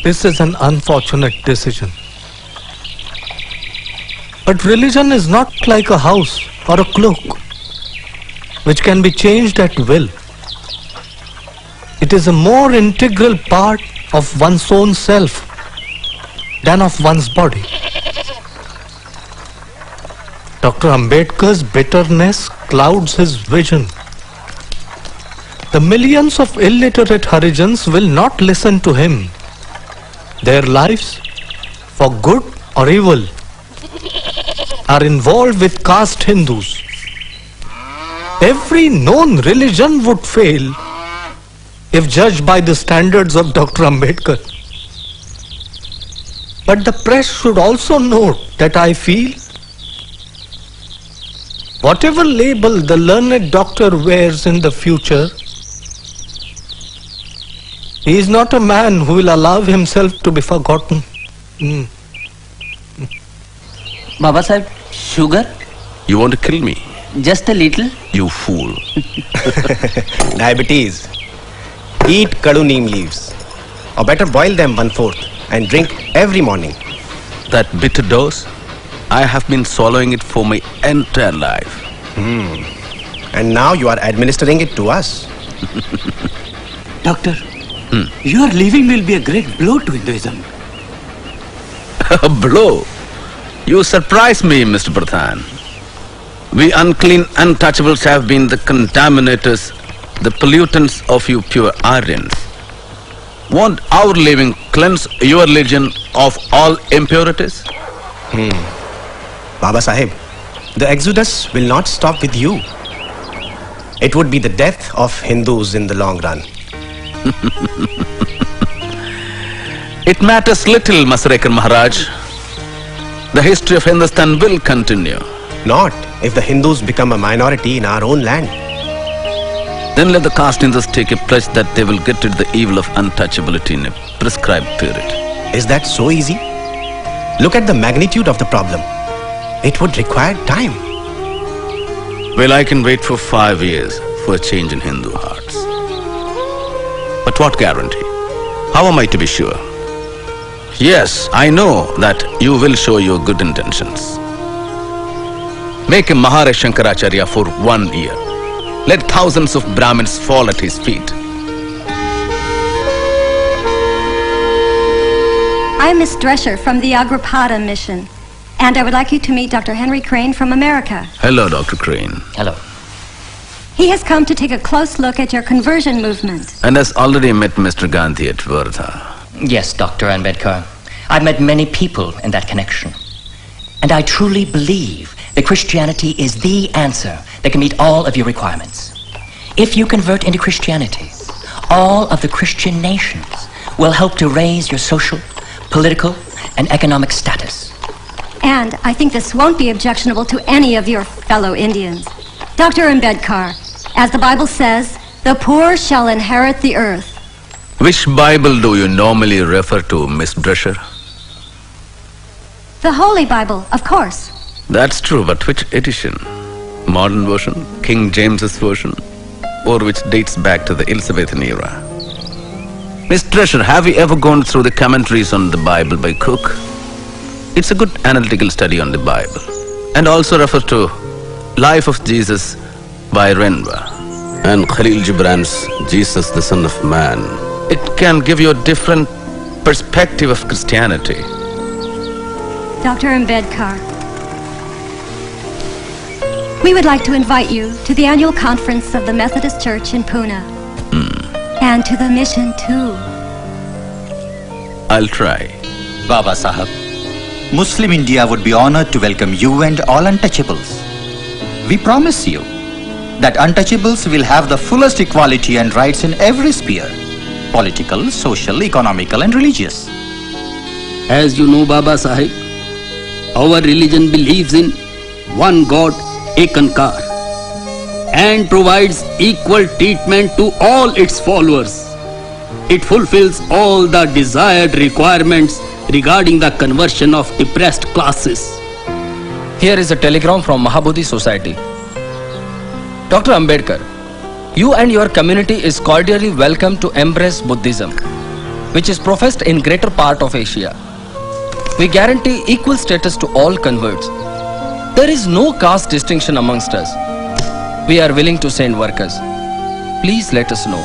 This is an unfortunate decision. But religion is not like a house or a cloak, which can be changed at will. It is a more integral part of one's own self than of one's body. Dr. Ambedkar's bitterness clouds his vision. The millions of illiterate Harijans will not listen to him. Their lives, for good or evil, are involved with caste Hindus. Every known religion would fail if judged by the standards of Dr. Ambedkar. But the press should also note that I feel whatever label the learned doctor wears in the future, he is not a man who will allow himself to be forgotten. Babasaheb, sugar? You want to kill me? Just a little. You fool. Diabetes. Eat kadu neem leaves. Or better boil them 1/4 and drink every morning. That bitter dose, I have been swallowing it for my entire life. And now you are administering it to us. Doctor, your leaving will be a great blow to Hinduism. A blow? You surprise me, Mr. Pradhan. We unclean untouchables have been the contaminators, the pollutants of you pure Aryans. Won't our leaving cleanse your religion of all impurities? Babasaheb, the exodus will not stop with you. It would be the death of Hindus in the long run. It matters little, Masrekar Maharaj. The history of Hindustan will continue. Not if the Hindus become a minority in our own land. Then let the caste Hindus take a pledge that they will get rid of the evil of untouchability in a prescribed period. Is that so easy? Look at the magnitude of the problem. It would require time. Well, I can wait for 5 years for a change in Hindu hearts. But what guarantee? How am I to be sure? Yes, I know that you will show your good intentions. Make a Maharishi Shankaracharya for 1 year. Let thousands of Brahmins fall at his feet. I'm Miss Drescher from the Agripada mission, and I would like you to meet Dr. Henry Crane from America. Hello, Dr. Crane. Hello. He has come to take a close look at your conversion movement. And has already met Mr. Gandhi at Wardha. Yes, Dr. Ambedkar. I've met many people in that connection. And I truly believe that Christianity is the answer that can meet all of your requirements. If you convert into Christianity, all of the Christian nations will help to raise your social, political, and economic status. And I think this won't be objectionable to any of your fellow Indians. Dr. Ambedkar, as the Bible says, the poor shall inherit the earth. Which Bible do you normally refer to, Miss Drescher? The Holy Bible, of course. That's true, but which edition? Modern version, King James's version, or which dates back to the Elizabethan era? Miss Drescher, have you ever gone through the commentaries on the Bible by Cook? It's a good analytical study on the Bible, and also refers to Life of Jesus by Renwa and Khalil Gibran's Jesus the Son of Man. It can give you a different perspective of Christianity. Dr. Ambedkar, we would like to invite you to the annual conference of the Methodist Church in Pune. And to the mission too. I'll try. Babasaheb, Muslim India would be honored to welcome you and all untouchables. We promise you that untouchables will have the fullest equality and rights in every sphere: political, social, economical and religious. As you know, Babasaheb, our religion believes in one God, Ekankar, and provides equal treatment to all its followers. It fulfills all the desired requirements regarding the conversion of depressed classes. Here is a telegram from Mahabodhi Society. Dr. Ambedkar, you and your community is cordially welcome to embrace Buddhism, which is professed in greater part of Asia. We guarantee equal status to all converts. There is no caste distinction amongst us. We are willing to send workers. Please let us know.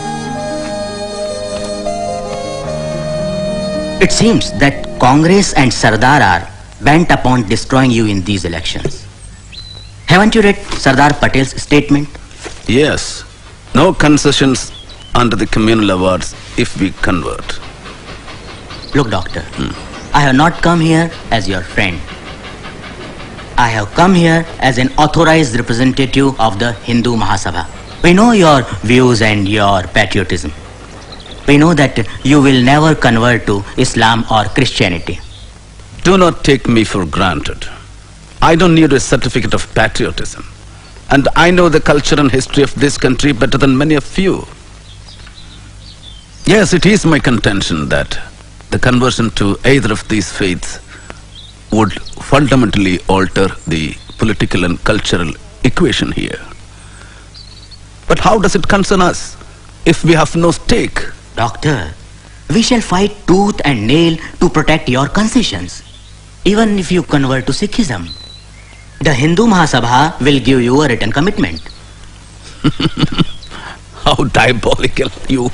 It seems that Congress and Sardar are bent upon destroying you in these elections. Haven't you read Sardar Patel's statement? Yes. No concessions under the communal awards if we convert. Look, doctor, I have not come here as your friend. I have come here as an authorized representative of the Hindu Mahasabha. We know your views and your patriotism. We know that you will never convert to Islam or Christianity. Do not take me for granted. I don't need a certificate of patriotism. And I know the culture and history of this country better than many of you. Yes, it is my contention that the conversion to either of these faiths would fundamentally alter the political and cultural equation here. But how does it concern us if we have no stake? Doctor, we shall fight tooth and nail to protect your concessions, even if you convert to Sikhism. The Hindu Mahasabha will give you a written commitment. How diabolical, you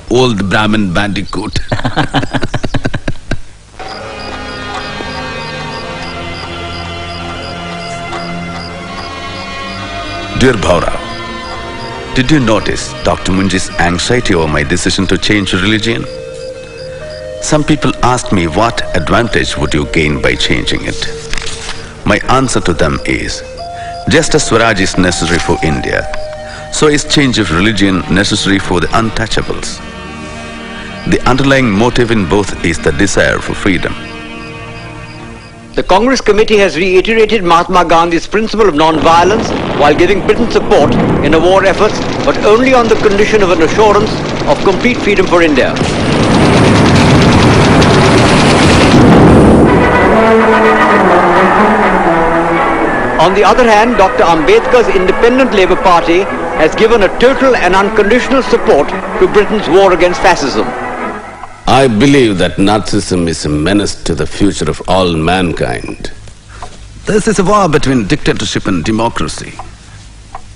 old Brahmin bandicoot. Dear Bhaurao, did you notice Dr. Munji's anxiety over my decision to change religion? Some people asked me what advantage would you gain by changing it. My answer to them is, just as Swaraj is necessary for India, so is change of religion necessary for the untouchables. The underlying motive in both is the desire for freedom. The Congress Committee has reiterated Mahatma Gandhi's principle of non-violence while giving Britain support in the war efforts, but only on the condition of an assurance of complete freedom for India. On the other hand, Dr. Ambedkar's Independent Labour Party has given a total and unconditional support to Britain's war against fascism. I believe that Nazism is a menace to the future of all mankind. This is a war between dictatorship and democracy.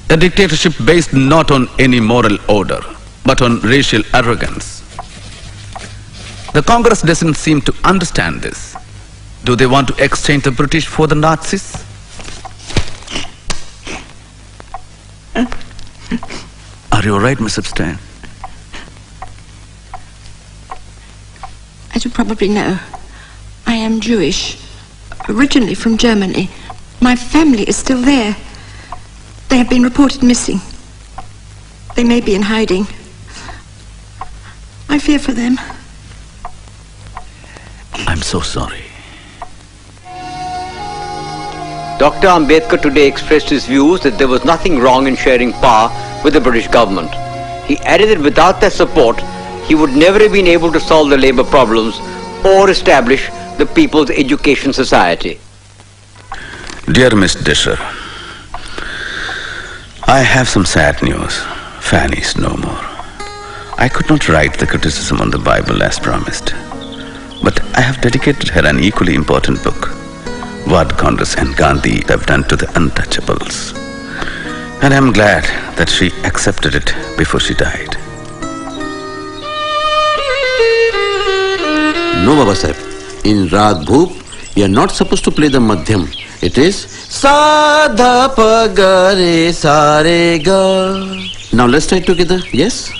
A dictatorship based not on any moral order, but on racial arrogance. The Congress doesn't seem to understand this. Do they want to exchange the British for the Nazis? Are you all right, Miss Epstein? As you probably know, I am Jewish, originally from Germany. My family is still there. They have been reported missing. They may be in hiding. I fear for them. I'm so sorry. Dr. Ambedkar today expressed his views that there was nothing wrong in sharing power with the British government. He added that without their support, he would never have been able to solve the labor problems or establish the People's Education Society. Dear Miss Disher, I have some sad news. Fanny is no more. I could not write the criticism on the Bible as promised, but I have dedicated her an equally important book, What Congress and Gandhi Have Done to the Untouchables. And I am glad that she accepted it before she died. No, Babasaheb. In Rag Bhoop, you are not supposed to play the Madhyam. It is Sa Dha Pa Ga Re Sa Re Ga. Now let's try it together. Yes?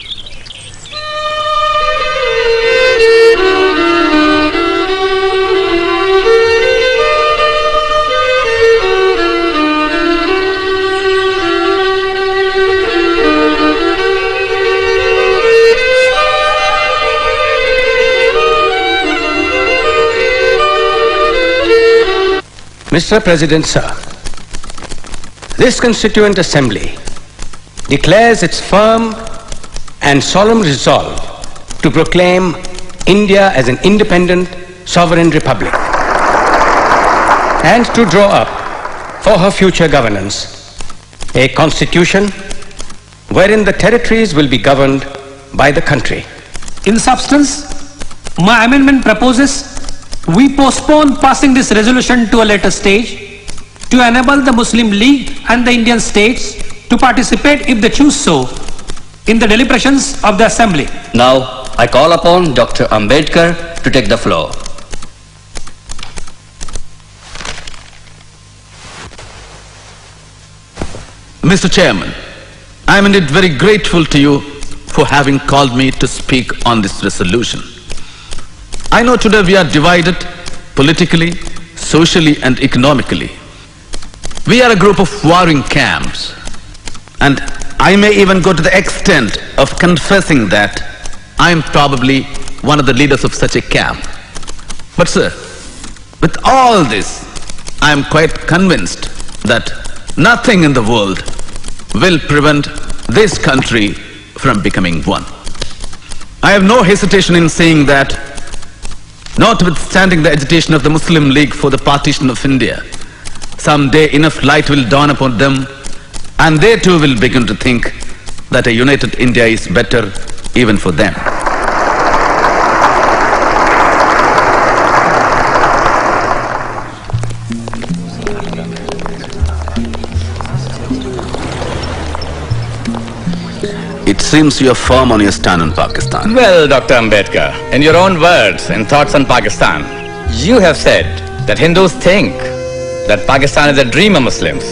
Mr. President, sir, this Constituent Assembly declares its firm and solemn resolve to proclaim India as an independent, sovereign republic and to draw up for her future governance a constitution wherein the territories will be governed by the country. In substance, my amendment proposes we postpone passing this resolution to a later stage to enable the Muslim League and the Indian states to participate, if they choose so, in the deliberations of the Assembly. Now, I call upon Dr. Ambedkar to take the floor. Mr. Chairman, I am indeed very grateful to you for having called me to speak on this resolution. I know today we are divided politically, socially and economically. We are a group of warring camps, and I may even go to the extent of confessing that I am probably one of the leaders of such a camp. But sir, with all this, I am quite convinced that nothing in the world will prevent this country from becoming one. I have no hesitation in saying that, notwithstanding the agitation of the Muslim League for the partition of India, someday enough light will dawn upon them, and they too will begin to think that a united India is better even for them. It seems you are firm on your stand on Pakistan. Well, Dr. Ambedkar, in your own words and thoughts on Pakistan, you have said that Hindus think that Pakistan is a dream of Muslims,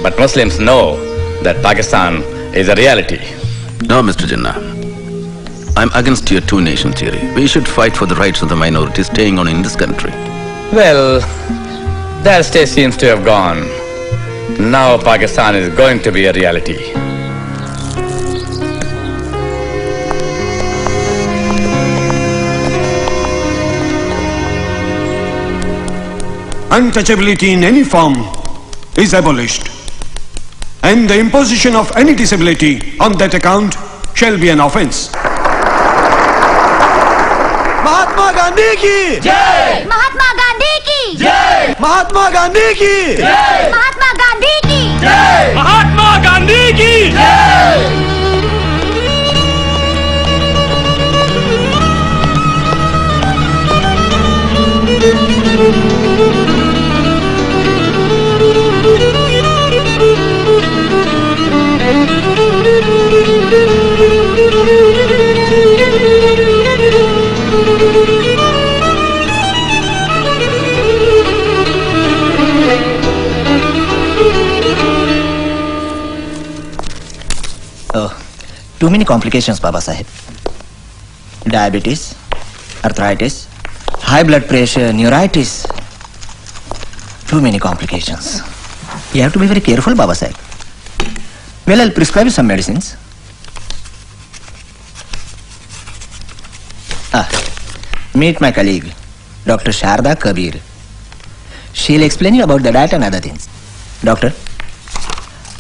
but Muslims know that Pakistan is a reality. No, Mr. Jinnah. I'm against your two-nation theory. We should fight for the rights of the minorities staying on in this country. Well, that stage seems to have gone. Now Pakistan is going to be a reality. Untouchability in any form is abolished, and the imposition of any disability on that account shall be an offence. Mahatma Gandhi की जय, महात्मा गांधी की जय, महात्मा गांधी की जय, महात्मा गांधी की जय, महात्मा गांधी की जय। Too many complications, Babasaheb. Diabetes, arthritis, high blood pressure, neuritis. Too many complications. You have to be very careful, Babasaheb. Well, I'll prescribe you some medicines. Meet my colleague, Dr. Sharda Kabir. She'll explain you about the diet and other things. Doctor,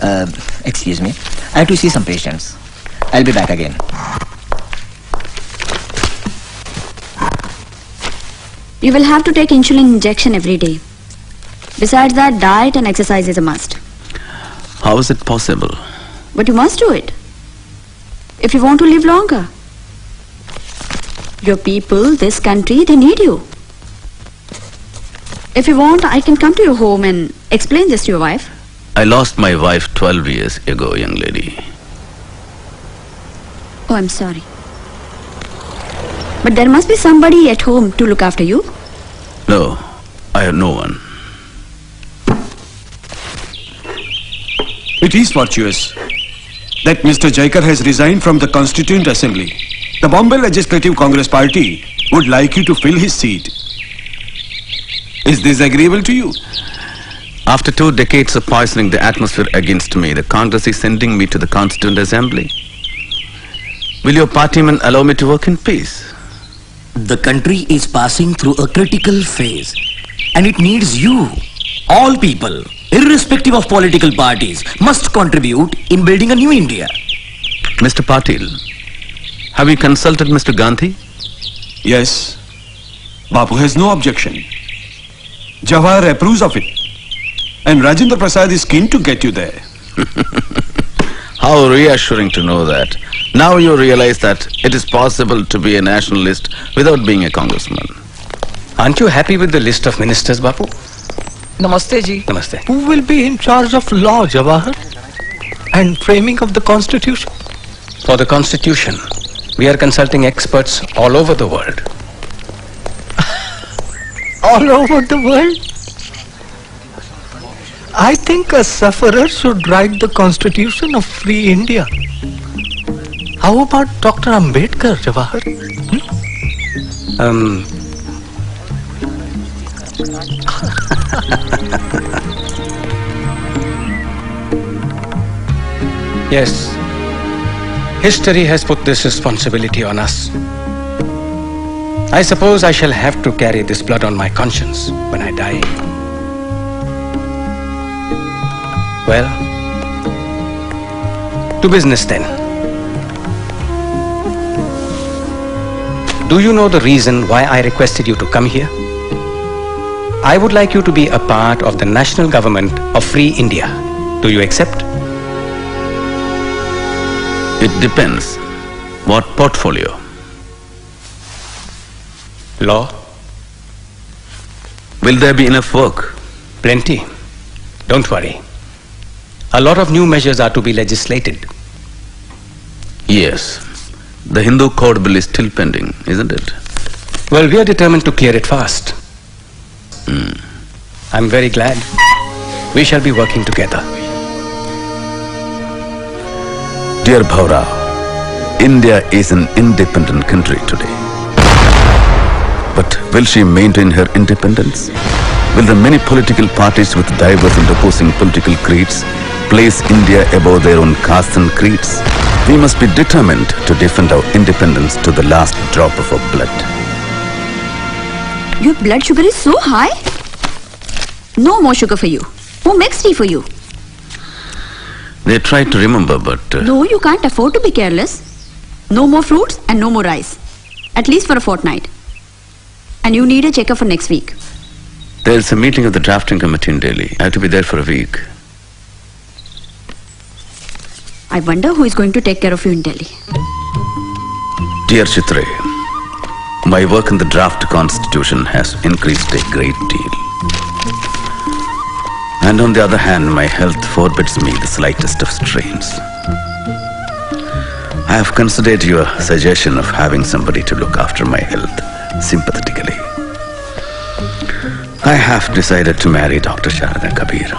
Uh, excuse me. I have to see some patients. I'll be back again. You will have to take insulin injection every day. Besides that, diet and exercise is a must. How is it possible? But you must do it. If you want to live longer. Your people, this country, they need you. If you want, I can come to your home and explain this to your wife. I lost my wife 12 years ago, young lady. Oh, I'm sorry. But there must be somebody at home to look after you. No, I have no one. It is fortuitous that Mr. Jaikar has resigned from the Constituent Assembly. The Bombay Legislative Congress Party would like you to fill his seat. Is this agreeable to you? After 2 decades of poisoning the atmosphere against me, the Congress is sending me to the Constituent Assembly. Will your partymen allow me to work in peace? The country is passing through a critical phase, and it needs you. All people, irrespective of political parties, must contribute in building a new India. Mr. Patil, have you consulted Mr. Gandhi? Yes. Bapu has no objection. Jawahar approves of it. And Rajendra Prasad is keen to get you there. How reassuring to know that. Now you realize that it is possible to be a nationalist without being a congressman. Aren't you happy with the list of ministers, Bapu? Namaste ji. Namaste. Who will be in charge of law, Jawahar? And framing of the constitution? For the constitution, we are consulting experts all over the world. All over the world? I think a sufferer should write the constitution of free India. How about Dr. Ambedkar, Jawahar? Yes. History has put this responsibility on us. I suppose I shall have to carry this blood on my conscience when I die. Well, to business then. Do you know the reason why I requested you to come here? I would like you to be a part of the national government of Free India. Do you accept? It depends. What portfolio? Law. Will there be enough work? Plenty. Don't worry. A lot of new measures are to be legislated. Yes. The Hindu Code Bill is still pending, isn't it? Well, we are determined to clear it fast. I'm very glad. We shall be working together. Dear Bhaura, India is an independent country today. But will she maintain her independence? Will the many political parties with diverse and opposing political creeds place India above their own castes and creeds? We must be determined to defend our independence to the last drop of our blood. Your blood sugar is so high? No more sugar for you. Who makes tea for you? They tried to remember, but... No, you can't afford to be careless. No more fruits and no more rice. At least for a fortnight. And you need a checkup for next week. There's a meeting of the drafting committee in Delhi. I have to be there for a week. I wonder who is going to take care of you in Delhi. Dear Chitre, my work in the draft constitution has increased a great deal. And on the other hand, my health forbids me the slightest of strains. I have considered your suggestion of having somebody to look after my health sympathetically. I have decided to marry Dr. Sharada Kabir.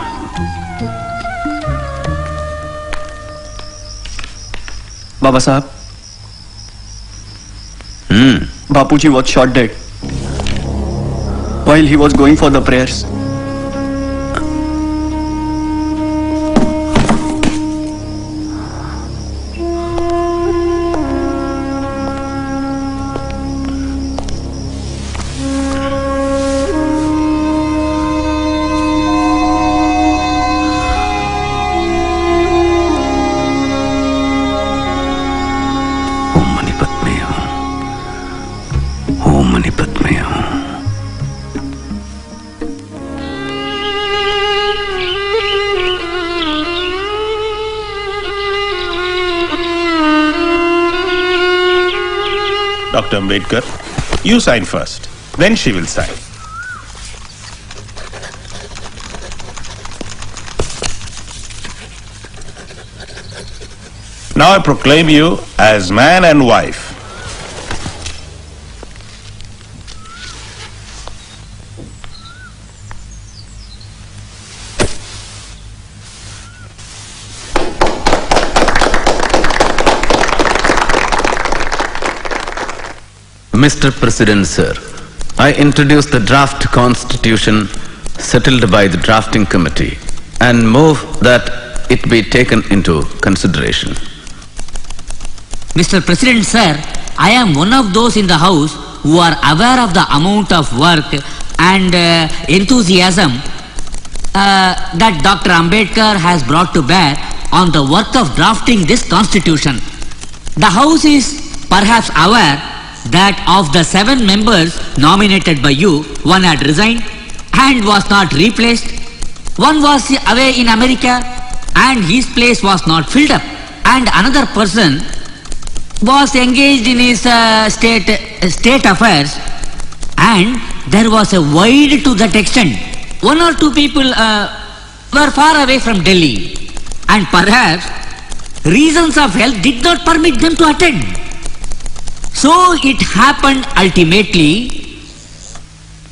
Babasaheb. Bapuji was shot dead while he was going for the prayers. Dr. Ambedkar, you sign first. Then she will sign. Now I proclaim you as man and wife. Mr. President, sir, I introduce the draft constitution settled by the drafting committee and move that it be taken into consideration. Mr. President, sir, I am one of those in the House who are aware of the amount of work and enthusiasm that Dr. Ambedkar has brought to bear on the work of drafting this constitution. The House is perhaps aware that of the 7 members nominated by you, one had resigned and was not replaced. One was away in America and his place was not filled up. And another person was engaged in his state affairs, and there was a void to that extent. 1 or 2 people were far away from Delhi, and perhaps reasons of health did not permit them to attend. So it happened ultimately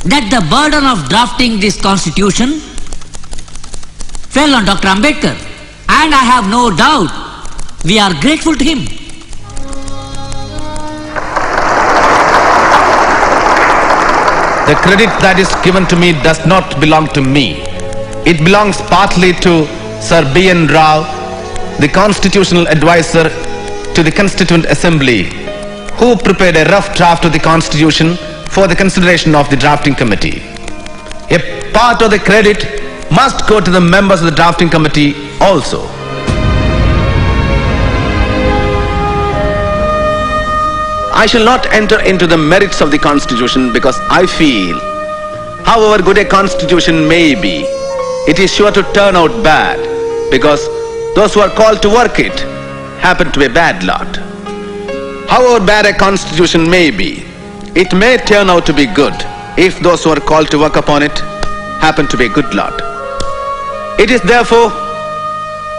that the burden of drafting this constitution fell on Dr. Ambedkar, and I have no doubt we are grateful to him. The credit that is given to me does not belong to me. It belongs partly to Sir B.N. Rao, the constitutional advisor to the Constituent Assembly, who prepared a rough draft of the constitution for the consideration of the drafting committee. A part of the credit must go to the members of the drafting committee also. I shall not enter into the merits of the constitution because I feel, however good a constitution may be, it is sure to turn out bad because those who are called to work it happen to be a bad lot. However bad a constitution may be, it may turn out to be good if those who are called to work upon it happen to be a good lot. It is therefore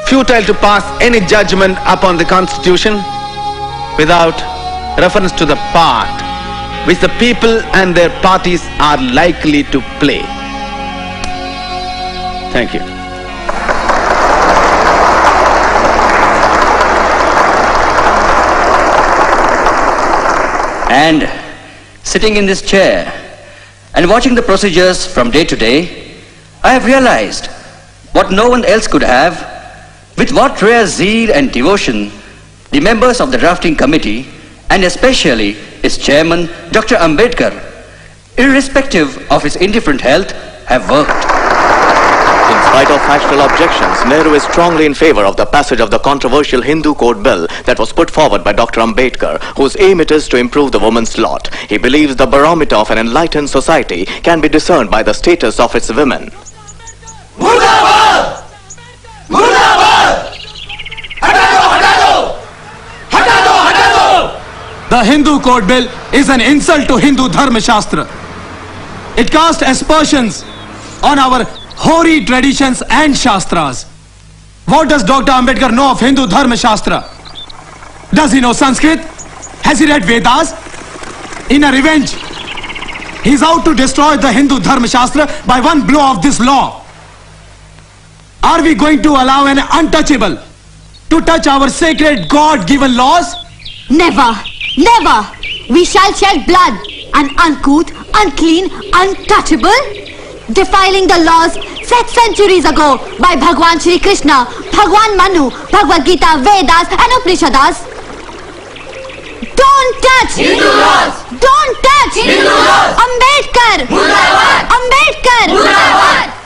futile to pass any judgment upon the constitution without reference to the part which the people and their parties are likely to play. Thank you. And sitting in this chair and watching the procedures from day to day, I have realized what no one else could have, with what rare zeal and devotion the members of the drafting committee, and especially its chairman, Dr. Ambedkar, irrespective of his indifferent health, have worked. In spite of factual objections, Nehru is strongly in favor of the passage of the controversial Hindu Code Bill that was put forward by Dr. Ambedkar, whose aim it is to improve the woman's lot. He believes the barometer of an enlightened society can be discerned by the status of its women. Murdabad! Murdabad! Hatado! Hatado! Hatado! Hatado! The Hindu Code Bill is an insult to Hindu Dharma Shastra. It casts aspersions on our hoary traditions and Shastras. What does Dr. Ambedkar know of Hindu Dharma Shastra? Does he know Sanskrit? Has he read Vedas? In a revenge, he is out to destroy the Hindu Dharma Shastra by one blow of this law. Are we going to allow an untouchable to touch our sacred God-given laws? Never, never. We shall shed blood, an uncouth, unclean, untouchable, defiling the laws set centuries ago by Bhagwan Shri Krishna, Bhagwan Manu, Bhagavad Gita, Vedas and Upanishads. Don't touch Hindu laws! Don't touch Hindu laws! Ambedkar! Murdabad! Ambedkar! Murdabad!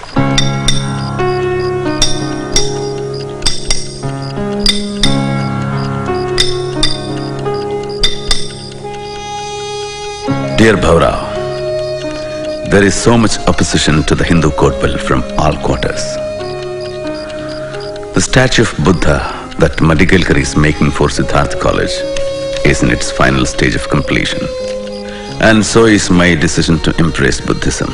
Dear Bhaurao, there is so much opposition to the Hindu Code Bill from all quarters. The statue of Buddha that Madigalkar is making for Siddharth College is in its final stage of completion. And so is my decision to embrace Buddhism.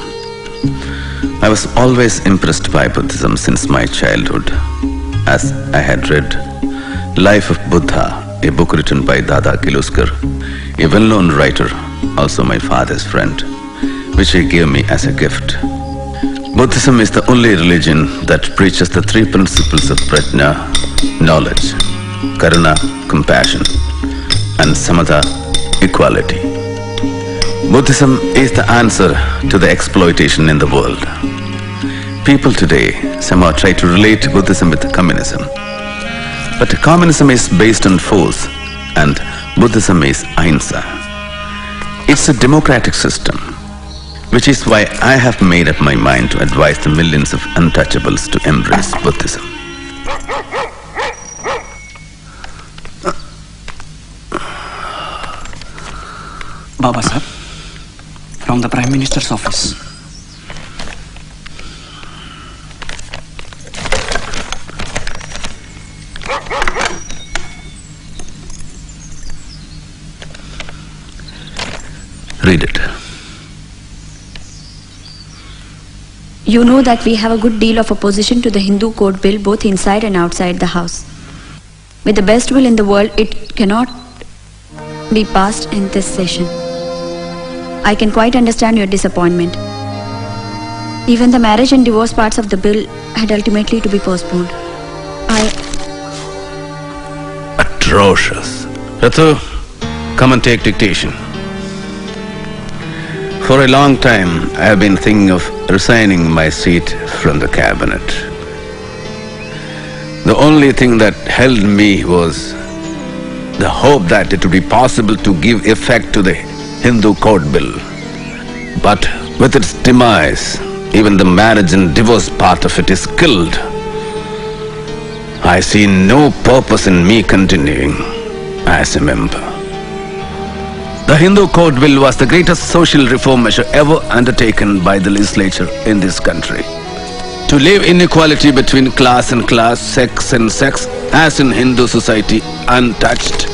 I was always impressed by Buddhism since my childhood, as I had read Life of Buddha, a book written by Dada Kiluskar, a well-known writer, also my father's friend, which he gave me as a gift. Buddhism is the only religion that preaches the three principles of prajna, knowledge, karuna, compassion, and samatha, equality. Buddhism is the answer to the exploitation in the world. People today somehow try to relate Buddhism with communism. But communism is based on force and Buddhism is ahimsa. It's a democratic system, which is why I have made up my mind to advise the millions of untouchables to embrace Buddhism. Babasaheb, from the Prime Minister's office. Read it. You know that we have a good deal of opposition to the Hindu Code Bill both inside and outside the House. With the best will in the world, it cannot be passed in this session. I can quite understand your disappointment. Even the marriage and divorce parts of the bill had ultimately to be postponed. Atrocious. Ratu, come and take dictation. For a long time, I have been thinking of resigning my seat from the cabinet. The only thing that held me was the hope that it would be possible to give effect to the Hindu Code Bill. But with its demise, even the marriage and divorce part of it is killed. I see no purpose in me continuing as a member. The Hindu Code Bill was the greatest social reform measure ever undertaken by the legislature in this country. To leave inequality between class and class, sex and sex, as in Hindu society, untouched.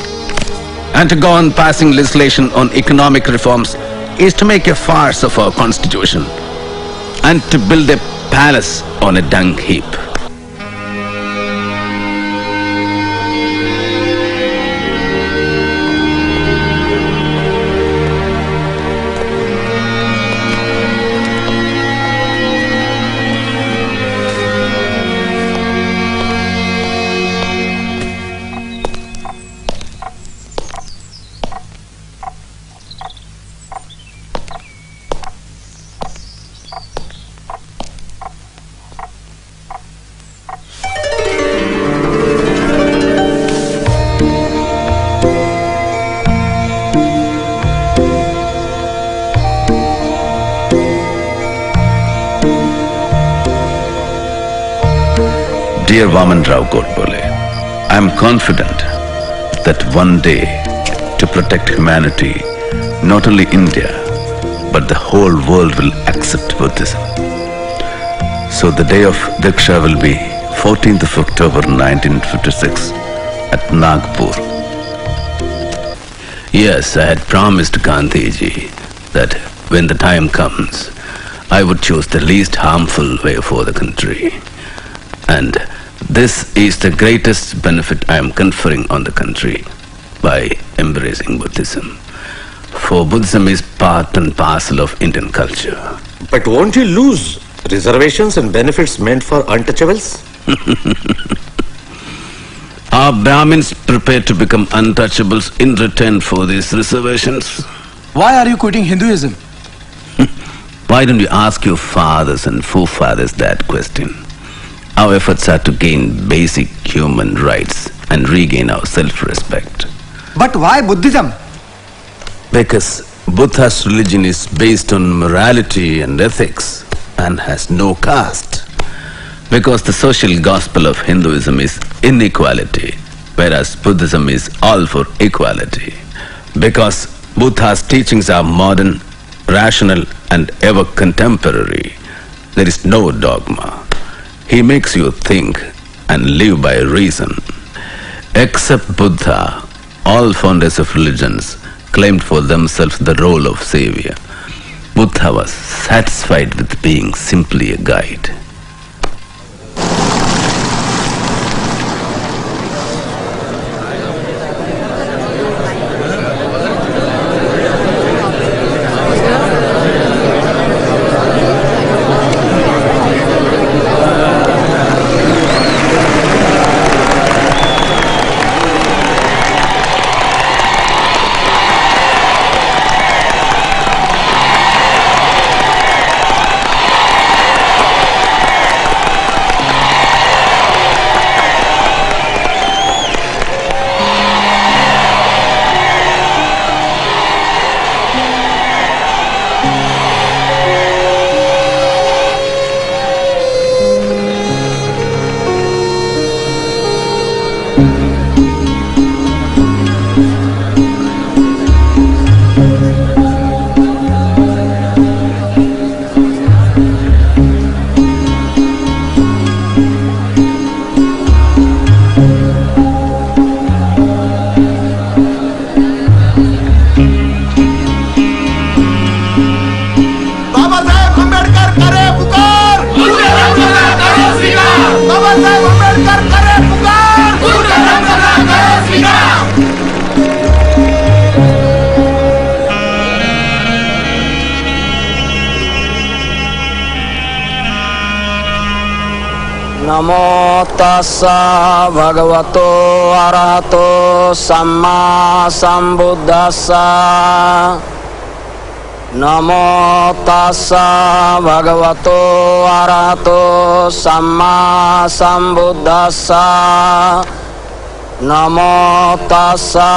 And to go on passing legislation on economic reforms is to make a farce of our constitution and to build a palace on a dung heap. Dear Vaman Rao Godbole, I am confident that one day, to protect humanity, not only India, but the whole world will accept Buddhism. So the day of Diksha will be 14th of October 1956 at Nagpur. Yes, I had promised Gandhiji that when the time comes, I would choose the least harmful way for the country. And this is the greatest benefit I am conferring on the country by embracing Buddhism. For Buddhism is part and parcel of Indian culture. But won't you lose reservations and benefits meant for untouchables? Are Brahmins prepared to become untouchables in return for these reservations? Why are you quitting Hinduism? Why don't you ask your fathers and forefathers that question? Our efforts are to gain basic human rights and regain our self-respect. But why Buddhism? Because Buddha's religion is based on morality and ethics and has no caste. Because the social gospel of Hinduism is inequality, whereas Buddhism is all for equality. Because Buddha's teachings are modern, rational, and ever contemporary, there is no dogma. He makes you think and live by reason. Except Buddha, All founders of religions claimed for themselves the role of savior. Buddha was satisfied with being simply a guide. Babasaheb Ambedkar करे पुकार, Babasaheb Ambedkar करे नमो तस्सा भगवतो अरहतो सम्मा सम्बुद्धस्सा नमो तस्सा भगवतो अरहतो सम्मा सम्बुद्धस्सा नमो तस्सा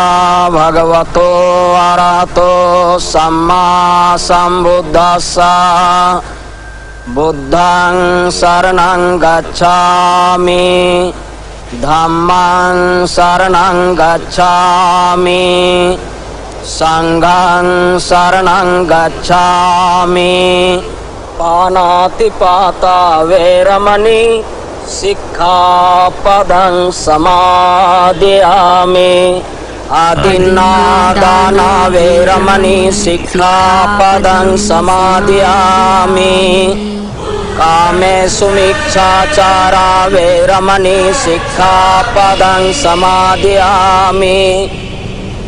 भगवतो अरहतो सम्मा सम्बुद्धस्सा बुद्धं शरणं गच्छामि धम्मं शरणं गच्छामि संघं शरणं गच्छामि पानातिपाता वैरमणि सिक्खापदं समादयामि आदिन्नादाना वैरमणि सिक्खापदं समादयामि कामेषु मिच्छाचारा वैरमणि सिक्खापदं समादयामि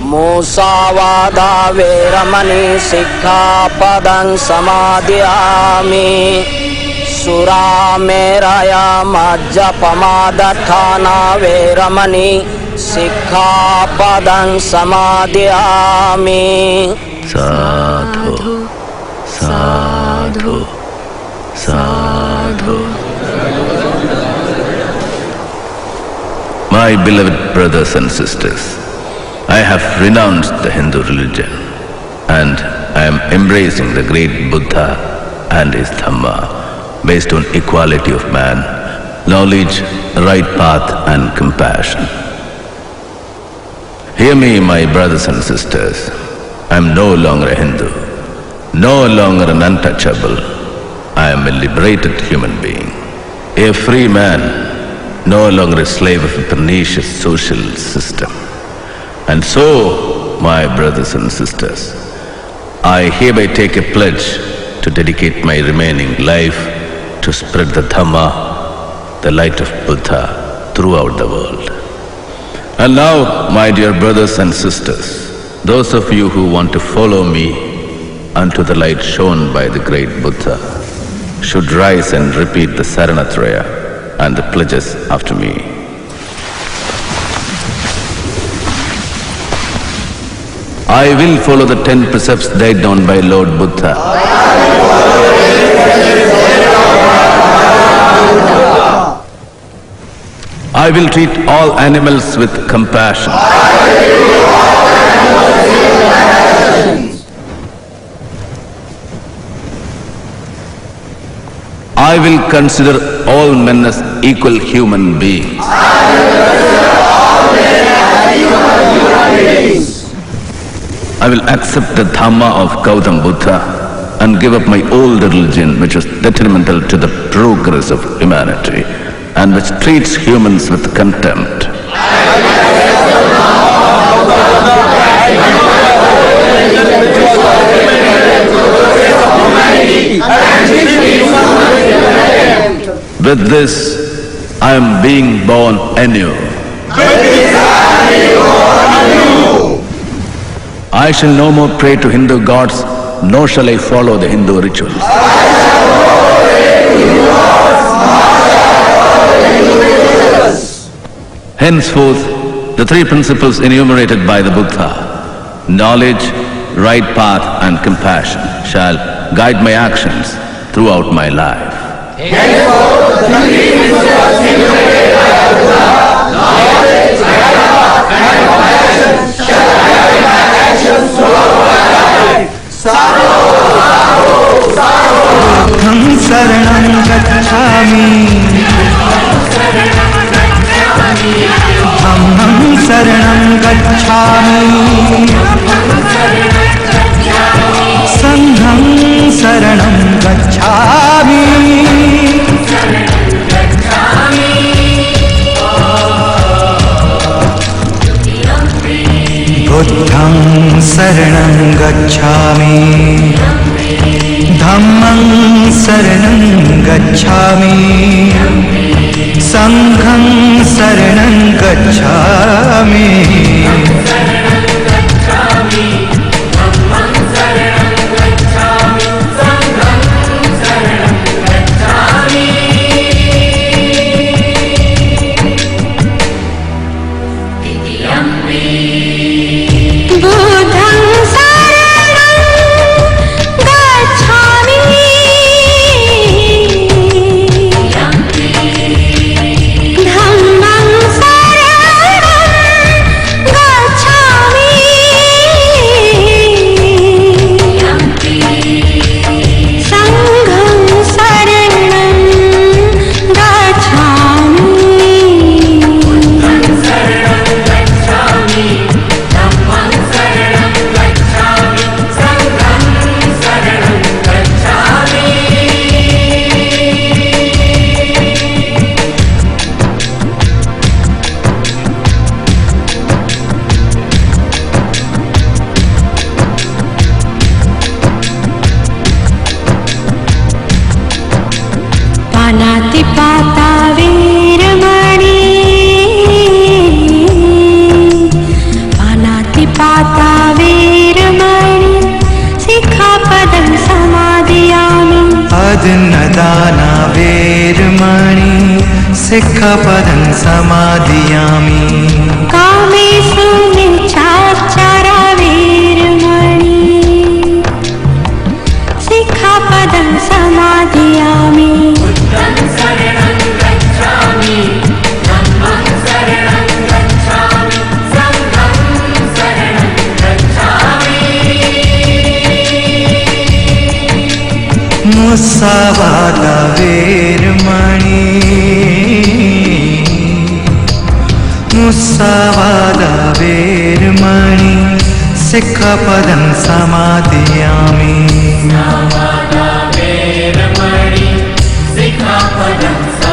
मूसावादा वैरमणि सिक्खापदं समादयामि सुरामेरया मज्जपमादठाना वैरमणि सिक्खापदं समादयामि साधु साधु साधु. My beloved brothers and sisters, I have renounced the Hindu religion and I am embracing the great Buddha and his Dhamma based on equality of man, knowledge, right path and compassion. Hear me, my brothers and sisters. I am no longer a Hindu, no longer an untouchable. I am a liberated human being, a free man, no longer a slave of a pernicious social system. And so, my brothers and sisters, I hereby take a pledge to dedicate my remaining life to spread the Dhamma, the light of Buddha, throughout the world. And now, my dear brothers and sisters, those of you who want to follow me unto the light shown by the great Buddha should rise and repeat the Saranatraya and the pledges after me. I will follow the 10 precepts laid down by Lord Buddha. I will treat all animals with compassion. I will consider all men as equal human beings. I will accept the Dhamma of Gautam Buddha and give up my old religion, which is detrimental to the progress of humanity and which treats humans with contempt. With this, I am being born anew. I shall no more pray to Hindu gods, nor shall I follow the Hindu rituals. Henceforth, the three principles enumerated by the Buddha, knowledge, right path and compassion, shall guide my actions throughout my life. Henceforth, the three principles enumerated by the Buddha, knowledge, right path and compassion, shall guide my actions throughout my life. Saro, saro, saro. Buddham saranam gacchami. Dhammam saranam gacchami. Sangham saranam gacchami. Buddham saranam gacchami. Dhammam saranam gacchami. Sangham saranam gacchami. Adnadana vermani sikhapadam samadhiyami. Kamesu nichachara vermani sikhapadam samadhiyami. Buddham saranam gacchami. Dhammam saranam gacchami. Sangham saranam gacchami. Musavada vermani. Musavada vermani sikhapadam samadhiyami. Musavada vermani sikhapadam samadhiyami.